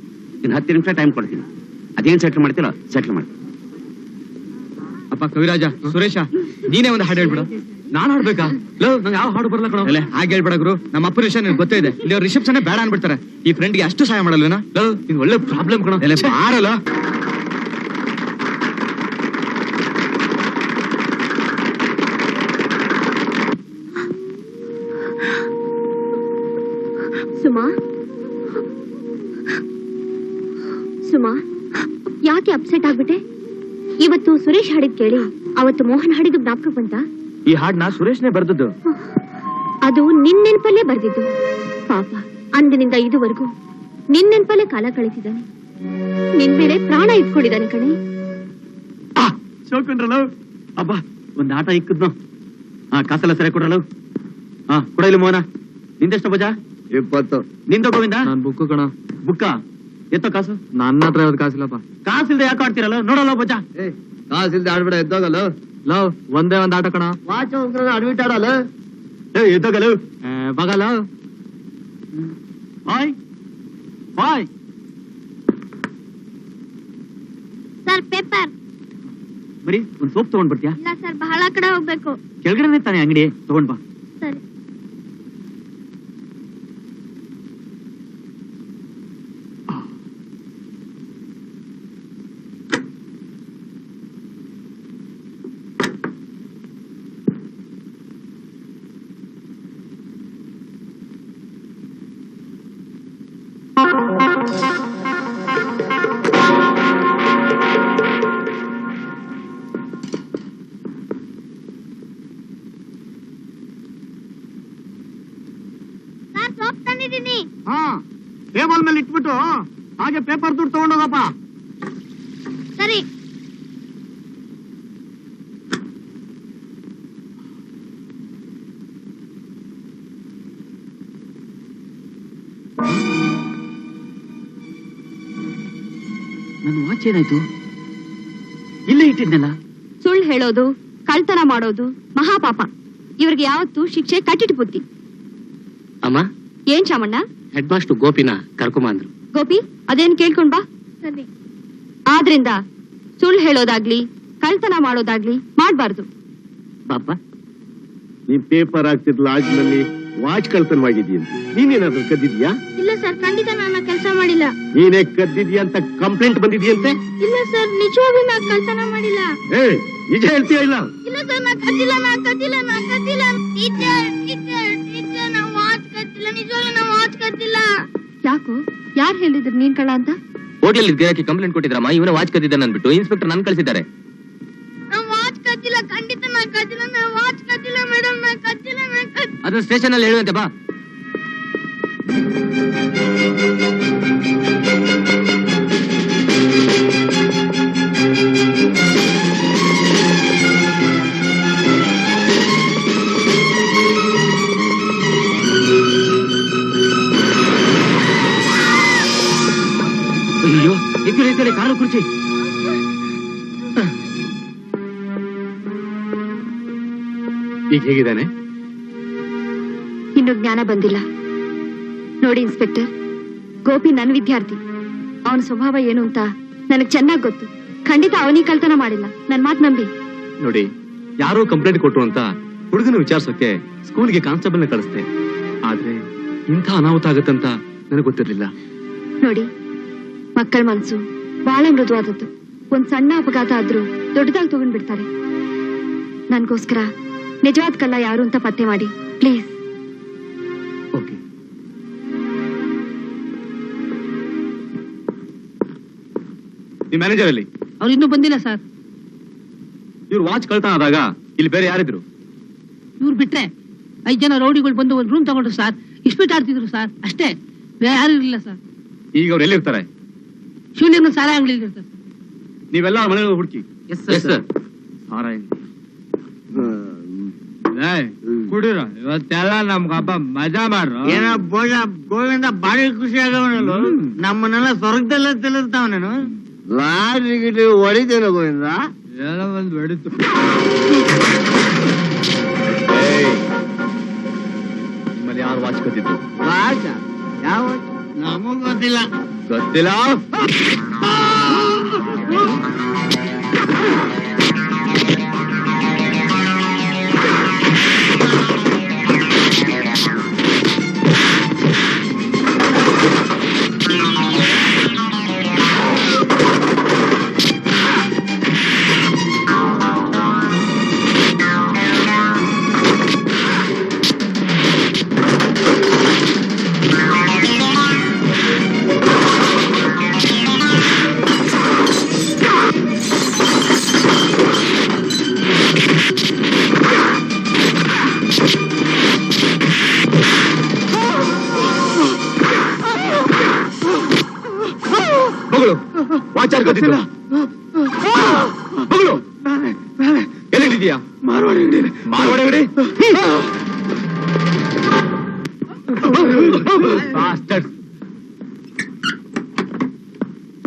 ಇನ್ನು 10 ನಿಮಿಷ ಟೈಮ್ ಕೊಡ್ತೀನಿ. ಅದೇನ್ ಸೆಟ್ಲ್ ಮಾಡ್ತೀರೋ ಸೆಟ್ಲ್ ಮಾಡಿ. ಅಪ್ಪ ಕವಿರಾಜ, ಸುರೇಶ, ನೀನೇ ಒಂದು ಹಾಡು ಹೇಳ್ಬಿಡು. ನಾನ್ ಹಾಡ್ಬೇಕಾ? ನಂಗೆ ಯಾವ ಹಾಡು ಬರಲ್ಲ ಕಣ. ಹಾಗೆ ಹೇಳ್ಬೇಡ ಗುರು, ನಮ್ಮ ಅಪ್ಪನ ವಿಷಯ ನಿನ್ಗೆ ಗೊತ್ತೇ ಇದೆ. ಇಲ್ಲಿ ಅವ್ರ ರಿಸೆಪ್ಷನ್ ಬೇಡ ಅನ್ಬಿಡ್ತಾರೆ. ಈ ಫ್ರೆಂಡ್ಗೆ ಅಷ್ಟು ಸಹಾಯ ಮಾಡಲ್ವೇನಾ? ಇದು ಒಳ್ಳೆ ಪ್ರಾಬ್ಲಮ್ ಕಣ. ಮಾಡಲ್ಲ. ಸುಮಾ, ಸುಮಾ, ಯಾಕೆ ಅಪ್ಸೆಟ್ ಆಗ್ಬಿಟ್ಟೆ? ಇವತ್ತು ಸುರೇಶ್ ಹಾಡಿದ್ ಕೇಳಿ ಅವತ್ತು ಮೋಹನ್ ಹಾಡಿದ ಜ್ಞಾಪಕ ಬಂತ? ಈ ಹಾಡ್ನ ಸುರೇಶ್ನೇ ಬರ್ದದ್ದು. ಅದು ನಿನ್ ನೆನಪಲ್ಲೇ ಬರ್ದಿದ್ದು. ಪಾಪ, ಅಂದಿನಿಂದ ಇದುವರೆಗೂ ನಿನ್ ನೆನಪಲ್ಲೇ ಕಾಲ ಕಳೀತಿದ್ದಾನೆ. ನಿನ್ ಮೇಲೆ ಪ್ರಾಣ ಇಟ್ಕೊಂಡಿದ್ದಾನೆ ಕಣೆ. ಶೋಕೊಂಡ್ರಲ್ಲ ಅಬ್ಬ, ಒಂದ್ ಆಟ ಇಕ್ಕದ್ನು. ಕಾಸೆಲ್ಲ ಸರಿ ಕೊಡ್ರಲ್ಲ. ಕೊಡ ಇಲ್ಲಿ ಮೋಹನ. ನಿಂದೆಷ್ಟು ಬಜಾ? 20. ನಿಂದ ಗೋವಿಂದ? ನಾನ್ ಬುಕ್ಕು ಕಣ. ಬುಕ್ಕ ಎತ್ತೋ ಕಾಸು? ನನ್ನ ಹತ್ರ ಯಾವ್ದು ಕಾಸಿಲ್ಲಪ್ಪ. ಕಾಸಿಲ್ದೆ ಯಾಕೆ ಆಡ್ತಿರಲ್ಲ? ನೋಡಲ್ಲ ಬಜಾ. ಕಾಸಿಲ್ದೆ ಆಡ್ಬೇಡ, ಎದ್ದೋಗಲ್ಲ. ಲವ್ ಒಂದೇ ಒಂದ್ ಆಟ ಕಣ. ವಾಚ್ ಅಡ್ಮಿಟ್ ಆಡಲ್ಲ. ಎದ್ದೋಗಲ್ಲ ಬಗಲ್ಲ. Hi hi. Sir, paper. ಬರೀ ಒಂದ್ ಸೋಪ್ ತಗೊಂಡ್ ಬರ್ತೀಯಾ? ಇಲ್ಲ ಸರ್, ಬಹಳ ಕಡೆ ಹೋಗ್ಬೇಕು. ಕೆಳಗಡೆ ತಾನೆ ಅಂಗಡಿ, ತಗೊಂಡ್ ಬಾ. ಸರಿ. ಅಲ್ಲಿ ಇಟ್ಬಿಟ್ಟು ಹಾಗೆ ಪೇಪರ್ ದುಡ್ಡು ತಗೊಂಡೋಗಪ್ಪ. ಸರಿ. ನನ್ನ ವಾಚ್ ಏನಾಯ್ತು? ಇಲ್ಲೇ ಇಟ್ಟಿದ್ನಲ್ಲ. ಸುಳ್ಳು ಹೇಳೋದು, ಕಳ್ತನ ಮಾಡೋದು ಮಹಾಪಾಪ. ಇವ್ರಿಗೆ ಯಾವತ್ತೂ ಶಿಕ್ಷೆ ಕಟ್ಟಿಟ್ಟು ಬುದ್ಧಿ. ಅಮ್ಮ, ಏನ್ ಶಾಮಣ್ಣ? ಹೆಡ್ ಮಾಸ್ಟರ್ ಗೋಪಿನ ಕರ್ಕೊಂಬ ಅಂದ್ರು. ಗೋಪಿ, ಅದೇನ್ ಕೇಳ್ಕೊಂಡ್ ಬಾ. ಸರಿ. ಆದ್ರಿಂದ ಸುಳ್ಳು ಹೇಳೋದಾಗ್ಲಿ ಕಳ್ತನ ಮಾಡೋದಾಗ್ಲಿ ಮಾಡ್ಬಾರ್ದು. ಪಾಪ ನೀನ್ ಪೇಪರ್ ಹಾಕ್ತಿದ್ ಲಾಡ್ಜ್ನಲ್ಲಿ ವಾಚ್ ಕಳ್ತನವಾಗಿದೆಯಂತ. ನೀನೇನಾದ್ರೂ ಕದ್ದಿದ್ಯಾ? ಇಲ್ಲ ಸರ್, ಖಂಡಿತ ನಾನು ಕೆಲಸ ಮಾಡಿಲ್ಲ. ನೀನೇ ಕದ್ದಿದ್ಯಾ ಅಂತ ಕಂಪ್ಲೇಂಟ್ ಬಂದಿದ್ಯಂತೆ? ಇಲ್ಲ ಸರ್, ನಿಜವಾಗ್ಲೂ ನಾ ಕಳ್ತನ ಮಾಡಿಲ್ಲ. ನಿಜ ಹೇಳ್ತೀಯ ಇಲ್ಲ? ಇಲ್ಲ ಸರ್, ನಾ ಕದ್ದಿಲ್ಲ. ಟೀಚರ್, ನಾ ವಾಚ್ ಕದ್ದಿಲ್ಲ. ನಿಜವಾಗ್ಲೂ ನಾ ವಾಚ್ ಕದ್ದಿಲ್ಲ. ಯಾಕೋ? ಯಾರು ಹೇಳಿದ್ರು ನೀನ್ ಕಳ್ಳ ಅಂತ? ಹೋಟೆಲ್ ಗಿರಾಕಿ ಕಂಪ್ಲೇಂಟ್ ಕೊಟ್ಟಿದ್ರಮ್ಮ, ಇವನೇ ವಾಚ್ ಕದ್ದಿದ್ದಾನೆ ಅಂದ್ಬಿಟ್ಟು ಇನ್ಸ್ಪೆಕ್ಟರ್ ನನ್ ಕಳಿಸಿದ್ದಾರೆ. ನಾ ವಾಚ್ ಕದ್ದಿಲ್ಲ, ಖಂಡಿತ ನಾ ಕದ್ದಿಲ್ಲ. ನಾ ವಾಚ್ ಕದ್ದಿಲ್ಲ ಮೇಡಮ್, ನಾ ಕದ್ದಿಲ್ಲ. ಅದು ಸ್ಟೇಷನ್ ಅಲ್ಲಿ ಹೇಳುವಂತೆ ಬಾ. ಅಯ್ಯೋ, ಇದ್ರೆ ಕಾರು ಕುರ್ಚಿ. ಈಗ ಹೇಗಿದ್ದಾನೆ? ಇನ್ನು ಜ್ಞಾನ ಬಂದಿಲ್ಲ. ನೋಡಿ ಇನ್ಸ್ಪೆಕ್ಟರ್, ಗೋಪಿ ನನ್ನ ವಿದ್ಯಾರ್ಥಿ. ಅವನ ಸ್ವಭಾವ ಏನು ಅಂತ ನನಗ್ ಚೆನ್ನಾಗ್ ಗೊತ್ತು. ಖಂಡಿತ ಅವನಿಗೆ ಕಳ್ತನ ಮಾಡಿಲ್ಲ. ನನ್ ಮಾತ್ ನಂಬಿ. ನೋಡಿ, ಯಾರೋ ಕಂಪ್ಲೇಂಟ್ ಕೊಟ್ರು ಅಂತ ಹುಡುಗನ ವಿಚಾರಿಸೋಕೆ ಸ್ಕೂಲ್ಗೆ ಕಾನ್ಸ್ಟೇಬಲ್ ನ ಕಳಿಸ್ತೆ. ಆದ್ರೆ ಇಂಥ ಅನಾಹುತ ಆಗತ್ತಂತ ನನಗೆ ಗೊತ್ತಿರ್ಲಿಲ್ಲ. ನೋಡಿ, ಮಕ್ಕಳ ಮನ್ಸು ಬಹಳ ಮೃದುವಾದದ್ದು. ಒಂದ್ ಸಣ್ಣ ಅಪಘಾತ ಆದ್ರೂ ದೊಡ್ಡದಾಗಿ ತಗೊಂಡ್ಬಿಡ್ತಾರೆ. ನನ್ಗೋಸ್ಕರ ನಿಜವಾದ ಕಳ್ಳ ಯಾರು ಅಂತ ಪತ್ತೆ ಮಾಡಿ ಪ್ಲೀಸ್. ಓಕೆ. ಈ ಮ್ಯಾನೇಜರ್ ಅಲ್ಲಿ? ಅವ್ರು ಇನ್ನೂ ಬಂದಿಲ್ಲ ಸರ್. ಇವ್ರು ವಾಚ್ ಕಳ್ತನ ಆದಾಗ ಇಲ್ಲಿ ಬೇರೆ ಯಾರಿದ್ರು? ಇವ್ರು ಬಿಟ್ರೆ 5 ಜನ ರೌಡಿಗಳು ಬಂದು ಒಂದು ರೂಮ್ ತಗೊಂಡ್ರು ಸರ್. ಇಸ್ಪೀಟ್ ಆಡ್ತಿದ್ರು ಸರ್, ಅಷ್ಟೇ. ಬೇರೆ ಯಾರು ಇರಲಿಲ್ಲ ಸರ್. ಈಗ ಅವ್ರು ಎಲ್ಲಿರ್ತಾರೆ? ಶಿವಲಿಂಗ ಸಾರ ಅಂಗಡಿ ಇರ್ತಾರೆ. ನೀವೆಲ್ಲ ಮನೆಗೆ ಹುಡುಕಿ. Yes sir. ಕುಡಿರ ಇವತ್ತೆಲ್ಲ ನಮ್ಗೆ ಹಬ್ಬ ಮಜಾ ಮಾಡ್ರು. ಏನ ಭೋಜ ಗೋವಿಂದ ಬಾರಿ ಖುಷಿ ಆಗವನಲ್ಲ. ನಮ್ಮನ್ನೆಲ್ಲ ಸ್ವರ್ಗದಲ್ಲೇ ತಿಳಿಸ್ತಾವನೇನು. ಲಾರಿಗೆ ಹೊಡಿತೇನೆ ಗೋವಿಂದ. ಎಲ್ಲ ಒಂದು ಹೊಡಿತು. ನಿಮ್ಮಲ್ಲಿ ಯಾರು ವಾಚ್ ಕದ್ದಿದ್ದು? ವಾಚ ಯಾವ? ನಮಗ್ ಗೊತ್ತಿಲ್ಲ. ಗೊತ್ತಿಲ್ಲ? ಎಲ್ಲಿದ್ಯಾ? ಮಾರ್ವಾಡಿ ಅಂಗಡಿ. ಮಾರ್ವಾಡಿ ಅಂಗಡಿ?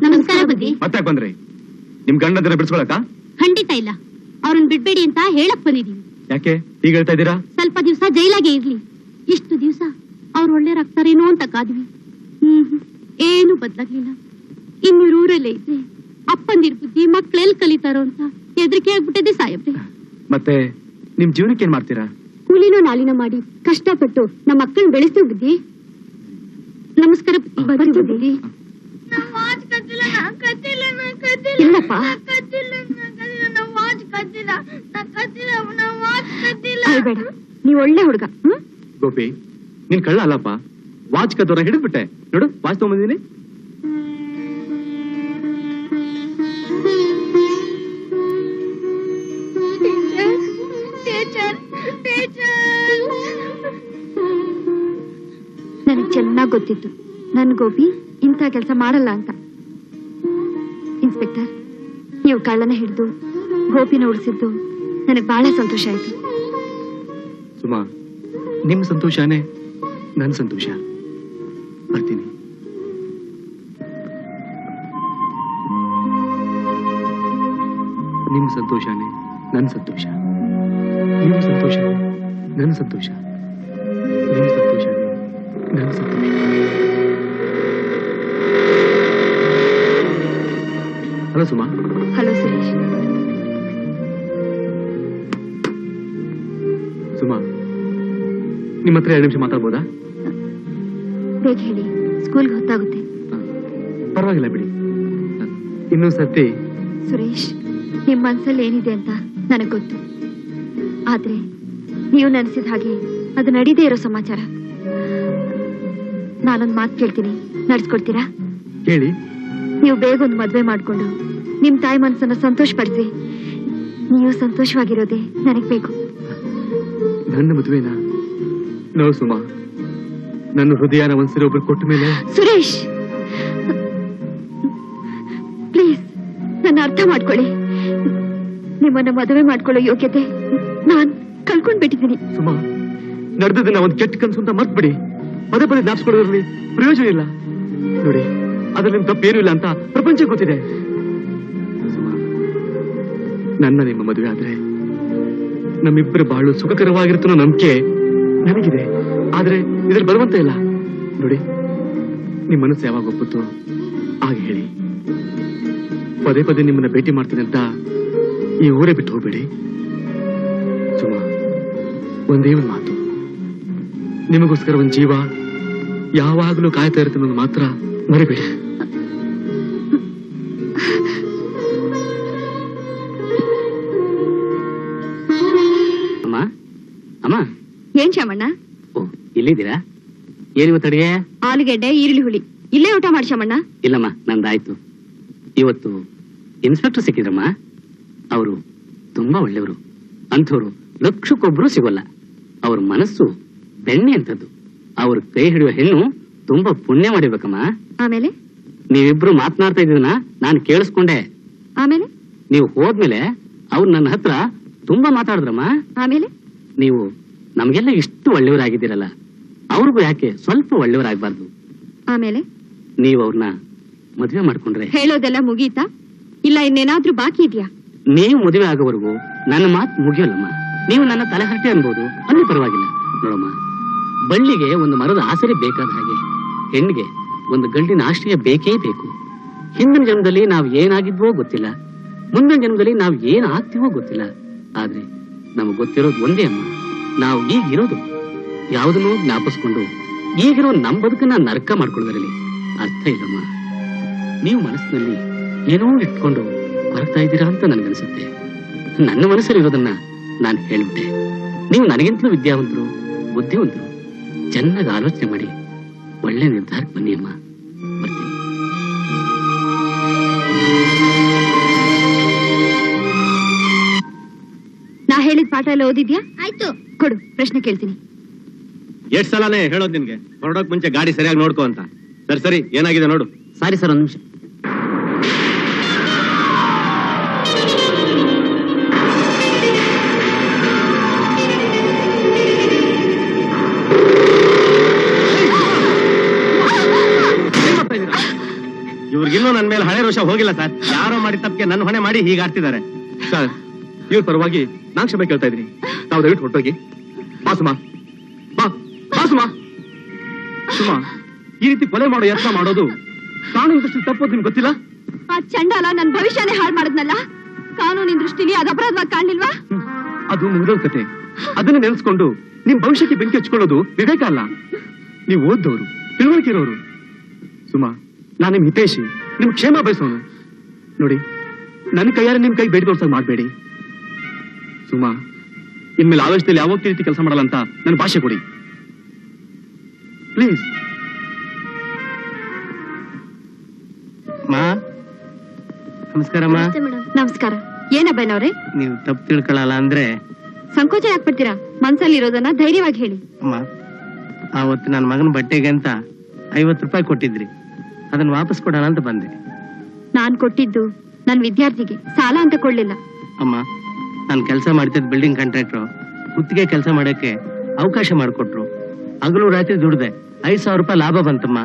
ನಮಸ್ಕಾರ ಬುದ್ಧಿ. ಮತ್ತೆ ಬಂದ್ರಿ? ನಿಮ್ ಗಂಡಂದ್ರ ಬಿಡ್ಸ್ಕೊಳಕ? ಖಂಡಿತ ಇಲ್ಲ. ಅವ್ರನ್ನ ಬಿಡ್ಬೇಡಿ ಅಂತ ಹೇಳಕ್ ಬಂದಿದೀವಿ. ಯಾಕೆ ಈಗ ಹೇಳ್ತಾ ಇದ್ದೀರಾ? ಸ್ವಲ್ಪ ದಿವಸ ಜೈಲಾಗೆ ಇರ್ಲಿ. ಇಷ್ಟು ದಿವಸ ಅವ್ರು ಒಳ್ಳೆಯರಾಗ್ತಾರೇನೋ ಅಂತ ಕಾದ್ವಿ. ಏನು ಬದ್ಲಾಗ್ಲಿಲ್ಲ. ಇನ್ನೂರು ಊರಲ್ಲೇ ಇದ್ರೆ ಅಪ್ಪಂದಿರ್ ಬುದ್ಧಿ ಮಕ್ಳೆಲ್ ಕಲಿತಾರೋ ಅಂತ ಹೆದರಿಕೆ ಆಗ್ಬಿಟ್ಟಿದೆ ಸಾಹೇಬ್ರೆ. ಮತ್ತೆ ನಿಮ್ ಜೀವನಕ್ಕೆ ಏನ್ ಮಾಡ್ತೀರಾ? ಕೂಲಿನೋ ನಾಲಿನೋ ಮಾಡಿ ಕಷ್ಟಪಟ್ಟು ನಮ್ಮ ಮಕ್ಕಳನ್ನ ಬೆಳೆಸ್ತೀವಿ ಬುದ್ಧಿ. ನಮಸ್ಕಾರ ಬುದ್ಧಿ. ಇಲ್ಲಪ್ಪ, ಬೇಡ, ನೀವ್ ಒಳ್ಳೆ ಹುಡುಗ. ಗೋಪಿ, ನೀನ್ ಕಳ್ಳ ಅಲ್ಲಪ್ಪ. ವಾಚ್ ಕದ್ದೋರ ಹಿಡಿದ್ಬಿಟ್ಟೆ. ನೋಡು, ವಾಚ್ ತಗೊಂಬಂದಿನಿ. ನನಗ್ ಚೆನ್ನಾಗ್ ಗೊತ್ತಿತ್ತು ನನ್ ಗೋಪಿ ಇಂಥ ಕೆಲಸ ಮಾಡಲ್ಲ ಅಂತ. ಇನ್ಸ್ಪೆಕ್ಟರ್, ನೀವು ಕಳ್ಳನ ಹಿಡಿದು ಗೋಪಿನ ಉಳಿಸಿದ್ದು ನನಗೆ ಬಹಳ ಸಂತೋಷ ಆಯ್ತು. ಸುಮಾ, ನಿಮ್ ಸಂತೋಷನೇ ನನ್ ಸಂತೋಷ. ಬರ್ತೀನಿ. ನಿಮ್ ಸಂತೋಷನೇ ನನ್ ಸಂತೋಷ. ನಿಮ್ ಸಂತೋಷನೇ ನನ್ ಸಂತೋಷ. ನಿಮ್ ಸಂತೋಷನೇ ನನ್ ಸಂತೋಷ. ಹಲೋ ಸುಮಾ. ಹಲೋ ಸುರೇಶ್. ಸುಮಾ, ನಿಮ್ಮ ಹತ್ರ 2 ನಿಮಿಷ ಮಾತಾಡ್ಬೋದಾ? ಬೇಗ ಹೇಳಿ, ಸ್ಕೂಲ್ಗೆ ಹೊತ್ತಾಗುತ್ತೆ. ಪರವಾಗಿಲ್ಲ ಬಿಡಿ. ಇನ್ನೂ ಸರ್ತಿ. ಸುರೇಶ್, ನಿಮ್ ಮನ್ಸಲ್ಲಿ ಏನಿದೆ ಅಂತ ನನಗ್ ಗೊತ್ತು. ಆದ್ರೆ ನೀವು ನೆನೆಸಿದ ಹಾಗೆ ಅದು ನಡೀದೇ ಇರೋ ಸಮಾಚಾರ. ನಾನೊಂದ್ ಮಾತು ಕೇಳ್ತೀನಿ, ನಡ್ಸ್ಕೊಡ್ತೀರಾ? ಹೇಳಿ. ನೀವು ಬೇಗ ಒಂದು ಮದ್ವೆ ಮಾಡ್ಕೊಂಡು ನಿಮ್ ತಾಯಿ ಮನಸ್ಸನ್ನ ಸಂತೋಷಪಡಿಸಿ. ನೀವು ಸಂತೋಷವಾಗಿರೋದೇ ನನಗ್ ಬೇಕು. ನನ್ನ ಮದುವೆನಾ? ನೋ ಸುಮಾ, ನನ್ನ ಹೃದಯನ ಒಂದ್ಸರಿ ಒಬ್ರು ಕೊಟ್ಟ ಮೇಲೆ. ಸುರೇಶ್, ಪ್ಲೀಸ್ ನನ್ನ ಅರ್ಥ ಮಾಡ್ಕೊಳ್ಳಿ. ನಿಮ್ಮನ್ನ ಮದುವೆ ಮಾಡ್ಕೊಳ್ಳೋ ಯೋಗ್ಯತೆ ನಾನ್ ಕಳ್ಕೊಂಡ್ಬಿಟ್ಟಿದ್ದೀನಿ. ಸುಮಾ, ನಡೆದದನ್ನ ಒಂದ್ ಕೆಟ್ಟ ಕನ್ಸು ಅಂತ ಮರ್ತ್ಬಿಡಿ. ಪದೇ ಪದೇ ಜ್ಞಾಪಿಸ್ಕೊಳ್ಳೋದ್ರಲ್ಲಿ ಪ್ರಯೋಜನ ಇಲ್ಲ. ನೋಡಿ, ಅದ್ರಲ್ಲಿ ನಿಮ್ ತಪ್ಪೇನೂ ಇಲ್ಲ ಅಂತ ಪ್ರಪಂಚ ಗೊತ್ತಿದೆ. ಸುಮಾ, ನನ್ನ ನಿಮ್ಮ ಮದುವೆ ಆದ್ರೆ ನಮ್ಮಿಬ್ಬರು ಬಾಳು ಸುಖಕರವಾಗಿರುತ್ತೋ ನಂಬಿಕೆ ನನಗಿದೆ. ಆದ್ರೆ ಇದ್ರಲ್ಲಿ ಬರುವಂತ ಇಲ್ಲ. ನೋಡಿ, ನಿಮ್ ಮನಸ್ಸು ಯಾವಾಗ ಒಪ್ಪುತ್ತೋ ಆಗ ಹೇಳಿ. ಪದೇ ಪದೇ ನಿಮ್ಮನ್ನ ಭೇಟಿ ಮಾಡ್ತೀನಿ ಅಂತ ಈ ಊರೇ ಬಿಟ್ಟು ಹೋಗ್ಬೇಡಿ. ಸುಮಾ, ಒಂದೇ ಒಂದು ಮಾತು, ನಿಮಗೋಸ್ಕರ ಒಂದು ಜೀವ ಯಾವಾಗಲೂ ಕಾಯ್ತಾ ಇರುತ್ತೆ ಅನ್ನೋದು ಮಾತ್ರ ಮರಿಬೇಡಿ. ಅಮ್ಮ, ಅಮ್ಮ. ಏನ್ ಶಾಮಣ್ಣ? ಓ, ಇಲ್ಲಿದ್ದೀರಾ? ಏನಿವತ್ತು ಅಡಿಗೆ? ಆಲೂಗೆಡ್ಡೆ, ಈರುಳ್ಳಿ ಹುಳಿ. ಇಲ್ಲೇ ಊಟ ಮಾಡಿ ಶಾಮಣ್ಣ. ಇಲ್ಲಮ್ಮ, ನಂದಾಯ್ತು. ಇವತ್ತು ಇನ್ಸ್ಪೆಕ್ಟರ್ ಸಿಕ್ಕಿದ್ರಮ್ಮ. ಅವರು ತುಂಬಾ ಒಳ್ಳೆಯವರು. ಅಂಥವ್ರು ಲಕ್ಷಕ್ಕೊಬ್ರು ಸಿಗೋಲ್ಲ. ಅವ್ರ ಮನಸ್ಸು ಬೆಣ್ಣೆ ಅಂತದ್ದು. ಅವ್ರ ಕೈ ಹಿಡಿಯುವ ಹೆಣ್ಣು ತುಂಬಾ ಪುಣ್ಯ ಮಾಡಿರ್ಬೇಕಮ್ಮ. ಆಮೇಲೆ ನೀವಿಬ್ರು ಮಾತನಾಡ್ತಾ ಇದ್ದೀನ ನಾನು ಕೇಳಿಸ್ಕೊಂಡೆ. ಆಮೇಲೆ ನೀವು ಹೋದ್ಮೇಲೆ ಅವ್ರು ನನ್ನ ಹತ್ರ ತುಂಬಾ ಮಾತಾಡಿದ್ರಮ್ಮ. ಆಮೇಲೆ ನೀವು ನಮ್ಗೆಲ್ಲ ಇಷ್ಟು ಒಳ್ಳೆಯವರಾಗಿದ್ದೀರಲ್ಲ, ಅವ್ರಿಗೂ ಯಾಕೆ ಸ್ವಲ್ಪ ಒಳ್ಳೆಯವರಾಗಬಾರ್ದು? ಆಮೇಲೆ ನೀವು ಅವ್ರನ್ನ ಮದುವೆ ಮಾಡ್ಕೊಂಡ್ರೆ. ಹೇಳೋದೆಲ್ಲ ಮುಗೀತಾ ಇಲ್ಲ ಇನ್ನೇನಾದ್ರೂ ಬಾಕಿ ಇದೆಯಾ? ನೀವು ಮದುವೆ ಆಗೋವರೆಗೂ ನನ್ನ ಮಾತು ಮುಗಿಯೋಲ್ಲಮ್ಮ. ನೀವು ನನ್ನ ತಲೆಹರಟೆ ಅನ್ಬೋದು, ಅಲ್ಲಿ ಪರವಾಗಿಲ್ಲ. ನೋಡಮ್ಮ, ಬಳ್ಳಿಗೆ ಒಂದು ಮರದ ಆಸರೆ ಬೇಕಾದ ಹಾಗೆ ಹೆಣ್ಣಿಗೆ ಒಂದು ಗಂಡಿನ ಆಶ್ರಯ ಬೇಕೇ ಬೇಕು. ಹಿಂದಿನ ಜನ್ಮದಲ್ಲಿ ನಾವು ಏನಾಗಿದ್ವೋ ಗೊತ್ತಿಲ್ಲ, ಮುಂದಿನ ಜನ್ಮದಲ್ಲಿ ನಾವು ಏನ್ ಆಗ್ತೀವೋ ಗೊತ್ತಿಲ್ಲ. ಆದ್ರೆ ನಮಗ್ ಗೊತ್ತಿರೋದು ಒಂದೇ ಅಮ್ಮ, ನಾವು ಈಗಿರೋದು. ಯಾವುದನ್ನೋ ಜ್ಞಾಪಿಸ್ಕೊಂಡು ಈಗಿರೋ ನಮ್ ಬದುಕನ್ನ ನರಕ ಮಾಡ್ಕೊಳ್ಳೋದ್ರಲ್ಲಿ ಅರ್ಥ ಇಲ್ಲಮ್ಮ. ನೀವು ಮನಸ್ಸಿನಲ್ಲಿ ಏನೋ ಇಟ್ಕೊಂಡು ಹೊರಗ್ತಾ ಇದ್ದೀರಾ ಅಂತ ನನ್ಗನ್ಸುತ್ತೆ. ನನ್ನ ಮನಸ್ಸಲ್ಲಿ ಇರೋದನ್ನ ನಾನು ಹೇಳ್ಬಿಟ್ಟೆ. ನೀವು ನನಗಿಂತಲೂ ವಿದ್ಯಾವಂತರು, ಬುದ್ಧಿವಂತರು. ಚೆನ್ನಾಗಿ ಆಲೋಚನೆ ಮಾಡಿ ಒಳ್ಳೆ ನಿರ್ಧಾರಕ್ಕೆ ಬನ್ನಿ ಅಮ್ಮ. ಬರ್ತೀನಿ. ನಾ ಹೇಳಿದ ಪಾಠ ಎಲ್ಲ ಓದಿದ್ಯಾ? ಆಯ್ತು. ಕೊಡು, ಪ್ರಶ್ನೆ ಕೇಳ್ತೀನಿ. ಎಷ್ಟ್ ಸಲನೇ ಹೇಳೋದ್ ನಿನ್ಗೆ ಹೊರಡೋಕ್ ಮುಂಚೆ ಗಾಡಿ ಸರಿಯಾಗಿ ನೋಡ್ಕೋ ಅಂತ. ಸರಿ ಸರಿ, ಏನಾಗಿದೆ ನೋಡು. ಸಾರಿ ಸರ್, ಒಂದ್ ನಿಮಿಷ. ಇವ್ರಿಗಿನ್ನೂ ನನ್ ಮೇಲೆ ಹಳೆ ರೋಷ ಹೋಗಿಲ್ಲ ಸರ್. ಯಾರೋ ಮಾಡಿ ತಪ್ಪಿಗೆ ನನ್ನ ಹೊಣೆ ಮಾಡಿ ಹೀಗೆ ಆಡ್ತಿದ್ದಾರೆ ಸರ್. ಇವ್ರ ಪರವಾಗಿ ನಾನ್ ಕ್ಷಮೆ ಕೇಳ್ತಾ ಇದೀನಿ. ತಾವು ದಯವಿಟ್ಟು ಹೊರಟೋಗಿ. ಬಾ ಸುಮಾ, ಬಾ ಬಾ ಸುಮಾ. ಸುಮಾ, ಈ ರೀತಿ ಕೊಲೆ ಮಾಡೋ ಯತ್ನ ಮಾಡೋದು ಕಾನೂನು ದೃಷ್ಟಿ ತಪ್ಪೋದು ನಿಮ್ಗೆ ಗೊತ್ತಿಲ್ಲ? ಆ ಚಂಡಾಲ ನನ್ ಭವಿಷ್ಯನೇ ಹಾಳು ಮಾಡಿದ್ನಲ್ಲ, ಕಾನೂನಿನ ದೃಷ್ಟಿಲಿ ಅದು ಅಪರಾಧವಾಗಿ ಕಾಣ್ಲಿಲ್ವಾ? ಅದು ಮುಗಿದೋದ್ ಕತೆ. ಅದನ್ನ ನೆನೆಸ್ಕೊಂಡು ನಿಮ್ ಭವಿಷ್ಯಕ್ಕೆ ಬೆಂಕಿ ಹಚ್ಕೊಳ್ಳೋದು ವಿವೇಕ ಅಲ್ಲ. ನೀವು ಓದ್ದವರು, ತಿಳುವಳಿಕೆ ಇರೋರು. ಸುಮಾ, ನಾನ್ ನಿಮ್ ಹಿತೈಷಿ, ನಿಮ್ ಕ್ಷೇಮ ಬಯಸೋನು. ನೋಡಿ, ನನ್ನ ಕೈಯಾರೆ ನಿಮ್ ಕೈ ಬೇಡಿ ತೋರ್ಸಕ್ ಮಾಡ್ಬೇಡಿ. ಸುಮಾ, ಇನ್ಮೇಲೆ ಆವೇಶದಲ್ಲಿ ಯಾವ ರೀತಿ ಕೆಲಸ ಮಾಡಲ್ಲ ಅಂತ ನನ್ನ ಭಾಷೆ ಕೊಡಿ ಪ್ಲೀಸ್. ಮಾ, ನಮಸ್ಕಾರಮ್ಮ. ನಮಸ್ಕಾರ. ಏನಬ್ಬನವ್ರೆ, ನೀವು ತಪ್ಪು ತಿಳ್ಕೊಳ್ಳಲ್ಲ ಅಂದ್ರೆ? ಸಂಕೋಚ ಯಾಕ್ಬಿಡ್ತೀರಾ? ಮನ್ಸಲ್ಲಿ ಇರೋದನ್ನ ಧೈರ್ಯವಾಗಿ ಹೇಳಿ. ಅಮ್ಮ, ಆವತ್ತು ನನ್ನ ಮಗನ ಬಟ್ಟೆಗೆ ಅಂತ 50 ರೂಪಾಯಿ ಕೊಟ್ಟಿದ್ರಿ. ಅದನ್ನ ವಾಪಸ್ ಕೊಡೋಣ ಅಂತ ಬಂದೆ. ನಾನ್ ಕೊಟ್ಟಿದ್ದು ನನ್ ವಿದ್ಯಾರ್ಥಿಗೆ, ಸಾಲ ಅಂತ ಕೊಡ್ಲಿಲ್ಲ. ಅಮ್ಮ, ನಾನು ಕೆಲಸ ಮಾಡ್ತಿದ್ದ ಬಿಲ್ಡಿಂಗ್ ಕಾಂಟ್ರಾಕ್ಟ್ರು ಗುತ್ತಿಗೆ ಕೆಲಸ ಮಾಡಕ್ಕೆ ಅವಕಾಶ ಮಾಡಿಕೊಟ್ರು. ಹಗಲು ರಾತ್ರಿ ದುಡ್ದೆ 5,000 ರೂಪಾಯಿ ಲಾಭ ಬಂತಮ್ಮ.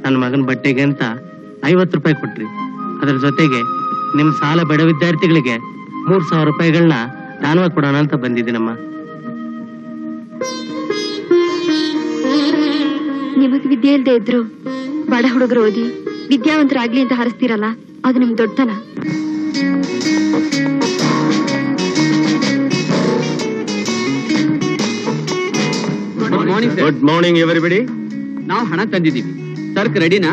ನನ್ನ ಮಗನ ಬಟ್ಟೆಗೆ ಅಂತ 50 ರೂಪಾಯಿ ಕೊಟ್ರಿ. ಅದ್ರ ಜೊತೆಗೆ ನಿಮ್ ಸಾಲ ಬಡ ವಿದ್ಯಾರ್ಥಿಗಳಿಗೆ 3,000 ರೂಪಾಯಿಗಳನ್ನ ದಾನವಾಗಿ ಕೊಡೋಣ ಅಂತ ಬಂದಿದ್ದೀನಮ್ಮ. ನಿಮಗ್ ವಿದ್ಯೆ ಇಲ್ದೇ ಇದ್ರು ಬಡ ಹುಡುಗರು ಓದಿ ವಿದ್ಯಾವಂತರಾಗ್ಲಿ ಅಂತ ಹರಿಸ್ತೀರಲ್ಲ, ಅದು ನಿಮ್ ದೊಡ್ಡತನ. Good morning everybody. ನಾವು ಹಣ ತಂದಿದ್ದೀವಿ, ಸರ್ಕ್ ರೆಡಿನಾ?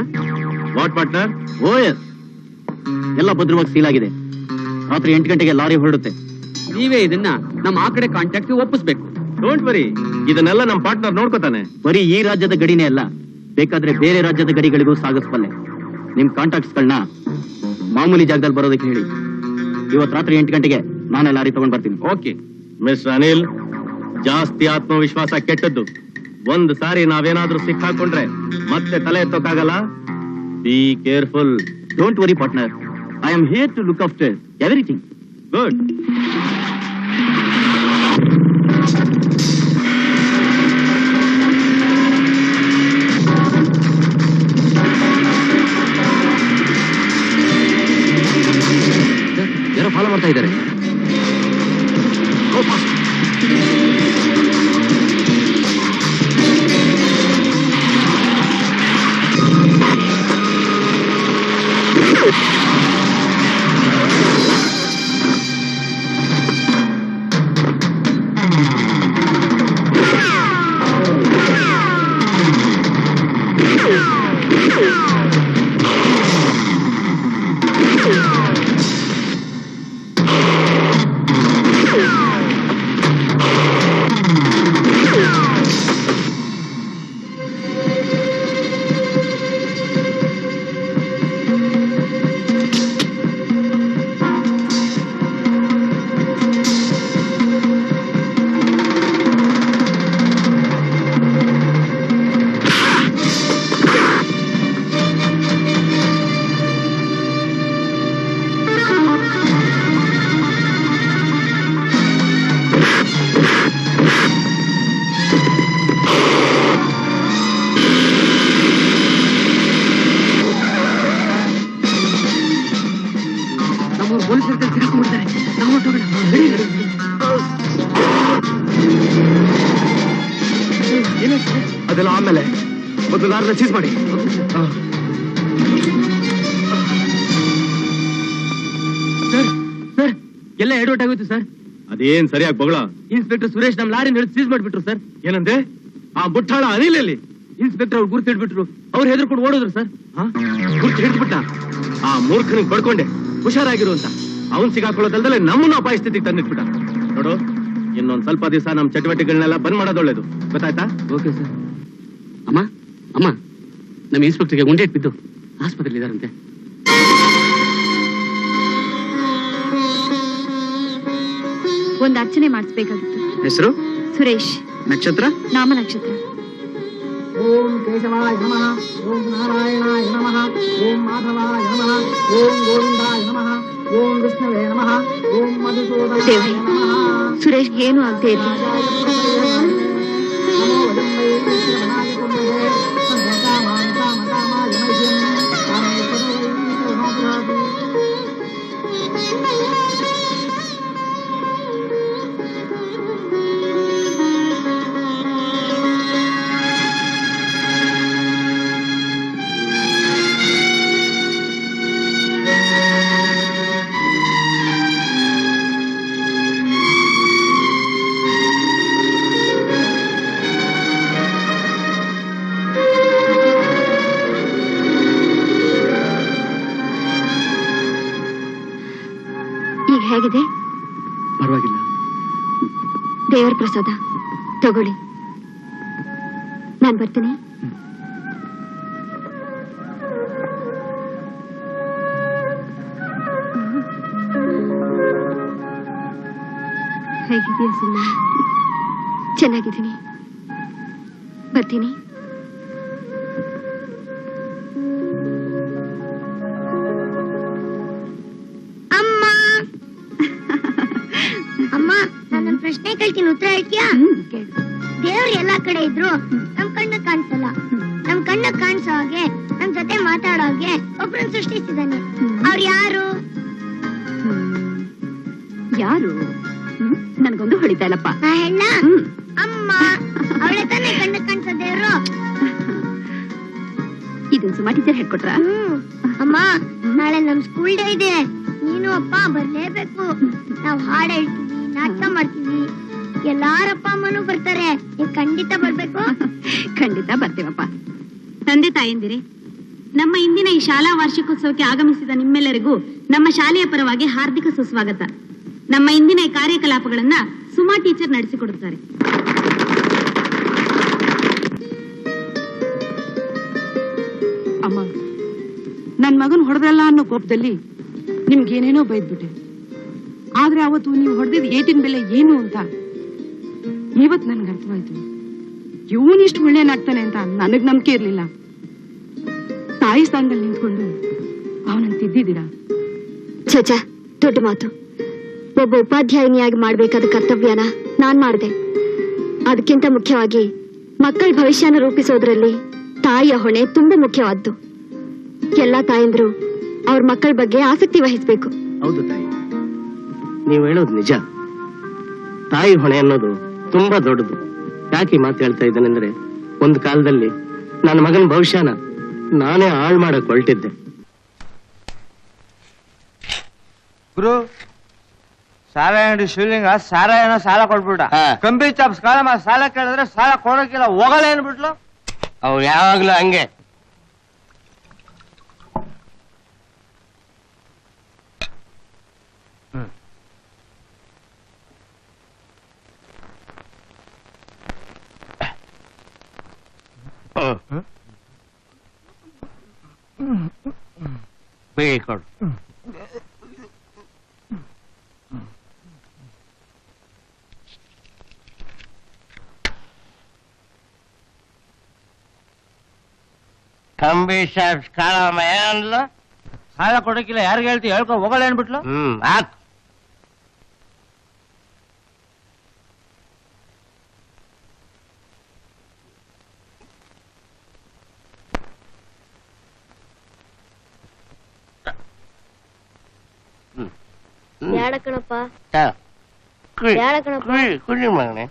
What partner? ಓ ಎಸ್, ಎಲ್ಲ ಭದ್ರವಾಗಿ ಸೀಲ್ ಆಗಿದೆ. ರಾತ್ರಿ 8 ಗಂಟೆಗೆ ಲಾರಿ ಹೊರಡುತ್ತೆ. ನೀವೇ ಇದನ್ನ ನಮ್ಮ ಆ ಕಡೆ ಕಾಂಟ್ಯಾಕ್ಟ್ ಒಪ್ಪಿಸ್ಬೇಕು. ಡೋಂಟ್ ವರಿ, ಇದನ್ನೆಲ್ಲ ನಮ್ಮ ಪಾರ್ಟ್ನರ್ ನೋಡ್ಕೋತಾನೆ. ಬರೀ ಈ ರಾಜ್ಯದ ಗಡಿನೇ ಅಲ್ಲ, ಬೇಕಾದ್ರೆ ಬೇರೆ ರಾಜ್ಯದ ಗಡಿಗಳಿಗೂ ಸಾಗಿಸ್ಬಲ್ಲೆ. ನಿಮ್ ಕಾಂಟ್ಯಾಕ್ಟ್ಸ್ಗಳನ್ನ ಮಾಮೂಲಿ ಜಾಗದಲ್ಲಿ ಬರೋದಕ್ಕೆ ಹೇಳಿ. ಇವತ್ತು ರಾತ್ರಿ 8 ಗಂಟೆಗೆ ನಾನೇ ಲಾರಿ ತಗೊಂಡ್ ಬರ್ತೀನಿ. ಓಕೆ ಮಿಸ್ಟರ್ ಅನಿಲ್, ಜಾಸ್ತಿ ಆತ್ಮವಿಶ್ವಾಸ ಕೆಟ್ಟದ್ದು. ಒಂದು ಸಾರಿ ನಾವೇನಾದ್ರೂ ಸಿಕ್ಕಾಕೊಂಡ್ರೆ ಮತ್ತೆ ತಲೆ ಎತ್ತೋಕ್ಕಾಗಲ್ಲ. Be careful. Don't worry partner, I am here to look after everything. Good. ಯಾರೋ ಫಾಲೋ ಮಾಡ್ತಾ ಇದ್ದಾರೆ. ಅದೆಲ್ಲ ಆಮೇಲೆ ಒಂದು ಲಾರಿನ ಚೀಸ್ ಮಾಡಿ. ಸರ್, ಎಲ್ಲ ಎಡವಟ್ ಆಗೋಯ್ತು ಸರ್. ಅದೇನ್ ಸರಿಯಾಗಿ ಬಗಳ. ಇನ್ಸ್ಪೆಕ್ಟರ್ ಸುರೇಶ್ ನಮ್ ಲಾರಿನ ಹಿಡಿದು ಸೀಸ್ ಮಾಡ್ಬಿಟ್ರು ಸರ್. ಏನಂದ್ರೆ ಆ ಬುಟ್ಟಾಳ ಅನಿಲಲ್ಲಿ ಇನ್ಸ್ಪೆಕ್ಟರ್ ಅವ್ರು ಗುರ್ತು ಹಿಡ್ಬಿಟ್ರು. ಅವ್ರು ಹೆದರ್ಕೊಂಡು ಓಡೋದ್ರು ಸರ್. ಗುರ್ತು ಹಿಡಿದ್ಬಿಟ್ಟ. ಆ ಮೂರ್ಖನಿಗೆ ಪಡ್ಕೊಂಡೆ ಹುಷಾರಾಗಿರು ಅಂತ. ಅವನ್ ಸಿಗಾಕೊಳ್ಳೋದಲ್ದಲೆ ನಮ್ಮನ್ನ ಅಪಾಯ ಸ್ಥಿತಿಗೆ ತಂದಿಟ್ಬಿಟ್ಟ. ನೋಡು, ಇನ್ನೊಂದ್ ಸ್ವಲ್ಪ ದಿವಸ ನಮ್ ಚಟುವಟಿಕೆಗಳನ್ನೆಲ್ಲ ಬಂದ್ ಮಾಡೋದೊಳ್ಳೇದು, ಗೊತ್ತಾಯ್ತಾ? Okay sir. ಅಮ್ಮ ಅಮ್ಮ, ನಮ್ಮ ಇನ್ಸ್ಪೆಕ್ಟರ್ಗೆ ಗುಂಡೇಟ್ ಬಿದ್ದು ಆಸ್ಪತ್ರೆಯಲ್ಲಿ ಇದಾರಂತೆ. ಒಂದು ಅರ್ಚನೆ ಮಾಡಿಸ್ಬೇಕಾಗಿತ್ತು. ಹೆಸರು? ಸುರೇಶ್. ನಕ್ಷತ್ರ? ನಾಮ ನಕ್ಷತ್ರ. ಓಂ ಕೇಶವಾಯ ನಮಃ, ಓಂ ನಾರಾಯಣಾಯ ನಮಃ, ಓಂ ಮಾಧವಾಯ ನಮಃ, ಓಂ ಗೋವಿಂದಾಯ ನಮಃ, ಓಂ ವಿಷ್ಣುವೇ ನಮಃ, ಓಂ ಮಧುಸೂದನಾಯ ದೇವ್ರಿ, ನಮಃ. ಸುರೇಶ್ಗೆ ಏನು ಆಗದೆ ಇರಲಿ. ನಮೋ ವದಂಬೈ ಶ್ರೀರಮಣಾಯ ಕುಂಭಜೇ, ಸಂಧ್ಯಾಕಾಮಾಂ ಕಾಮಕಾಮಾಯ ಮಹ್ಯಂ, ಕಾಮೇಶ್ವರೋ ವೈ ಮಾಧವಾದಿ. ಈಗ ಹೇಗಿದೆ? ಪರವಾಗಿಲ್ಲ. ದೇವರ ಪ್ರಸಾದ ತಗೊಳ್ಳಿ. ನಾನು ಬರ್ತೀನಿ. ಹೇಗಿದೆಯಾ ಸುಮ್ಮ? ಚೆನ್ನಾಗಿದ್ದೀನಿ, ಬರ್ತೀನಿ. ಕೇಳ್ತೀನಿ, ಉತ್ತರ ಹೇಳ್ತೀಯಾ? ದೇವ್ರು ಎಲ್ಲಾ ಕಡೆ ಇದ್ರು ನಮ್ ಕಣ್ಣ ಕಾಣಿಸಲ್ಲ. ನಮ್ ಕಣ್ಣ ಕಾಣಿಸೋ ಹಾಗೆ ನಮ್ ಜೊತೆ ಮಾತಾಡೋ ಹಾಗೆ ಒಬ್ರನ್ನ ಸೃಷ್ಟಿಸಿದಾನೆ. ಅವ್ರು ಯಾರು? ಯಾರು? ನನ್ಗೊಂದು ಹೊಳಿತಾ ಇಲ್ಲಪ್ಪ. ನಾ ಹೇಳ ಅಮ್ಮ, ಅವಳೆ ತಾನೇ ಕಣ್ಣ ಕಾಣಿಸೋ ದೇವ್ರು. ಇದು ಸುಮಾ ಟೀಚರ್ ಹೇಳ್ಕೊಟ್ರ? ಅಮ್ಮ, ನಾಳೆ ನಮ್ ಸ್ಕೂಲ್ ಡೇ ಇದೆ. ನೀನು ಅಪ್ಪ ಬರ್ಲೇಬೇಕು. ನಾವ್ ಹಾಡ್ ಹೇಳ್ತೀವಿ, ನಾಟಕ ಮಾಡ್ತೀವಿ, ಎಲ್ಲಾರಪ್ಪ ಅಮ್ಮನೂ ಬರ್ತಾರೆ. ನೀವ್ ಖಂಡಿತ ಬರ್ಬೇಕು. ಖಂಡಿತ ಬರ್ತೀವಪ್ಪ. ತಂದೆ ತಾಯಂದಿರೆ, ನಮ್ಮ ಇಂದಿನ ಈ ಶಾಲಾ ವಾರ್ಷಿಕೋತ್ಸವಕ್ಕೆ ಆಗಮಿಸಿದ ನಿಮ್ಮೆಲ್ಲರಿಗೂ ನಮ್ಮ ಶಾಲೆಯ ಪರವಾಗಿ ಹಾರ್ದಿಕ ಸುಸ್ವಾಗತ. ನಮ್ಮ ಇಂದಿನ ಈ ಕಾರ್ಯಕಲಾಪಗಳನ್ನ ಸುಮಾ ಟೀಚರ್ ನಡೆಸಿಕೊಡುತ್ತಾರೆ. ಅಮ್ಮ, ನನ್ ಮಗನ್ ಹೊಡೆದ್ರಲ್ಲ ಅನ್ನೋ ಕೋಪದಲ್ಲಿ ನಿಮ್ಗೇನೇನೋ ಬೈದ್ಬಿಟ್ಟೆ. ಆದ್ರೆ ಅವತ್ತು ನೀವು ಹೊಡೆದಿದ್ ಏಟಿನ ಬೆಲೆ ಏನು ಅಂತ ಇವತ್ ನನ್ಗೆ ಅರ್ಥವಾಯ್ತು. ಇವನಿಷ್ಟು ಒಳ್ಳೆಯನಾಗ್ತಾನೆ ಅಂತ ನನಗ್ ನಂಬಿಕೆ ಇರ್ಲಿಲ್ಲ. ತಾಯಿ ಸ್ಥಾನದಲ್ಲಿ ನಿಂತ್ಕೊಂಡು ಅವನನ್ನ ತಿದ್ದಿದ್ದೀರಾ. ಛ, ದೊಡ್ಡ ಮಾತು. ಒಬ್ಬ ಉಪಾಧ್ಯಾಯಿನಿಯಾಗಿ ಮಾಡ್ಬೇಕಾದ ಕರ್ತವ್ಯನ ನಾನ್ ಮಾಡ್ದೆ. ಅದಕ್ಕಿಂತ ಮುಖ್ಯವಾಗಿ ಮಕ್ಕಳ ಭವಿಷ್ಯನ ರೂಪಿಸೋದ್ರಲ್ಲಿ ತಾಯಿಯ ಹೊಣೆ ತುಂಬಾ ಮುಖ್ಯವಾದ್ದು. ಎಲ್ಲಾ ತಾಯಂದ್ರು ಅವ್ರ ಮಕ್ಕಳ ಬಗ್ಗೆ ಆಸಕ್ತಿ ವಹಿಸ್ಬೇಕು. ಹೌದು ತಾಯಿ, ನೀವು ಹೇಳೋದು ನಿಜ. ತಾಯಿ ಹೊಣೆ ಅನ್ನೋದು ತುಂಬಾ ದೊಡ್ಡದು. ಯಾಕೆ ಮಾತು ಹೇಳ್ತಾ ಇದ್ದೇನೆಂದ್ರೆ, ಒಂದು ಕಾಲದಲ್ಲಿ ನನ್ನ ಮಗನ ಭವಿಷ್ಯನ ನಾನೇ ಹಾಳು ಮಾಡಕ್ ಹೊರಟಿದ್ದೆ. ಗುರು, ಸಾಲ ಅಂಗಡಿ ಶಿವಲಿಂಗ ಸಾರಾಯಣ ಸಾಲ ಕೊಟ್ಬಿಟ್ಟ. ಕಂಬಿ ಚಾಪ್ಸ್ ಕಾಲಮ್ಮ ಸಾಲ ಕೇಳಿದ್ರೆ ಸಾಲ ಕೊಡೋಕಿಲ್ಲ, ಹೋಗಲ್ಲ ಏನ್ಬಿಟ್ಲು. ಅವ್ ಯಾವಾಗ್ಲೂ ಹಂಗೆ. ಬೇಗ ಕೊಡು. ಕಂಬಿ ಚಾಪ್ಸ್ ಕಾಲಮ್ಮ ಏನಂದ್ಲು? ಸಾಲ ಕೊಡೋಕಿಲ್ಲ, ಯಾರಿಗೆ ಹೇಳ್ತಿ ಹೇಳ್ಕೊ, ಹೋಗಲ್ಲ ಏನ್ಬಿಟ್ಲು. ಆತ್ ಬ್ಯಾಡ ಕಣಪ್ಪ, ಕುಡಿ ಮಗನೆ.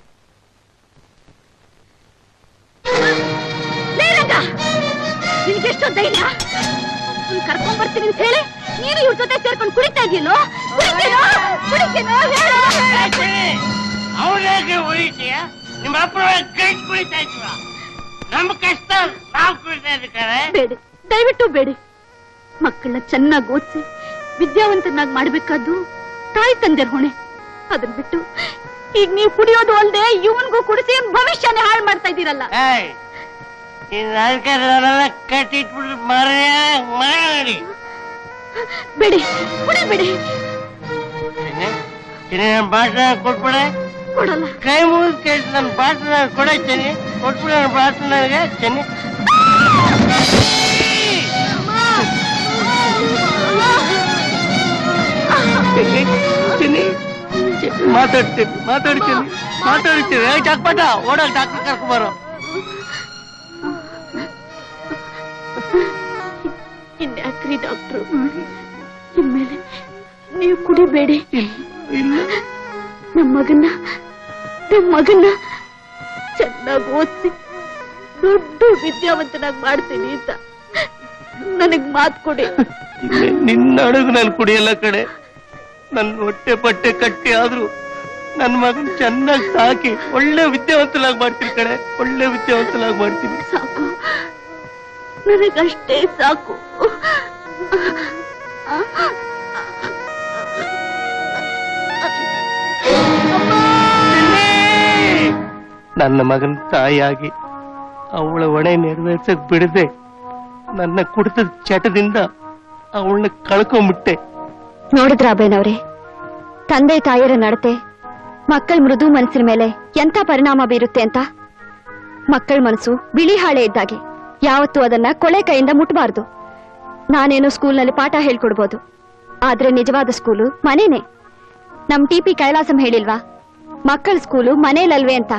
ನಿನ್ಗೆಷ್ಟೋ ಧೈರ್ಯ? ಕರ್ಕೊಂಡ್ ಬರ್ತೀನಿ ಅಂತ ಹೇಳಿ ನೀನು ಇವ್ರ ಜೊತೆ ಸೇರ್ಕೊಂಡು ಕುಡಿತಾ ಇದೆಯಲ್ಲೋ? ಅವನಾಗೆ ಉಳಿತೀಯ? ನಿಮ್ಮ ಅಪ್ಪ ಕೈ ಕುಳಿತಾ ಇದ್ವ? ನಮ್ಮ ಕಷ್ಟ ನಾವು ಕುಳಿತಾ ಇದ್ದೀವಿ. ಬೇಡಿ, ದಯವಿಟ್ಟು ಬೇಡಿ. ಮಕ್ಕಳನ್ನ ಚೆನ್ನಾಗಿ ಓದಿಸಿ ವಿದ್ಯಾವಂತನಾಗಿ ಮಾಡ್ಬೇಕಾದ್ದು ತಾಯಿ ತಂದೆರ ಹೊಣೆ. ಅದನ್ ಬಿಟ್ಟು ಈಗ ನೀವು ಕುಡಿಯೋದು ಅಲ್ದೆ ಇವನ್ಗೂ ಕುಡಿಸಿ ಭವಿಷ್ಯನೇ ಹಾಳು ಮಾಡ್ತಾ ಇದ್ದೀರಲ್ಲ. ಕಟ್ಟಿಟ್ಬಿಟ್ಟು ಮಾಡಿ ಬೇಡಿ, ಕುಡಿಬೇಡಿ. ಬಾಟ್ಲ ಕೊಟ್ಬಿಡೆ. ಕೊಡಲ್ಲ. ಕೈ ಮುಗಿದು ಕೇಳಿ ನನ್ನ ಬಾಟ್ಲ ಕೊಡೈತೇನೆ, ಕೊಟ್ಬಿಡ ನನ್ನ ಬಾಟ್ಲ ನನಗೆ. ಚೆನ್ನಿ ಮಾತಾಡ್ತೀನಿ. ಚಾಕ್ಪಾಟ ಓಡಾಕ್ ಡಾಕ್ಟರ್ ಕರ್ಕೊಂಬಾರೋ. ಇನ್ಯಾಕ್ರಿ ಡಾಕ್ಟ್ರು, ಇನ್ಮೇಲೆ ನೀವು ಕುಡಿಬೇಡಿ. ನಮ್ಮ ಮಗನ್ನ ಚೆನ್ನಾಗಿ ಓದಿಸಿ ದೊಡ್ಡ ವಿದ್ಯಾವಂತನಾಗಿ ಮಾಡ್ತೀನಿ ಅಂತ ನನಗ್ ಮಾತು ಕೊಡಿ. ನಿನ್ನ ಅಡುಗು ನಾನು ಕುಡಿಯಲ್ಲ ಕಡೆ. ನನ್ನ ಹೊಟ್ಟೆ ಪಟ್ಟೆ ಕಟ್ಟಿ ಆದ್ರೂ ನನ್ನ ಮಗನ್ ಚೆನ್ನಾಗಿ ಸಾಕಿ ಒಳ್ಳೆ ವಿದ್ಯಾವಂತನಾಗಿ ಮಾಡ್ತೀನಿ ಕಡೆ, ಒಳ್ಳೆ ವಿದ್ಯಾವಂತನಾಗಿ ಮಾಡ್ತೀನಿ. ಸಾಕು, ನನಗಷ್ಟೇ ಸಾಕು. ನನ್ನ ಮಗನ ತಾಯಿಯಾಗಿ ಅವಳ ಹೊಣೆ ನೆರವೇರ್ಸಕ್ ಬಿಡದೆ ನನ್ನ ಕುಡಿತದ ಚಟದಿಂದ ಅವಳನ್ನ ಕಳ್ಕೊಂಬಿಟ್ಟೆ. ನೋಡಿದ್ರ ಅಬೇನವ್ರೆ, ತಂದೆ ತಾಯಿಯರ ನಡತೆ ಮಕ್ಕಳ ಮೃದು ಮನಸ್ಸಿನ ಮೇಲೆ ಎಂತ ಪರಿಣಾಮ ಬೀರುತ್ತೆ ಅಂತ. ಮಕ್ಕಳ ಮನಸ್ಸು ಬಿಳಿ ಹಾಳೆ ಇದ್ದಾಗೆ, ಯಾವತ್ತೂ ಅದನ್ನ ಕೊಳೆ ಕೈಯಿಂದ ಮುಟ್ಟಬಾರ್ದು. ನಾನೇನೋ ಸ್ಕೂಲ್ನಲ್ಲಿ ಪಾಠ ಹೇಳ್ಕೊಡ್ಬೋದು, ಆದ್ರೆ ನಿಜವಾದ ಸ್ಕೂಲು ಮನೇನೆ. ನಮ್ ಟಿಪಿ ಕೈಲಾಸಂ ಹೇಳಿಲ್ವಾ, ಮಕ್ಕಳ ಸ್ಕೂಲು ಮನೇಲಲ್ವೇ ಅಂತ.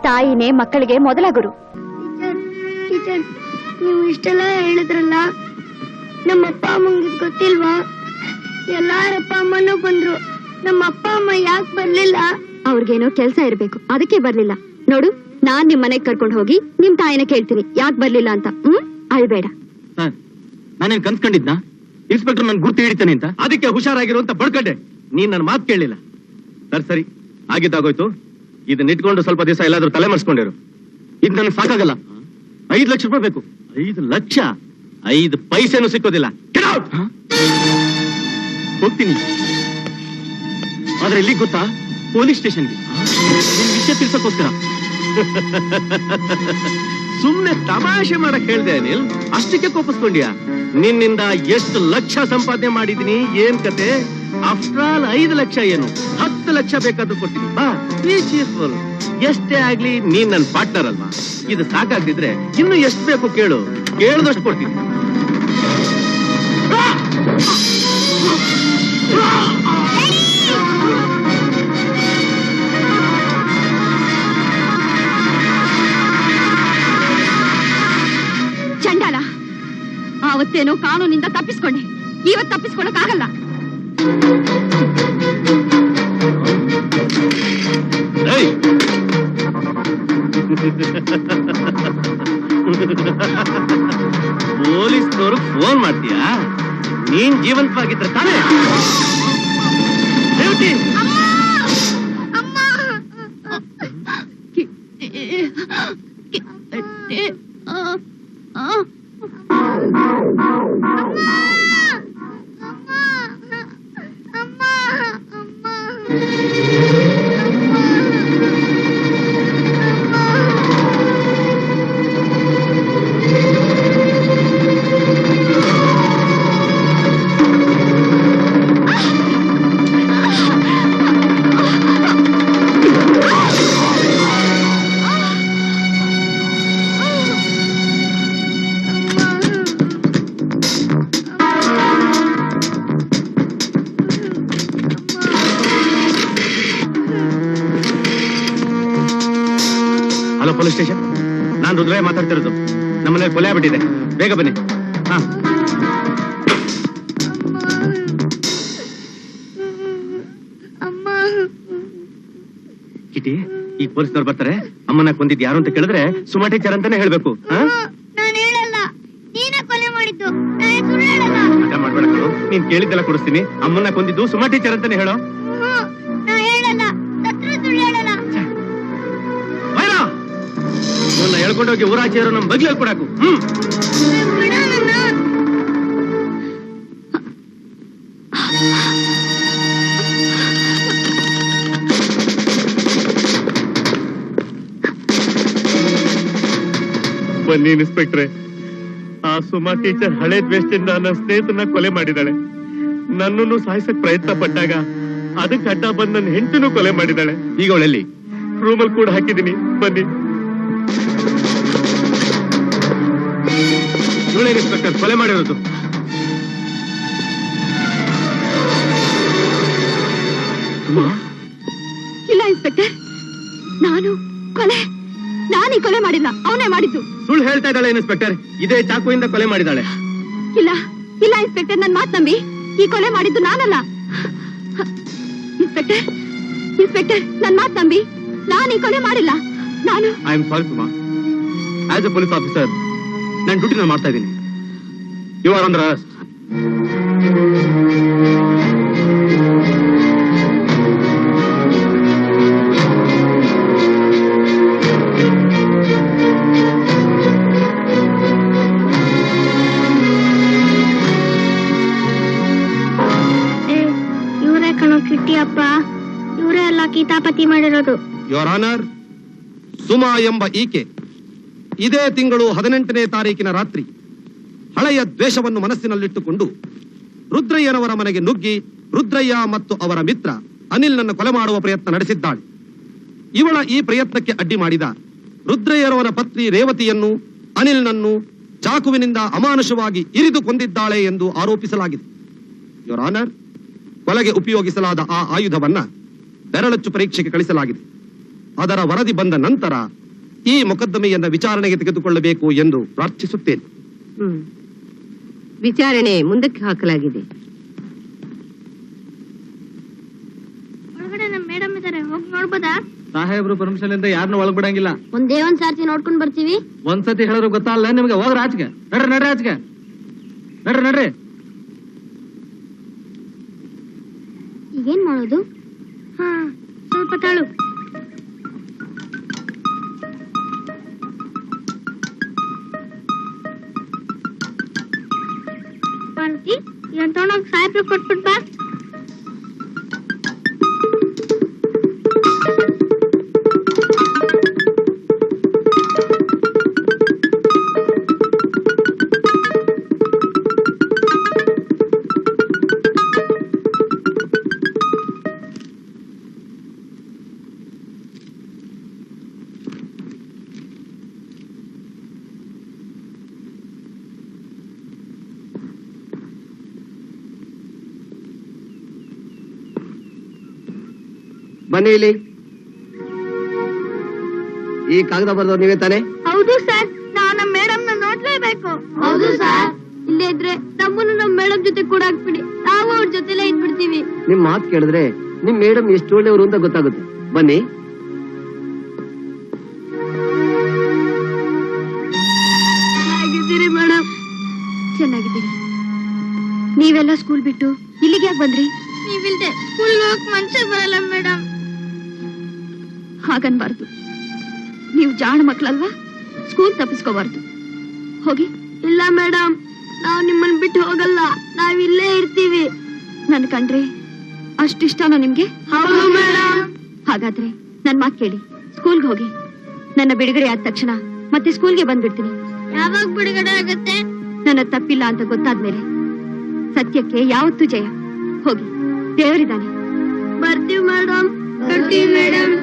ತಾಯಿನೇ ಮಕ್ಕಳಿಗೆ ಮೊದಲ ಗುರು. ಟೀಚರ್, ನೀವು ಇಷ್ಟೆಲ್ಲ ಹೇಳಿದ್ರಲ್ಲ, ನಮ್ಮ ಅಪ್ಪ ಅಮ್ಮಂಗೆ ಗೊತ್ತಿಲ್ವಾ? ಎಲ್ಲಾರಪ್ಪ ಅಮ್ಮನೂ ಬಂದ್ರು, ನಮ್ಮ ಅಪ್ಪ ಅಮ್ಮ ಯಾಕೆ ಬರ್ಲಿಲ್ಲ? ಅವ್ರಿಗೇನೋ ಕೆಲ್ಸ ಇರ್ಬೇಕು, ಅದಕ್ಕೆ ಬರ್ಲಿಲ್ಲ. ನೋಡು, ನಾನ್ ನಿಮ್ ಮನೆಗ್ ಕರ್ಕೊಂಡು ಹೋಗಿ ನಿಮ್ ತಾಯಿನ ಕೇಳ್ತೀನಿ ಯಾಕೆ ಬರ್ಲಿಲ್ಲ ಅಂತ. ಅಳ್ಬೇಡ. ನಾನೇನ್ ಕನ್ಸ್ಕೊಂಡಿದ್ನಾ ಇನ್ಸ್ಪೆಕ್ಟರ್ ನನ್ ಗುರ್ತು ಹಿಡಿತಾನೆ ಅಂತ? ಅದಕ್ಕೆ ಹುಷಾರಾಗಿರು ಅಂತ ಬಡ್ಕಂಡೆ. ನೀನ್ ನನ್ನ ಮಾತು ಕೇಳಲಿಲ್ಲ. ಸರಿ ಆಗಿದ್ದಾಗೋಯ್ತು. ಇದನ್ನ ಇಟ್ಕೊಂಡು ಸ್ವಲ್ಪ ದಿವಸ ಎಲ್ಲಾದ್ರೂ ತಲೆ ಮರ್ಸ್ಕೊಂಡಿರು. ಇದು ನನಗೆ ಸಾಕಾಗಲ್ಲ. 5 ಲಕ್ಷ ರೂಪಾಯಿ ಬೇಕು. 5 ಲಕ್ಷ? 5 ಪೈಸೆನೂ ಸಿಕ್ಕೋದಿಲ್ಲ. Get out! ಹೋಗ್ತೀನಿ. ಆದ್ರೆ ಇಲ್ಲಿ ಗೊತ್ತಾ, ಪೊಲೀಸ್ ಸ್ಟೇಷನ್ಗೆ ವಿಷಯ ತಿಳ್ಸಕ್ಕೋಸ್ಕರ. ಸುಮ್ನೆ ತಮಾಷೆ ಮಾಡಕ್ ಹೇಳ್ದೆ ಅನಿಲ್, ಅಷ್ಟಕ್ಕೆ ಕೋಪಿಸ್ಕೊಂಡ್ಯಾ? ನಿನ್ನಿಂದ ಎಷ್ಟು ಲಕ್ಷ ಸಂಪಾದನೆ ಮಾಡಿದೀನಿ, ಏನ್ ಕತೆ? ಆಫ್ಟರ್ ಆಲ್ 5 ಲಕ್ಷ ಏನು, 10 ಲಕ್ಷ ಬೇಕಾದ್ರೂ ಕೊಡ್ತೀನಿ. ಬಾ, ಬಿ ಚೀರ್ಫುಲ್. ಎಷ್ಟೇ ಆಗ್ಲಿ ನೀನ್ ನನ್ ಪಾರ್ಟ್ನರ್ ಅಲ್ವಾ? ಇದು ಸಾಕಾಗ್ತಿದ್ರೆ ಇನ್ನು ಎಷ್ಟು ಬೇಕು ಕೇಳು, ಕೇಳ್ದಷ್ಟು ಕೊಡ್ತೀನಿ. ಚಂಡಾಲ, ಆವತ್ತೇನೋ ಕಾನೂನಿಂದ ತಪ್ಪಿಸ್ಕೊಂಡೆ, ಇವತ್ತು ತಪ್ಪಿಸ್ಕೊಳಕ್ಕಾಗಲ್ಲ. ಪೊಲೀಸ್ನವರು ಫೋನ್ ಮಾಡ್ತೀಯಾ? ನೀನ್ ಜೀವಂತವಾಗಿದ್ರೆ ತಾನೇ? Hello, police station. ನಾನ್ ರುದ್ರಯ್ಯ ಮಾತಾಡ್ತಿರೋದು. ನಮ್ಮನೇಲಿ ಕೊಲೆ ಆಗ್ಬಿಟ್ಟಿದೆ, ಬೇಗ ಬನ್ನಿ. ಹಾ, ಕಿಟಿ, ಈಗ ಪೊಲೀಸ್ನವ್ರು ಬರ್ತಾರೆ. ಅಮ್ಮನ ಕೊಂದಿದ್ ಯಾರು ಅಂತ ಕೇಳಿದ್ರೆ ಸುಮಾ ಟೀಚರ್ ಅಂತಾನೆ ಹೇಳ್ಬೇಕು. ನಾನು ಹೇಳಲ್ಲ, ನೀನೇ ಕೊಲೆ ಮಾಡಿದ್ದು, ನಾನು ಸುಳ್ಳು ಹೇಳಲ್ಲ. ಅದ ಮಾಡ್ಬೇಡ ಕಣೋ, ನೀನ್ ಕೇಳಿದ್ದೆಲ್ಲ ಕೊಡಿಸ್ತೀನಿ. ಅಮ್ಮನ ಕೊಂದಿದ್ದು ಸುಮಾ ಟೀಚರ್ ಅಂತಾನೆ ಹೇಳೋ. ನಾನು ಹೇಳಲ್ಲ, ಸತ್ರು ಸುಳ್ಳು ಹೇಳಲ್ಲ. ಇವನ್ನ ಹೇಳ್ಕೊಂಡೋಗಿ ಊರಾಚೆ ಇರೋ ನಮ್ ಬಗ್ಲಲ್ಲಿ ಕೊಡಾಕು. ಬನ್ನಿ ಇನ್ಸ್ಪೆಕ್ಟ್ರೆ, ಆ ಸುಮಾ ಟೀಚರ್ ಹಳೆ ದ್ವೇಷದಿಂದ ನನ್ನ ಸ್ನೇಹಿತನ ಕೊಲೆ ಮಾಡಿದಾಳೆ. ನನ್ನನ್ನು ಸಾಯಿಸಕ್ ಪ್ರಯತ್ನ ಪಟ್ಟಾಗ ಅದಕ್ಕೆ ಅಡ್ಡ ಬಂದ್ ನನ್ನ ಹೆಂಡತಿನೂ ಕೊಲೆ ಮಾಡಿದಾಳೆ. ಈಗ ಅವಳಲ್ಲಿ ರೂಮಲ್ಲಿ ಕೂಡ ಹಾಕಿದೀನಿ. ಬನ್ನಿ. ಇವಳೇ ಇನ್ಸ್ಪೆಕ್ಟರ್ ಕೊಲೆ ಮಾಡಿರೋದು. ಇಲ್ಲ ಇನ್ಸ್ಪೆಕ್ಟರ್, ನಾನೀ ಕೊಲೆ ಮಾಡಿಲ್ಲ, ಅವನೇ ಮಾಡಿದ್ದು. ಸುಳ್ಳು ಹೇಳ್ತಾ ಇದ್ದಾಳೆ ಇನ್ಸ್ಪೆಕ್ಟರ್. ಇದೇ ಚಾಕುವಿಂದ ಕೊಲೆ ಮಾಡಿದಾಳೆ. ಇಲ್ಲ ಇಲ್ಲ ಇನ್ಸ್ಪೆಕ್ಟರ್, ನನ್ ಮಾತ್ ನಂಬಿ. ಈ ಕೊಲೆ ಮಾಡಿದ್ದು ನಾನಲ್ಲ. ಇನ್ಸ್ಪೆಕ್ಟರ್ ನನ್ ಮಾತ್ ನಂಬಿ, ನಾನೀ ಕೊಲೆ ಮಾಡಿಲ್ಲ. ನಾನು I am sorry Suma. As a police officer ನಾನು ಡ್ಯೂಟಿ ನಾನು ಮಾಡ್ತಾ ಇದ್ದೀನಿ. You are under arrest. ಇವರೇ ಕಣೋ ಕಿಟ್ಟಿಯಪ್ಪ, ಇವರೇ ಎಲ್ಲ ಕಿತಾಪತಿ ಮಾಡಿರೋದು. ಯೋರ್ ಆನರ್, ಸುಮಾ ಎಂಬ ಈಕೆ ಇದೇ ತಿಂಗಳು 18ನೇ ತಾರೀಕಿನ ರಾತ್ರಿ ಹಳೆಯ ದ್ವೇಷವನ್ನು ಮನಸ್ಸಿನಲ್ಲಿಟ್ಟುಕೊಂಡು ರುದ್ರಯ್ಯನವರ ಮನೆಗೆ ನುಗ್ಗಿ ರುದ್ರಯ್ಯ ಮತ್ತು ಅವರ ಮಿತ್ರ ಅನಿಲ್ನನ್ನು ಕೊಲೆ ಮಾಡುವ ಪ್ರಯತ್ನ ನಡೆಸಿದ್ದಾಳೆ. ಇವಳ ಈ ಪ್ರಯತ್ನಕ್ಕೆ ಅಡ್ಡಿ ಮಾಡಿದ ರುದ್ರಯ್ಯನವರ ಪತ್ನಿ ರೇವತಿಯನ್ನು ಅನಿಲ್ನನ್ನು ಚಾಕುವಿನಿಂದ ಅಮಾನುಷವಾಗಿ ಇರಿದು ಕೊಂದಿದ್ದಾಳೆ ಎಂದು ಆರೋಪಿಸಲಾಗಿದೆ. ಯೋರ್ ಆನರ್, ಕೊಲೆಗೆ ಉಪಯೋಗಿಸಲಾದ ಆ ಆಯುಧವನ್ನ ಬೆರಳಚ್ಚು ಪರೀಕ್ಷೆಗೆ ಕಳಿಸಲಾಗಿದೆ. ಅದರ ವರದಿ ಬಂದ ನಂತರ ಈ ಮೊಕದ್ದಮೆಯನ್ನ ವಿಚಾರಣೆಗೆ ತೆಗೆದುಕೊಳ್ಳಬೇಕು ಎಂದು ಪ್ರಾರ್ಥಿಸುತ್ತೇನೆ. ವಿಚಾರಣೆ ಮುಂದಕ್ಕೆ ಹಾಕಲಾಗಿದೆ. ಒಳಗಡೆ ನಮ್ಮ ಮೇಡಮ್ ಇದಾರೆ, ಹೋಗಿ ನೋಡ್ಬೋದಾ? ಸಾಹೇಬ್ರು ಪರ್ಮಿಷನ್ ಇಂದ ಯಾರನ್ನೂ ಒಳಗ್ ಬಿಡಂಗಿಲ್ಲ. ಒಂದೇ ಒಂದ್ ಸಾರ್ತಿ ನೋಡ್ಕೊಂಡ್ ಬರ್ತೀವಿ. ಒಂದ್ಸತಿ ಹೇಳಿದ್ರು ಗೊತ್ತಲ್ಲ ನಿಮ್ಗೆ. ಹೋಗ್ರ ಆಚೆಗೆ, ನಡ್ರಿ ಆಚೆಗೆ, ನಡ್ರಿ. ಈಗೇನ್ ಮಾಡೋದು? ಹಾ, ಸ್ವಲ್ಪ ತಾಳು. ಪಾರ್ವತಿ, ಇದನ್ನ ತಗೊಂಡೋಗಿ ಸಾಹೇಬ್ರು ಕೊಟ್ಬಿಟ್ ಬಾ. ಬನ್ನಿ ಇಲ್ಲಿ. ಈ ಕಾಗದ ಬರೆದವ್ರು ನೀವೇ ತಾನೆ? ಹೌದು ಸರ್, ನಾವು ನಮ್ಮ ಮೇಡಮ್ ನೋಡ್ಲೇಬೇಕು. ಹೌದು ಸರ್, ಇಲ್ಲೇ ಇದ್ರೆ ನಮ್ಮನ್ನು ನಮ್ಮ ಮೇಡಮ್ ಜೊತೆ ಕೂಡ ಹಾಕ್ಬಿಡಿ, ನಾವು ಅವ್ರ ಜೊತೆಲೇ ಇದ್ಬಿಡ್ತೀವಿ. ನಿಮ್ ಮಾತು ಕೇಳಿದ್ರೆ ನಿಮ್ ಮೇಡಮ್ ಎಷ್ಟು ಒಳ್ಳೆಯವರು ಅಂತ ಗೊತ್ತಾಗುತ್ತೆ. ಬನ್ನಿ. ಹೇಗಿದ್ದೀರಿ ಮೇಡಮ್? ಚೆನ್ನಾಗಿದ್ದೀನಿ. ನೀವೆಲ್ಲ ಸ್ಕೂಲ್ ಬಿಟ್ಟು ಇಲ್ಲಿಗೆ ಯಾಕೆ ಬಂದ್ರಿ? ನೀವಿಲ್ದೆ ಸ್ಕೂಲ್ ಹೋಗಕ್ ಮನ್ಸೇ ಬರಲ್ಲ ಮೇಡಮ್. ಹಾಗನ್ಬಾರ್ದು. ನೀವು ಜಾಣ ಮಕ್ಳಲ್ವಾ, ಸ್ಕೂಲ್ ತಪ್ಪಿಸ್ಕೋಬಾರ್ದು. ಹೋಗಿ. ಇಲ್ಲ ಮೇಡಮ್, ನಾವು ನಿಮ್ಮನ್ನ ಬಿಟ್ಟು ಹೋಗಲ್ಲ, ನಾವಿಲ್ಲೇ ಇರ್ತೀವಿ. ನನ್ ಕಂಡ್ರೆ ಅಷ್ಟಿಷ್ಟನಾ ನಿಮ್ಗೆ? ಹೌದು ಮೇಡಮ್. ಹಾಗಾದ್ರೆ ನನ್ ಮಾತ್ ಕೇಳಿ, ಸ್ಕೂಲ್ಗೆ ಹೋಗಿ. ನನ್ನ ಬಿಡುಗಡೆ ಆದ ತಕ್ಷಣ ಮತ್ತೆ ಸ್ಕೂಲ್ಗೆ ಬಂದ್ಬಿಡ್ತೀನಿ. ಯಾವಾಗ ಬಿಡುಗಡೆ ಆಗುತ್ತೆ? ನನ್ನ ತಪ್ಪಿಲ್ಲ ಅಂತ ಗೊತ್ತಾದ್ಮೇಲೆ. ಸತ್ಯಕ್ಕೆ ಯಾವತ್ತೂ ಜಯ. ಹೋಗಿ, ದೇವರಿದ್ದಾನೆ. ಬರ್ತೀವಿ ಮೇಡಮ್. ಬರ್ತೀವಿ ಮೇಡಮ್.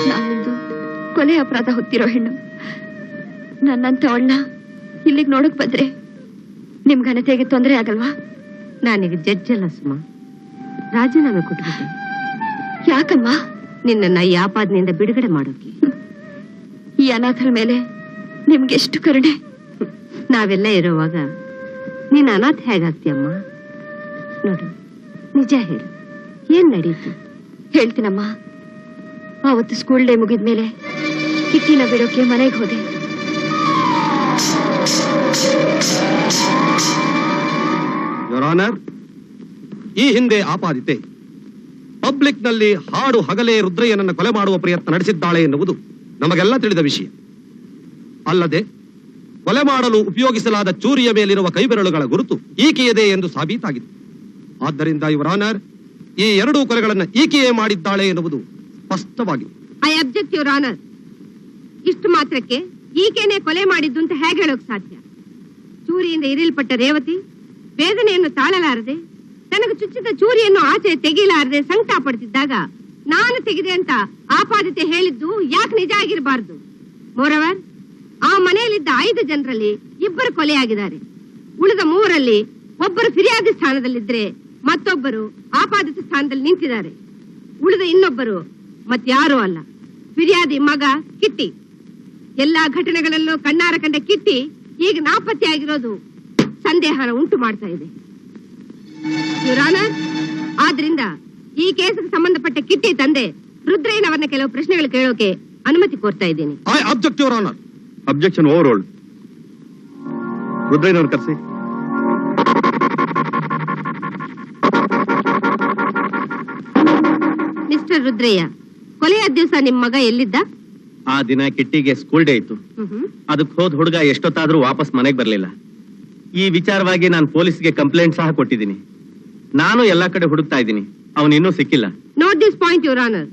ನಾನೊಂದು ಕೊಲೆ ಅಪರಾಧ ಹೊತ್ತಿರೋ ಹೆಣ್ಣು. ನನ್ನಂತ ಅವಳನ್ನ ಇಲ್ಲಿಗೆ ನೋಡಕ್ ಬಂದ್ರೆ ನಿಮ್ ಘನತೆಗೆ ತೊಂದರೆ ಆಗಲ್ವಾ? ನಾನೀಗ ಜಡ್ಜ್ ಅಲ್ಲ ಸುಮಾ, ರಾಜೀನಾಮೆ ಕೊಟ್ಬಿಟ್ಟೆ. ಯಾಕಮ್ಮ? ನಿನ್ನನ್ನ ಈ ಆಪಾದನೆಯಿಂದ ಬಿಡುಗಡೆ ಮಾಡೋಕೆ. ಈ ಅನಾಥರ ಮೇಲೆ ನಿಮ್ಗೆ ಎಷ್ಟು ಕರುಣೆ. ನಾವೆಲ್ಲ ಇರುವಾಗ ನೀನ್ ಅನಾಥ ಹೇಗಾಗ್ತೀಯಮ್ಮ? ನೋಡು, ನಿಜ ಹೇಳು, ಏನ್ ನಡೀತು? ಹೇಳ್ತೀನಮ್ಮ. ಆವತ್ತು ಸ್ಕೂಲ್ ಡೇ ಮುಗಿದ್ಮೇಲೆ ಕಿಟ್ಟಿನ ಬಿಡೋಕೆ ಮನೆಗೆ ಹೋದೆ. ಯುವರ್ ಆನರ್, ಈ ಹಿಂದೆ ಆಪಾದಿತೆ ಪಬ್ಲಿಕ್ ನಲ್ಲಿ ಹಾಡು ಹಗಲೇ ರುದ್ರಯ್ಯನನ್ನು ಕೊಲೆ ಮಾಡುವ ಪ್ರಯತ್ನ ನಡೆಸಿದ್ದಾಳೆ ಎನ್ನುವುದು ನಮಗೆಲ್ಲ ತಿಳಿದ ವಿಷಯ. ಅಲ್ಲದೆ ಕೊಲೆ ಮಾಡಲು ಉಪಯೋಗಿಸಲಾದ ಚೂರಿಯ ಮೇಲಿರುವ ಕೈಬೆರಳುಗಳ ಗುರುತು ಈಕೆಯದೇ ಎಂದು ಸಾಬೀತಾಗಿದೆ. ಆದ್ದರಿಂದ ಯುವರ್ ಆನರ್, ಈ ಎರಡೂ ಕೊಲೆಗಳನ್ನು ಈಕೆಯೇ ಮಾಡಿದ್ದಾಳೆ ಎನ್ನುವುದು ಸ್ಪಷ್ಟವಾಗಿದೆ. I object your honour. ಇಷ್ಟು ಮಾತ್ರಕ್ಕೆ ಈಕೆನೆ ಕೊಲೆ ಮಾಡಿದ್ದು ಅಂತ ಹೇಗೆ ಹೇಳೋಕ್ ಸಾಧ್ಯ? ಚೂರಿಯಿಂದ ಇರಿಯಲ್ಪಟ್ಟ ರೇವತಿ ವೇದನೆಯನ್ನು ತಾಳಲಾರದೆ, ತನಗೆ ಚುಚ್ಚಿದ ಚೂರಿಯನ್ನು ಆಚೆ ತೆಗೆಯಲಾರದೆ ಸಂಕಟ ಪಡ್ತಿದ್ದಾಗ ನಾನು ತೆಗೆದೆ ಅಂತ ಆಪಾದಿತೆ ಹೇಳಿದ್ದು ಯಾಕೆ ನಿಜ ಆಗಿರಬಾರ್ದು? ಮೋರವರ್, ಆ ಮನೆಯಲ್ಲಿದ್ದ 5 ಜನರಲ್ಲಿ 2 ಕೊಲೆಯಾಗಿದ್ದಾರೆ. ಉಳಿದ 3ರಲ್ಲಿ ಒಬ್ಬರು ಫಿರ್ಯಾದಿ ಸ್ಥಾನದಲ್ಲಿದ್ರೆ ಮತ್ತೊಬ್ಬರು ಆಪಾದಿತ ಸ್ಥಾನದಲ್ಲಿ ನಿಂತಿದ್ದಾರೆ. ಉಳಿದ ಇನ್ನೊಬ್ಬರು ಮತ್ಯಾರೂ ಅಲ್ಲ, ಫಿರ್ಯಾದಿ ಮಗ ಕಿಟ್ಟಿ. ಎಲ್ಲಾ ಘಟನೆಗಳಲ್ಲೂ ಕಣ್ಣಾರ ಕಂಡ ಕಿಟ್ಟಿ ಈಗ ನಾಪತ್ತೆಯಾಗಿರೋದು ಸಂದೇಹನ ಉಂಟು ಮಾಡ್ತಾ ಇದೆ. ಆದ್ರಿಂದ ಈ ಕೇಸಿಗೆ ಸಂಬಂಧಪಟ್ಟ ಕಿಟ್ಟಿ ತಂದೆ ರುದ್ರಯ್ಯನವರನ್ನ ಕೆಲವು ಪ್ರಶ್ನೆಗಳು ಕೇಳೋಕೆ ಅನುಮತಿ ಕೋರ್ತಾ ಇದ್ದೀನಿ. I object your honour. Objection overruled. ರುದ್ರಯ್ಯನವ್ರು ಕರೆಸಿ. ಮಿಸ್ಟರ್ ರುದ್ರಯ್ಯ, ಕೊಲೆಯ ದಿವಸ ನಿಮ್ ಮಗ ಎಲ್ಲಿದ್ದ? ಆ ದಿನ ಕಿಟ್ಟಿಗೆ ಸ್ಕೂಲ್ ಡೇ ಇತ್ತು. ಅದಕ್ಕೆ ಹೋದ್ ಹುಡುಗ ಎಷ್ಟೊತ್ತಾದ್ರೂ ವಾಪಸ್ ಮನೆಗೆ ಬರ್ಲಿಲ್ಲ. ಈ ವಿಚಾರವಾಗಿ ನಾನು ಪೊಲೀಸ್ಗೆ ಕಂಪ್ಲೇಂಟ್ ಸಹ ಕೊಟ್ಟಿದ್ದೀನಿ. ನಾನು ಎಲ್ಲಾ ಕಡೆ ಹುಡುಕ್ತಾ ಇದ್ದೀನಿ, ಅವನು ಇನ್ನೂ ಸಿಕ್ಕಿಲ್ಲ. Note this point your honour.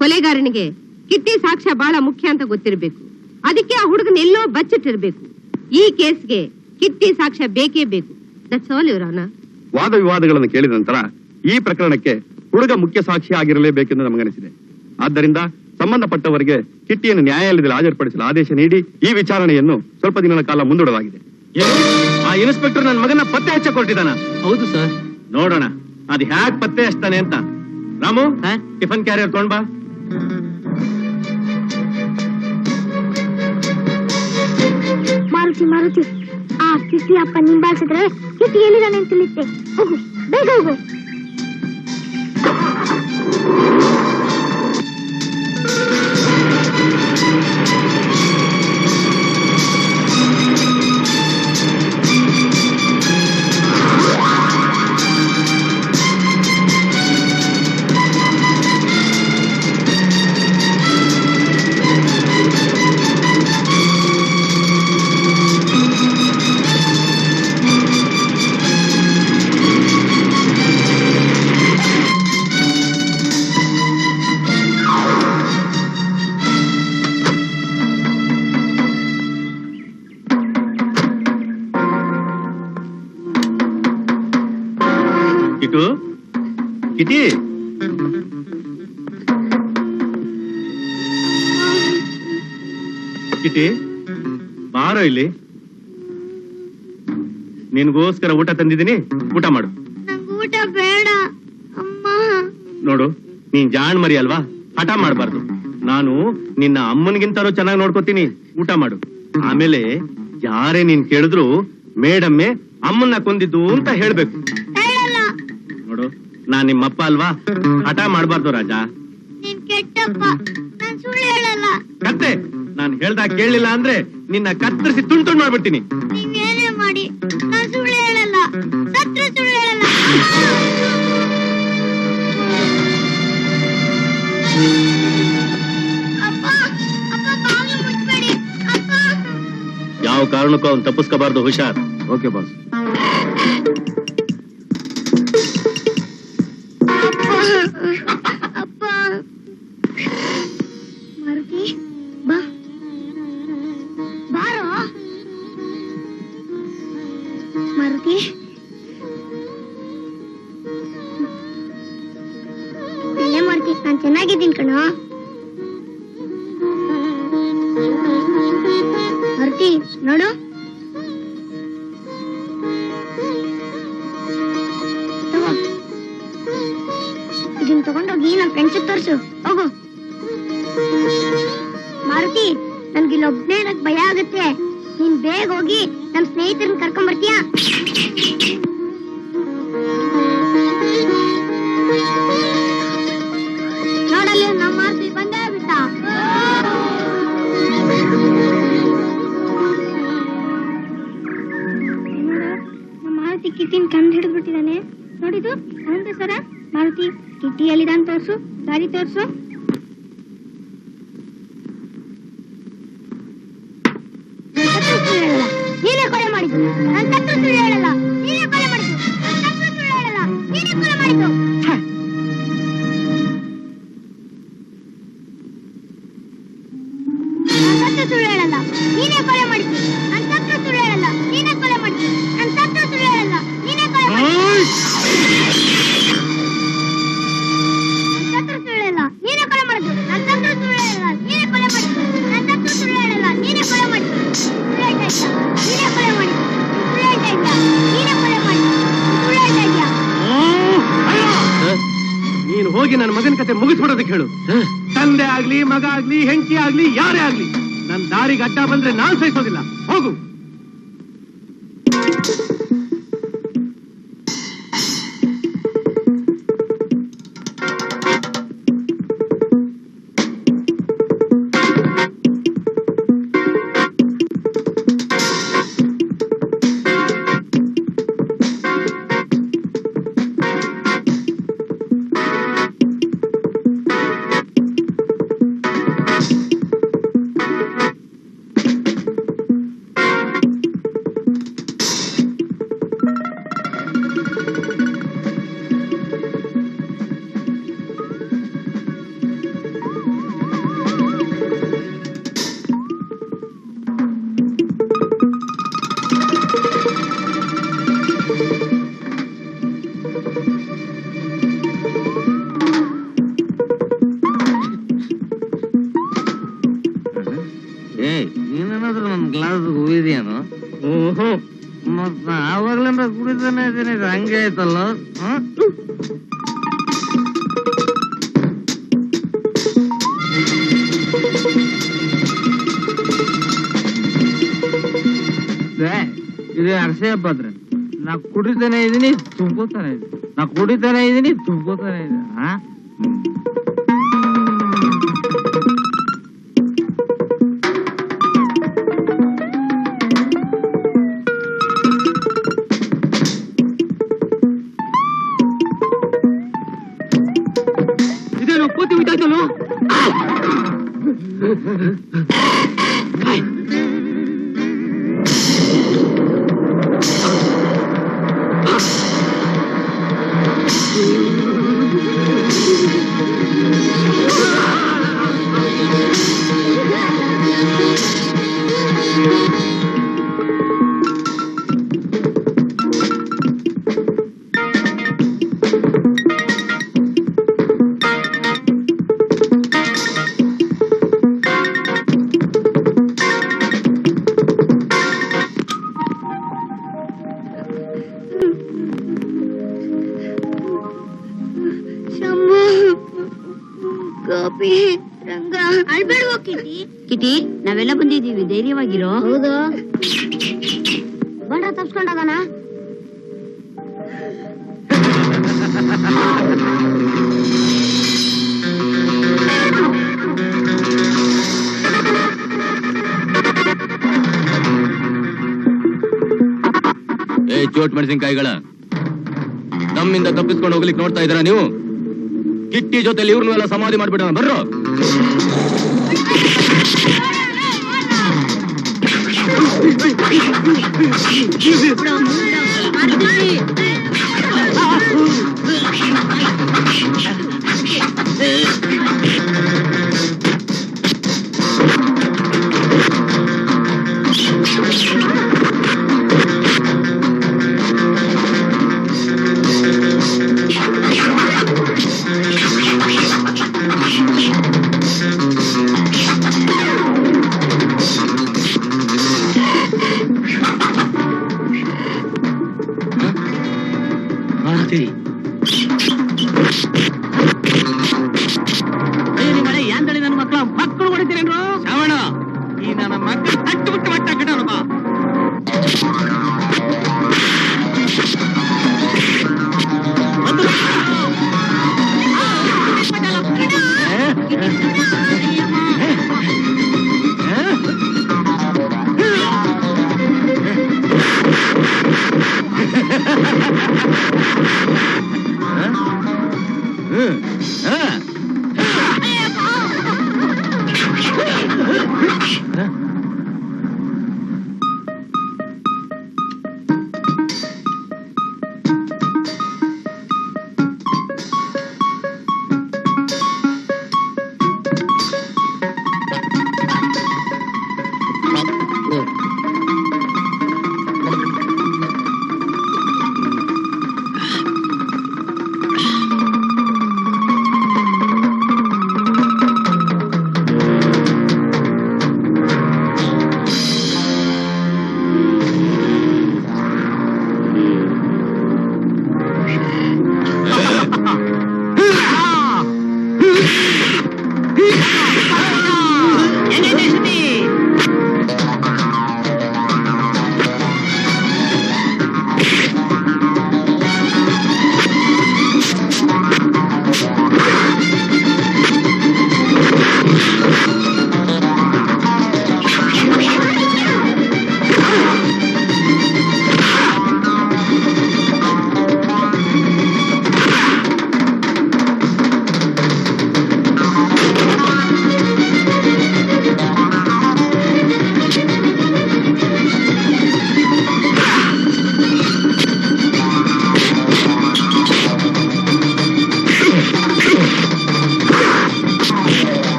ಕೊಲೆಗಾರನಿಗೆ ಕಿಟ್ಟಿ ಸಾಕ್ಷ್ಯ ಬಹಳ ಮುಖ್ಯ ಅಂತ ಗೊತ್ತಿರಬೇಕು. ಅದಕ್ಕೆ ಆ ಹುಡುಗನ ಎಲ್ಲೋ ಬಚ್ಚಿಟ್ಟಿರ್ಬೇಕು. ಈ ಕೇಸ್ಗೆ ಕಿಟ್ಟಿ ಸಾಕ್ಷ್ಯ ಬೇಕೇ ಬೇಕು. That's all your honour. ವಾದ ವಿವಾದಗಳನ್ನು ಕೇಳಿದ ನಂತರ ಈ ಪ್ರಕರಣಕ್ಕೆ ಹುಡುಗ ಮುಖ್ಯ ಸಾಕ್ಷಿ ಆಗಿರಲೇಬೇಕೆಂದು ನಮಗನಿಸಿದೆ. ಆದ್ದರಿಂದ ಸಂಬಂಧಪಟ್ಟವರಿಗೆ ಕಿಟ್ಟಿಯನ್ನು ನ್ಯಾಯಾಲಯದಲ್ಲಿ ಹಾಜರುಪಡಿಸಲು ಆದೇಶ ನೀಡಿ ಈ ವಿಚಾರಣೆಯನ್ನು ಸ್ವಲ್ಪ ದಿನಗಳ ಕಾಲ ಮುಂದೂಡಲಾಗಿದೆ. ಆ ಇನ್ಸ್ಪೆಕ್ಟರ್ ನನ್ನ ಮಗನ ಪತ್ತೆ ಹಚ್ಚಕೊಟ್ಟಿದ್ದಾನ? ಹೌದು ಸರ್. ನೋಡೋಣ ಅದು ಹ್ಯಾಕ್ ಪತ್ತೆ ಹಚ್ತಾನೆ ಅಂತ. ರಾಮು, ಟಿಫನ್ ಕ್ಯಾರಿಯರ್ ತಗೊಂಡ್ ಬಾ. ಮಾರುತಿ ಆ ಕಿಟ್ಟಿ ಅಪ್ಪ ನಿಂಬಾಲ್ಸಿದ್ರೆ ಕಿಟ್ಟಿ ಎಲ್ಲಿದ್ದಾನೆ ಅಂತ ತಿಳಿಯುತ್ತೆ. ಹೋಗು, ಬೇಗ ಹೋಗು. ಕಿಟಿ, ಕಿಟಿ ಬಾರೋ ಇಲ್ಲಿ. ನಿನ್ಗೋಸ್ಕರ ಊಟ ತಂದಿದ್ದೀನಿ, ಊಟ ಮಾಡು. ಊಟ ಬೇಡ ಅಮ್ಮ. ನೋಡು, ನೀನ್ ಜಾಣ್ ಮರಿ ಅಲ್ವಾ, ಹಠ ಮಾಡ್ಬಾರ್ದು. ನಾನು ನಿನ್ನ ಅಮ್ಮನಿಗಿಂತಲೂ ಚೆನ್ನಾಗಿ ನೋಡ್ಕೋತೀನಿ, ಊಟ ಮಾಡು. ಆಮೇಲೆ ಯಾರೇ ನೀನ್ ಕೇಳಿದ್ರು ಮೇಡಮ್ಮೆ ಅಮ್ಮನ್ನ ಕೊಂದಿದ್ದು ಅಂತ ಹೇಳ್ಬೇಕು. ನೋಡು, ನಾನ್ ನಿಮ್ಮಪ್ಪ ಅಲ್ವಾ, ಹಠ ಮಾಡ್ಬಾರ್ದು ರಾಜ. ನೀನ್ ಕೆಟ್ಟಪ್ಪ, ನಾನ್ ಸುಳ್ಳು ಹೇಳಲ್ಲ. ಕತ್ತೆ, ನಾನ್ ಹೇಳ್ದಾಗ ಕೇಳಲಿಲ್ಲ ಅಂದ್ರೆ ನಿನ್ನ ಕತ್ತರಿಸಿ ತುಂಡು ಮಾಡ್ಬಿಡ್ತೀನಿ. ನೀವೇನೇ ಮಾಡಿ ನಾನ್ ಸುಳ್ಳು ಹೇಳಲ್ಲ, ಸತ್ರ ಸುಳ್ಳು ಹೇಳಲ್ಲ. ಅಪ್ಪ, ಅಪ್ಪ ಬಾಗಿಲು ಮುಚ್ಬೇಡಿ ಅಪ್ಪ. ಯಾವ ಕಾರಣಕ್ಕೂ ಅವ್ನು ತಪ್ಪಿಸ್ಕೋಬಾರ್ದು, ಹುಷಾರ್. Okay boss. ಅಪ್ಪ, ಮಾರುತಿ ಬಾ, ಬಾರೋ ಮಾರುತಿ. ಅಲ್ಲೇ ಮಾರುತಿ, ನಾನ್ ಚೆನ್ನಾಗಿದ್ದೀನಿ ಕಣೋ. ಮಾರುತಿ ನೋಡು, ಇದನ್ನ ತಗೊಂಡೋಗಿ ನನ್ನ ಫ್ರೆಂಡ್ಸ್ ತೋರ್ಸು, ಹೋಗು. ಮಾರುತಿ, ನನ್ಗಿಲ್ಲೊಬ್ನೇ ಇರಕ್ ಭಯ ಆಗುತ್ತೆ. ನೀನ್ ಬೇಗ ಹೋಗಿ ನಮ್ ಸ್ನೇಹಿತರನ್ನ ಕರ್ಕೊಂಡ್ ಬರ್ತೀಯಾ? ನೋಡಲ್ಲಿ ನಮ್ಮ ಮಾರುತಿ ಬಂದೇ ಬಿಟ್ಟ. ನಮ್ಮ ಮಾರುತಿ ಕಿಟ್ಟಿನ ಕಂಡು ಹಿಡಿದು ಬಿಟ್ಟಿದ್ದಾನೆ. ನೋಡಿದು ಅನಂತ ಸರ. ಮಾರುತಿ, ಕಿಟ್ಟಿ ಎಲ್ಲಿದಾನ್ ತೋರ್ಸು, ದಾರಿ ತೋರ್ಸು. ನೀನೇ ಕೊಲೆ ಮಾಡಿದ್ದು, ನನ್ನ ತಪ್ಪು ಸುಳ್ಳು ಹೇಳಲ್ಲ. ನೀನೇ ಕೊಲೆ ಮಾಡಿದ್ದು, ನನ್ನ ತಪ್ಪು ಸುಳ್ಳು ಹೇಳಲ್ಲ. ನೀನೇ ಕೊಲೆ ಮಾಡಿದ್ದು. ನನ್ನ ತಪ್ಪು ಸುಳ್ಳು ಹೇಳಲ್ಲ. ನೀನೇ ಕೊಲೆ ಮಾಡಿದ್ದು, ನನ್ನ ತಪ್ಪು ಸುಳ್ಳು ಹೇಳಲ್ಲ. ನೀನೇ ಕೊಲೆ ಮಾಡಿದ್ದು, ನನ್ನ ತಪ್ಪು ಸುಳ್ಳು ಹೇಳಲ್ಲ. ನೀನೇ ಕೊಲೆ ಮಾಡಿದ್ದು. ನೀನೇ ಕೊಲೆ ಮಾಡಿದ್ದು, ನನ್ನ ತಪ್ಪು ಸುಳ್ಳು ಹೇಳಲ್ಲ. ನೀನೇ ಕೊಲೆ ಮಾಡಿದ್ದು, ನನ್ನ ತಪ್ಪು ಸುಳ್ಳು ಹೇಳಲ್ಲ. ನೀನೇ ಕೊಲೆ ಮಾಡಿದ್ದು. ನೀನೇ ಕೊಲೆ ಮಾಡಿದ್ದು, ಸುಳ್ಳು ಹೇಳ್ತಾ ಇದ್ಯಾ? ನೀನೇ ಕೊಲೆ ಮಾಡಿದ್ದು, ಸುಳ್ಳು ಹೇಳ್ತಾ ಇದ್ಯಾ? ನೀನು ಹೋಗಿ ನನ್ನ ಮಗನ ಕತೆ ಮುಗಿಸ್ಬಿಡೋದಕ್ಕೆ ಹೇಳು. ತಂದೆ ಆಗ್ಲಿ, ಮಗ ಆಗ್ಲಿ, ಹೆಂಡತಿ ಆಗ್ಲಿ, ಯಾರೇ ಆಗ್ಲಿ, ನನ್ನ ದಾರಿಗೆ ಅಡ್ಡ ಬಂದ್ರೆ ನಾನ್ ಸಹಿಸೋದಿಲ್ಲ. ಹೋಗು. ಇದು ಹಂಗೆ ಐತಲ್ಲ ಇದು ಅರಸೆ ಹಬ್ಬದ್ರೆ ನಾ ಕುಡಿತಾನೆ ಇದೀನಿ ತುಂಬ್ಕೋತಾನೆ ಇದೀನಿ ನಾ ಕುಡಿತಾನೆ ಇದೀನಿ ತುಂಬ್ಕೋತಾನೆ ಇದೀನಿ ಇದೇನು ಕೋತಿ ಬಿದ್ದಾಯ್ತಲ್ಲ ಕಿಟಿ ನಾವೆಲ್ಲ ಬಂದಿದೀವಿ ಧೈರ್ಯವಾಗಿರೋ. ಹೌದು ಬಂಡ ತಪ್ಸ್ಕೊಂಡಾಗಣ. ಚೋಟ್ ಮೆಣಸಿನಕಾಯಿಗಳ ನಮ್ಮಿಂದ ತಪ್ಪಿಸ್ಕೊಂಡು ಹೋಗ್ಲಿಕ್ಕೆ ನೋಡ್ತಾ ಇದ್ದೀರಾ ನೀವು? ಕಿಟ್ಟಿ ಜೊತೆಲಿ ಇವ್ರನ್ನೆಲ್ಲ ಸಮಾಧಿ ಮಾಡ್ಬಿಡೋಣ ಬರ್ರೋ. ಯಾಂದಳಿ ನನ್ನ ಮಕ್ಕಳು ಹೊಡಿತೀರೇನ್ರು? ಶ್ರವಣ, ಈ ನನ್ನ ಮಕ್ಕಳು ತಟ್ಟು ಬಿಟ್ಟು ಮಟ್ಟ ಕಟ್ಟೋಣ.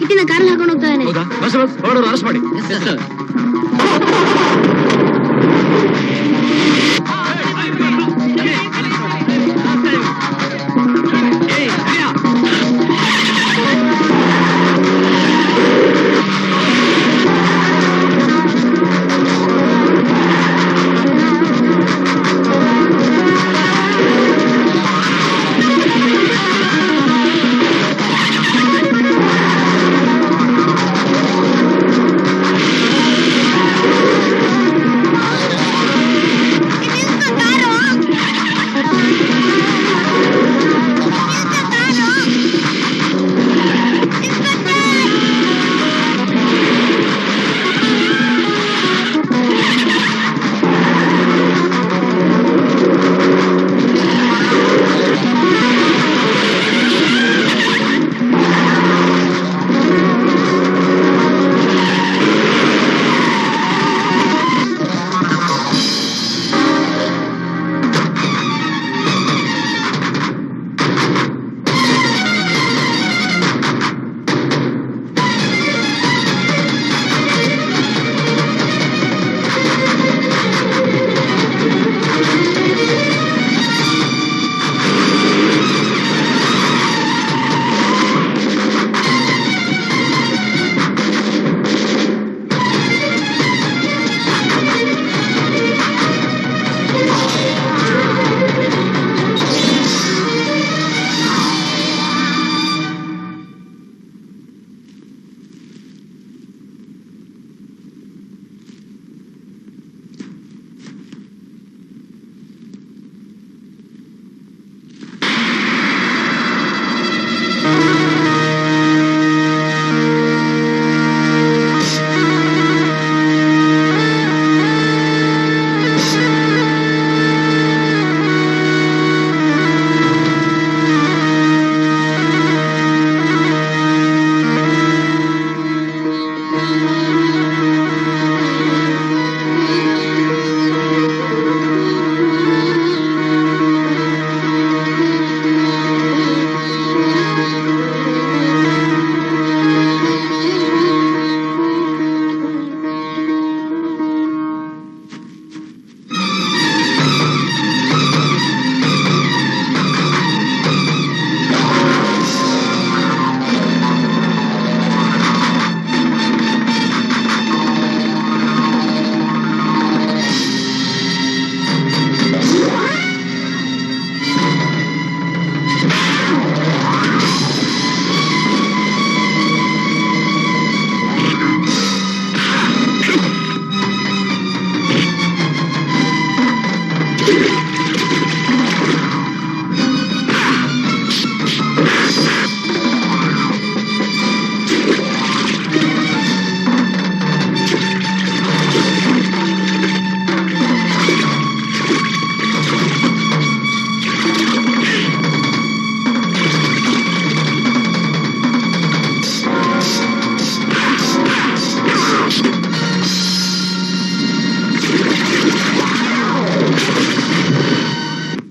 ಕಿಟ್ಟಿನ ಕಾರಲ್ಲಿ ಹಾಕೊಂಡು ಹೋಗ್ತಾನೆ. ಹೌದಾ? ಹೊರಡೋರು ಅರೆಸ್ಟ್ ಮಾಡಿ.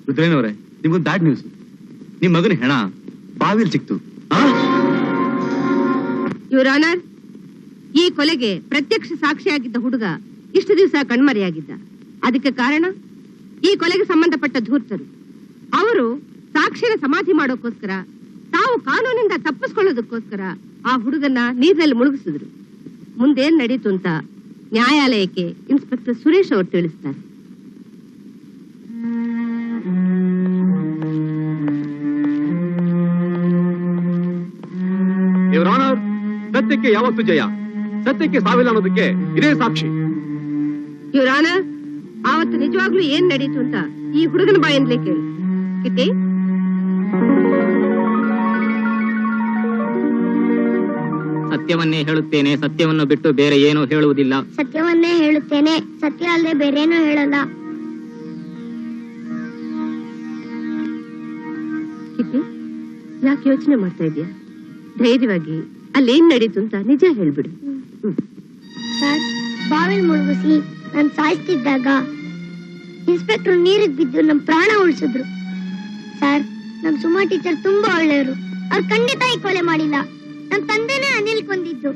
ರುದ್ರೇನವ್ರೆ, ನಿಮ್ಗೊಂದು ಬ್ಯಾಡ್ ನ್ಯೂಸ್. ನಿಮ್ ಮಗನ ಹೆಣ ಬಾವಿಲ್ ಸಿಕ್ತು. ಯುವರ್ ಆನರ್, ಈ ಕೊಲೆಗೆ ಪ್ರತ್ಯಕ್ಷ ಸಾಕ್ಷಿಯಾಗಿದ್ದ ಹುಡುಗ ಇಷ್ಟು ದಿವಸ ಕಣ್ಮರೆಯಾಗಿದ್ದ. ಅದಕ್ಕೆ ಕಾರಣ ಈ ಕೊಲೆಗೆ ಸಂಬಂಧಪಟ್ಟ ಧೂರ್ತರು. ಅವರು ಸಾಕ್ಷಿನ ಸಮಾಧಿ ಮಾಡೋಕ್ಕೋಸ್ಕರ, ತಾವು ಕಾನೂನಿಂದ ತಪ್ಪಿಸ್ಕೊಳ್ಳೋದಕ್ಕೋಸ್ಕರ ಆ ಹುಡುಗನ ನೀರಿನಲ್ಲಿ ಮುಳುಗಿಸಿದ್ರು. ಮುಂದೇನ್ ನಡೀತು ಅಂತ ನ್ಯಾಯಾಲಯಕ್ಕೆ ಇನ್ಸ್ಪೆಕ್ಟರ್ ಸುರೇಶ್ ಅವರು ತಿಳಿಸ್ತಾರೆ. ಯುವರ್ ಆನರ್, ಸತ್ಯಕ್ಕೆ ಯಾವತ್ತು ಜಯ. ಸತ್ಯಕ್ಕೆ ಸಾವಿಲ್ಲ ಅನ್ನೋದಕ್ಕೆ ಇದೇ ಸಾಕ್ಷಿ. ಯುವರ್ ಆನರ್, ಆವತ್ತು ನಿಜವಾಗ್ಲೂ ಏನ್ ನಡೀತು ಅಂತ ಈ ಹುಡುಗನ ಬಾಯಿಂದಲೇ ಕೇಳಿ. ಕಿಟ್ಟಿ, ಸತ್ಯವನ್ನೇ ಹೇಳುತ್ತೇನೆ, ಸತ್ಯವನ್ನು ಬಿಟ್ಟು ಬೇರೆ ಏನೂ ಹೇಳುವುದಿಲ್ಲ. ಸತ್ಯವನ್ನೇ ಹೇಳುತ್ತೇನೆ, ಸತ್ಯ ಅಲ್ಲದೆ ಬೇರೇನೂ ಹೇಳಲ್ಲ. ಕಿಟ್ಟಿ, ಯಾಕೆ ಯೋಚನೆ ಮಾಡ್ತಾ ಇದೀಯಾ? ಧೈರ್ಯವಾಗಿ ಅಲ್ಲೇನ್ ನಡೀತು ಅಂತ ನಿಜ ಹೇಳ್ಬಿಡು. ಸರ್, ಬಾವಿಲ್ ಮುಳುಗಿಸಿ ನಾನು ಸಾಯಿಸ್ತಿದ್ದಾಗ ಇನ್ಸ್ಪೆಕ್ಟರ್ ನೀರಿಗೆ ಬಿದ್ದು ನಮ್ ಪ್ರಾಣ ಉಳಿಸಿದ್ರು. ಸರ್, ನಮ್ ಸುಮಾ ಟೀಚರ್ ತುಂಬಾ ಒಳ್ಳೆಯವರು. ಅವ್ರು ಖಂಡಿತ ಈ ಕೊಲೆ ಮಾಡಿಲ್ಲ. ನಮ್ ತಂದೆನೇ ಅನಿಲ್ ಕೊಂದಿದ್ದು.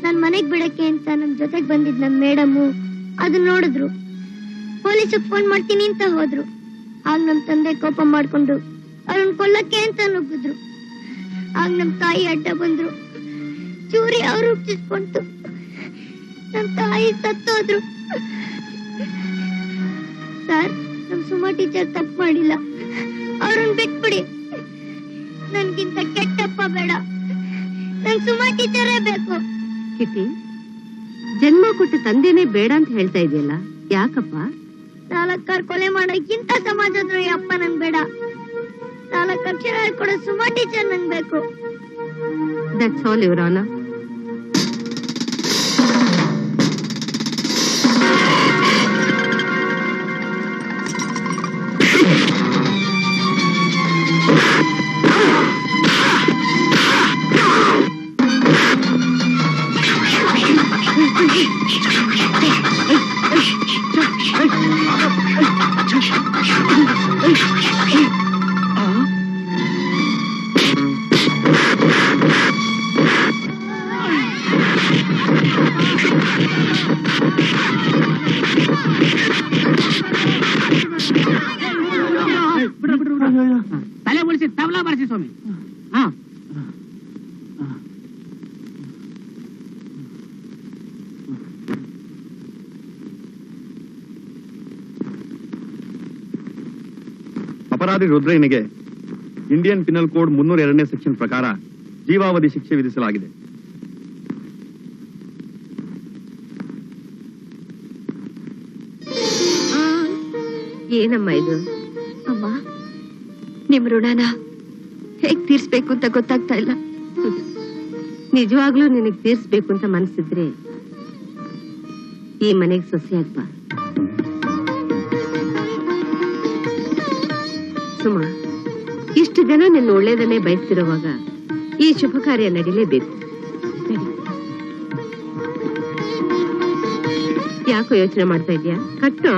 ನನ್ ಮನೆಗ್ ಬಿಡಕ್ಕೆ ಅಂತ ನಮ್ ಜೊತೆಗ್ ಬಂದಿದ್ ನಮ್ ಮೇಡಮು ಅದನ್ನ ನೋಡಿದ್ರು. ಪೊಲೀಸಿಗೆ ಫೋನ್ ಮಾಡ್ತೀನಿ ಅಂತ ಹೋದ್ರು. ಆಗ ನಮ್ ತಂದೆ ಕೋಪ ಮಾಡ್ಕೊಂಡು ಅವ್ರನ್ನ ಕೊಲ್ಲಕ್ಕೆ ಅಂತ ನುಗ್ಗಿದ್ರು. ಆಗ ನಮ್ ತಾಯಿ ಅಡ್ಡ ಬಂದ್ರು. ಚೂರಿ ಅವ್ರು ಹುಟ್ಟಿಸ್ಕೊಂತು. ನಮ್ ತಾಯಿ ಸತ್ತೋದ್ರು. ಸರ್, ನಮ್ ಸುಮಾ ಟೀಚರ್ ತಪ್ಪು ಮಾಡಿಲ್ಲ. ಅವ್ರನ್ನ ಬಿಟ್ಬಿಡಿ. ನನ್ಗಿಂತ ಕೆಟ್ಟಪ್ಪ ಬೇಡ. ನನ್ ಸುಮಾ ಟೀಚರೇ ಬೇಕು. ಕಿಟಿ, ಜನ್ಮ ಕೊಟ್ಟ ತಂದೆನೇ ಬೇಡ ಅಂತ ಹೇಳ್ತಾ ಇದೆಯಲ್ಲ, ಯಾಕಪ್ಪ? 4 ಕೊಲೆ ಮಾಡೋಕ್ಕಿಂತ ಸಮಾಜದ್ರೋಹಿ ಅಪ್ಪ ನಂಗ್ ಬೇಡ. 4 ಅಕ್ಷರ ಹೇಳ್ಕೊಡೋ ಸುಮಾ ಟೀಚರ್ ನಂಗ್ ಬೇಕು. That's all your honour. ತಲೆ ಉಳಿಸಿ ತಬಲಾ ಬರ್ಸಿ ಸ್ವಾಮಿ. ಹಾ, ಅಪರಾಧಿ ರುದ್ರಯ್ಯನಿಗೆ ಇಂಡಿಯನ್ ಪಿನಲ್ ಕೋಡ್ 302ನೇ ಸೆಕ್ಷನ್ ಪ್ರಕಾರ ಜೀವಾವಧಿ ಶಿಕ್ಷೆ ವಿಧಿಸಲಾಗಿದೆ. ಏನಮ್ಮ ಇದು? ಅಮ್ಮ, ನಿಮ್ ಋಣನ ಹೇಗ್ ತೀರ್ಸ್ಬೇಕು ಅಂತ ಗೊತ್ತಾಗ್ತಾ ಇಲ್ಲ. ನಿಜವಾಗ್ಲೂ ನಿನಗ್ ತೀರ್ಸ್ಬೇಕು ಅಂತ ಮನ್ಸಿದ್ರೆ ಈ ಮನೆಗ್ ಸೊಸೆಯಾಗ್ಬಾ. ಸುಮಾ, ಇಷ್ಟು ಜನ ನಿನ್ನ ಒಳ್ಳೇದನ್ನೇ ಬಯಸ್ತಿರುವಾಗ ಈ ಶುಭ ಕಾರ್ಯ ನಡಿಲೇಬೇಕು. ಯಾಕೋ ಯೋಚನೆ ಮಾಡ್ತಾ ಇದ್ಯಾ? ಕಟ್ಟು.